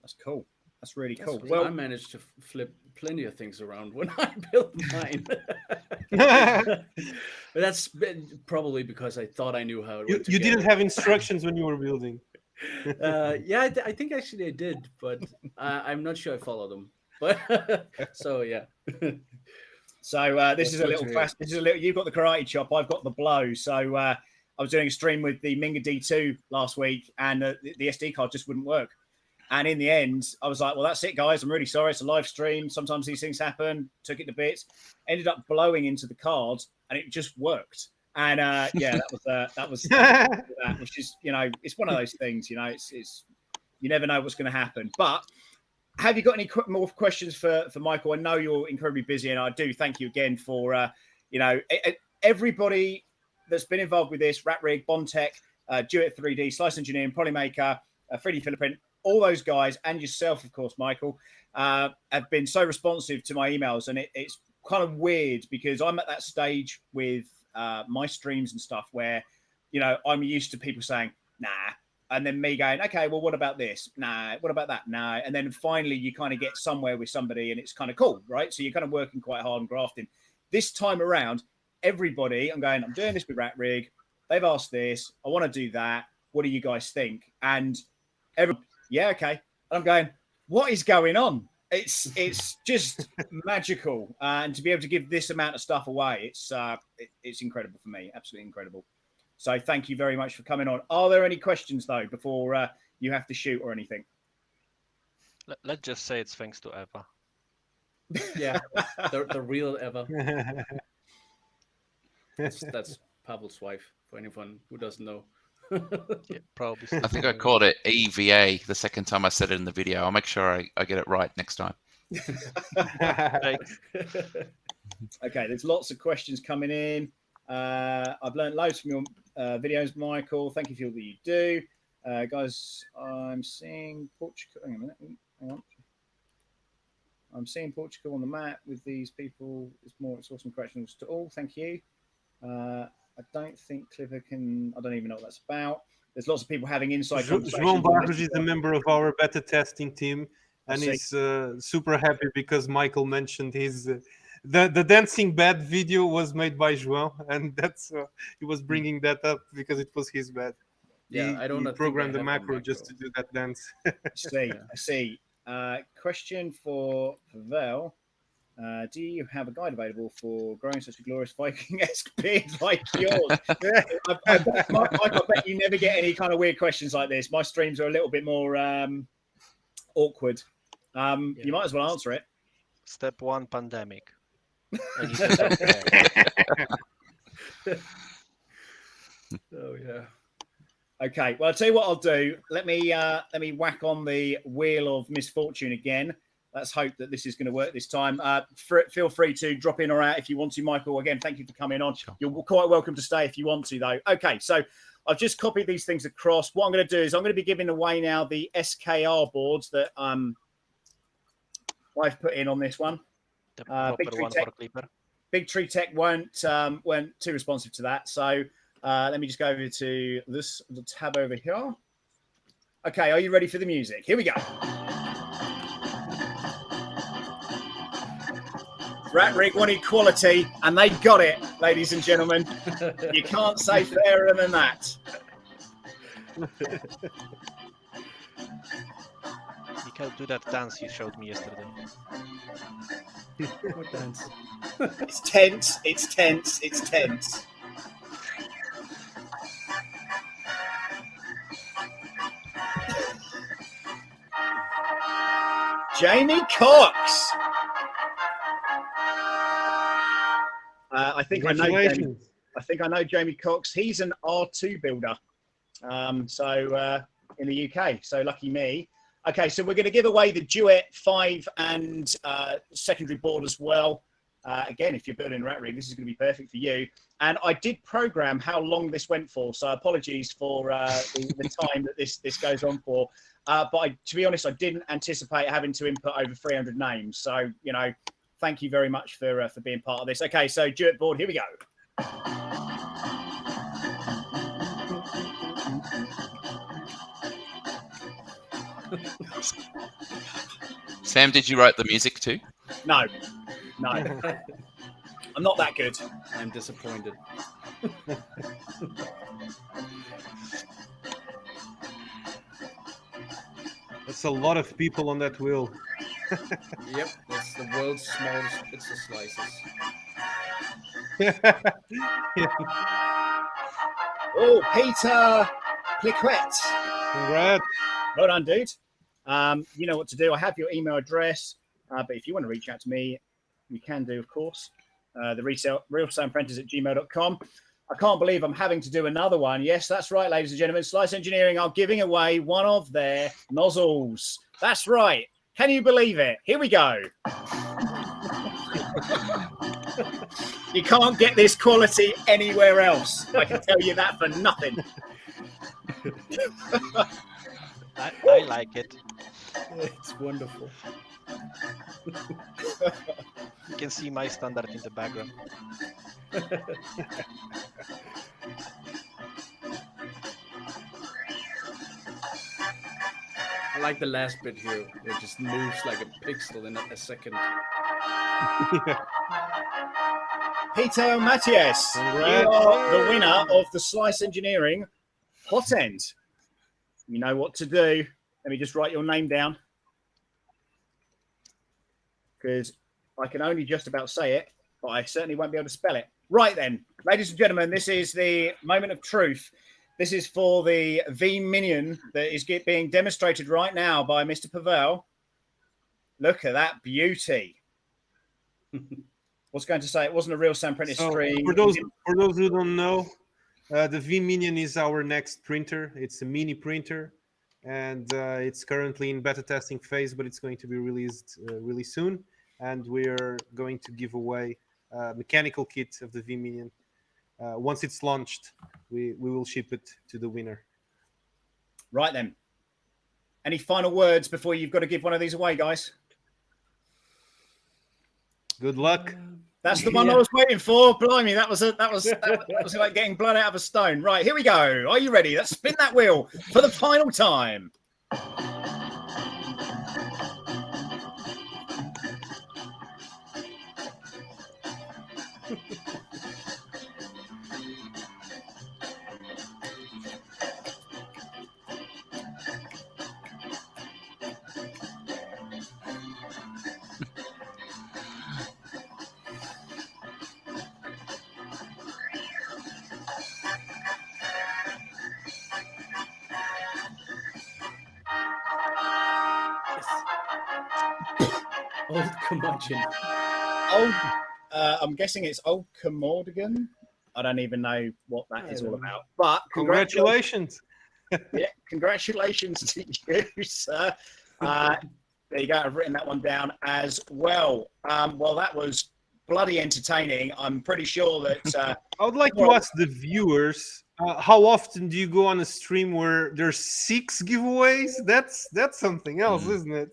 That's cool. That's really cool. Well, I managed to flip plenty of things around when I built mine. But that's probably because I thought I knew how it worked. You didn't have instructions when you were building. Yeah, I think actually I did, but I'm not sure I followed them. But so yeah. So this is a little fast. This is a little. You've got the karate chop. I've got the blow. So I was doing a stream with the Minga D2 last week, and the SD card just wouldn't work. And in the end, I was like, well, that's it, guys. I'm really sorry. It's a live stream. Sometimes these things happen. Took it to bits. Ended up blowing into the card, and it just worked. And that was that, which is, it's one of those things, it's you never know what's going to happen. But have you got any more questions for Michael? I know you're incredibly busy, and I do thank you again for, everybody that's been involved with this, Rat Rig, BONDTECH, Duet 3D, Slice Engineering, Polymaker, 3D Philiprint, all those guys, and yourself, of course, Michael, have been so responsive to my emails. And it's kind of weird because I'm at that stage with my streams and stuff where, I'm used to people saying, nah. And then me going, okay, well, what about this? Nah. What about that? Nah. And then finally you kind of get somewhere with somebody and it's kind of cool, right? So you're kind of working quite hard and grafting. This time around, everybody, I'm doing this with Rat Rig. They've asked this. I want to do that. What do you guys think? And everyone, yeah, okay. And I'm going, what is going on? It's just magical. And to be able to give this amount of stuff away, it's incredible for me. Absolutely incredible. So thank you very much for coming on. Are there any questions, though, before you have to shoot or anything? Let's just say it's thanks to Eva. Yeah, the real Eva. That's Pavel's wife, for anyone who doesn't know. Yeah, probably. I think I called it EVA the second time I said it in the video. I'll make sure I get it right next time. Thanks. Okay, there's lots of questions coming in. I've learned loads from your videos, Michael. Thank you for all that you do. Guys, I'm seeing Portugal. Hang on a minute. Hang on. I'm seeing Portugal on the map with these people. It's more awesome questions to all. Thank you. I don't think Clipper can. I don't even know what that's about. There's lots of people having inside conversations. João Barros is a member of our beta testing team, and he's super happy because Michael mentioned his the dancing bed video was made by João, and that's he was bringing that up because it was his bed. Yeah, I don't he programmed the macro just to do that dance. I see. Question for Pavel. Do you have a guide available for growing such a glorious Viking-esque beard like yours? Mike, I bet you never get any kind of weird questions like this. My streams are a little bit more awkward. You might as well answer it. Step 1, pandemic. And you Oh yeah. Okay. Well, I'll tell you what I'll do. Let me whack on the wheel of misfortune again. Let's hope that this is going to work this time. Feel free to drop in or out if you want to, Michael. Again, thank you for coming on. Sure. You're quite welcome to stay if you want to, though. Okay, so I've just copied these things across. What I'm going to do is I'm going to be giving away now the SKR boards that I've put in on this one. Big Tree Tech weren't too responsive to that. So let me just go over to the tab over here. Okay, are you ready for the music? Here we go. Rat Rig wanted quality, and they got it, ladies and gentlemen. You can't say fairer than that. You can't do that dance you showed me yesterday. What dance? It's tense. It's tense. It's tense. Jamie Cox. I think I know Jamie Cox. He's an R2 builder. In the UK. So lucky me. Okay, so we're going to give away the Duet 5 and secondary board as well. Again, if you're building Rat Rig, this is going to be perfect for you. And I did program how long this went for, so apologies for the time that this goes on for. But to be honest, I didn't anticipate having to input over 300 names. So, you know, thank you very much for being part of this. Okay, so Duet board, here we go. Sam, did you write the music too? No. I'm not that good. I'm disappointed. That's a lot of people on that wheel. Yep, it's the world's smallest pizza slices. Oh, Peter Pliquet. Congrats. Well done, dude. You know what to do. I have your email address, but if you want to reach out to me, you can do, of course. The realsoundapprentice@gmail.com. I can't believe I'm having to do another one. Yes, that's right, ladies and gentlemen. Slice Engineering are giving away one of their nozzles. That's right. Can you believe it? Here we go. You can't get this quality anywhere else. I can tell you that for nothing. I like it. It's wonderful. You can see my standard in the background. I like the last bit here. It just moves like a pixel in a second. Peter Matthias, you are the winner of the Slice Engineering Hot End. You know what to do. Let me just write your name down, because I can only just about say it, but I certainly won't be able to spell it. Right then, ladies and gentlemen, this is the moment of truth. This is for the V-Minion that is being demonstrated right now by Mr. Pavel. Look at that beauty. Was going to say it wasn't a real Sam Prentice stream. For those who don't know, The V-Minion is our next printer. It's a mini printer, and it's currently in beta testing phase, but it's going to be released really soon. And we're going to give away a mechanical kit of the V-Minion. Once it's launched, we will ship it to the winner. Right then. Any final words before you've got to give one of these away, guys? Good luck. That's the one I was waiting for. Blimey, that was like getting blood out of a stone. Right, here we go. Are you ready? Let's spin that wheel for the final time. Old curmudgeon. I'm guessing it's Old Comordigan. I don't even know what that is all about. But Congratulations. Yeah, congratulations to you, sir. There you go. I've written that one down as well. Well, that was bloody entertaining. I'm pretty sure that... I would like to ask the viewers, how often do you go on a stream where there's 6 giveaways? That's something else, isn't it?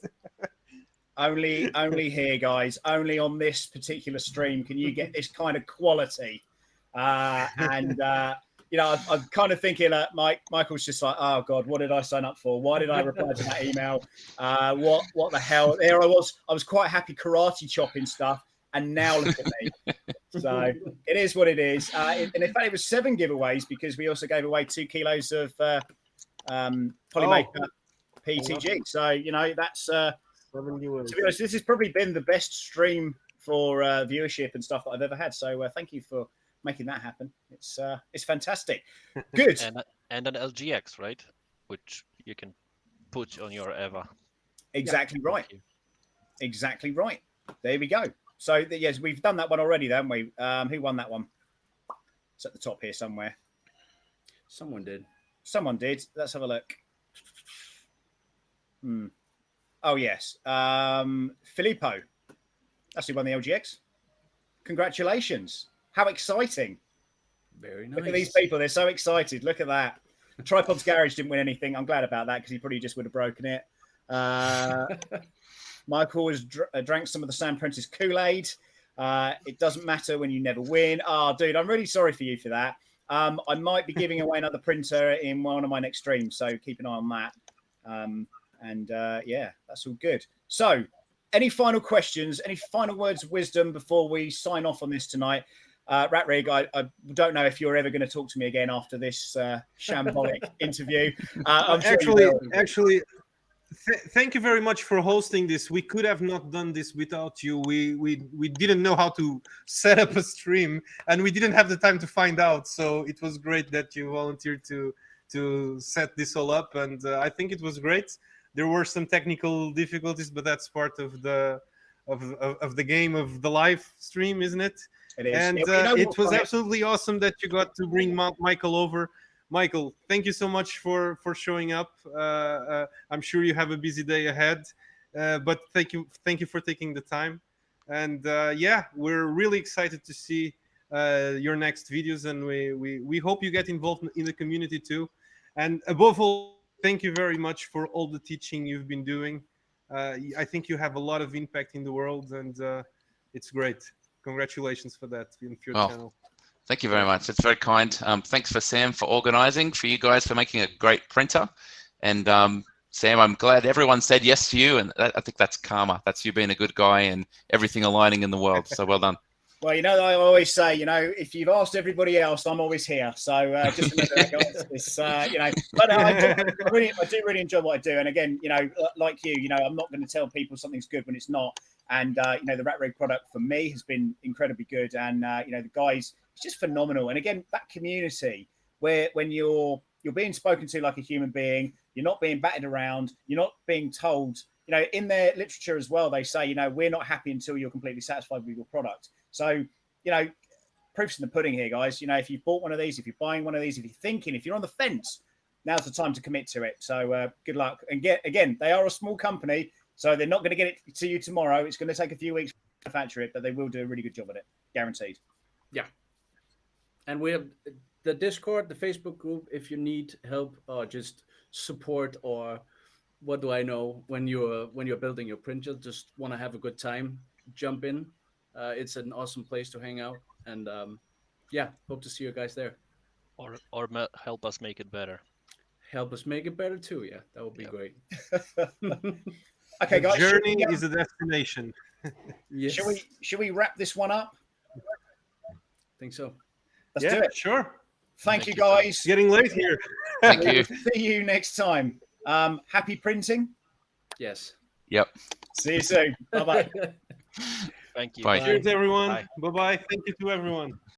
Only here, guys. Only on this particular stream can you get this kind of quality. You know, I'm kind of thinking, Michael's just like, oh God, what did I sign up for? Why did I reply to that email? What the hell? There I was quite happy karate chopping stuff, and now look at me. So it is what it is. And in fact, it was 7 giveaways because we also gave away 2 kilos of Polymaker PTG. So you know that's. To be honest, this has probably been the best stream for viewership and stuff that I've ever had. So thank you for making that happen. It's fantastic. Good. and an LGX, right? Which you can put on your Eva. Exactly right. Exactly right. There we go. So yes, we've done that one already, haven't we? Who won that one? It's at the top here somewhere. Someone did. Someone did. Let's have a look. Oh yes, Filippo. That's who won the LGX. Congratulations! How exciting! Very nice. Look at these people; they're so excited. Look at that. Tripod's Garage didn't win anything. I'm glad about that because he probably just would have broken it. Michael has drank some of the Sam Prentice Kool-Aid. It doesn't matter when you never win. Oh, dude, I'm really sorry for you for that. I might be giving away another printer in one of my next streams, so keep an eye on that. Yeah, that's all good. So, any final questions, any final words of wisdom before we sign off on this tonight? Rat Rig, I don't know if you're ever going to talk to me again after this shambolic interview. I'm sure actually, thank you very much for hosting this. We could have not done this without you. We didn't know how to set up a stream, and we didn't have the time to find out. So it was great that you volunteered to set this all up, and I think it was great. There were some technical difficulties, but that's part of the game of the live stream, isn't it? It is. And it was absolutely awesome that you got to bring Michael over. Michael, thank you so much for showing up. I'm sure you have a busy day ahead, but thank you for taking the time. And yeah, we're really excited to see your next videos, and we hope you get involved in the community too. And above all, thank you very much for all the teaching you've been doing. I think you have a lot of impact in the world, and it's great. Congratulations for that in your channel. Thank you very much. It's very kind. Thanks for Sam for organizing, for you guys for making a great printer. And Sam, I'm glad everyone said yes to you. And I think that's karma. That's you being a good guy and everything aligning in the world. So well done. Well, you know, I always say, you know, if you've asked everybody else, I'm always here. So just remember that, guys. It's, you know, but I do really enjoy what I do. And again, you know, like you know, I'm not going to tell people something's good when it's not. And, you know, the Rat Rig product for me has been incredibly good. And, you know, the guys, it's just phenomenal. And again, that community where when you're being spoken to like a human being, you're not being batted around, you're not being told, you know, in their literature as well, they say, you know, we're not happy until you're completely satisfied with your product. So, you know, proof's in the pudding here, guys. You know, if you bought one of these, if you're buying one of these, if you're thinking, if you're on the fence, now's the time to commit to it. So good luck. And again, they are a small company, so they're not going to get it to you tomorrow. It's going to take a few weeks to manufacture it, but they will do a really good job at it, guaranteed. Yeah. And we have the Discord, the Facebook group. If you need help or just support, or what do I know, when you're building your printer, just want to have a good time, jump in. It's an awesome place to hang out, and yeah, hope to see you guys there. Or help us make it better. Help us make it better too. Yeah, that would be great. Okay, The guys. journey is a destination. Yes. Should we wrap this one up? Think so. Let's do it. Sure. Thank you, you, sir. guys. It's getting late here. Thank you. See you next time. Happy printing. Yes. Yep. See you soon. Bye bye. Thank you. Bye. Cheers, everyone. Bye. Bye-bye. Thank you to everyone.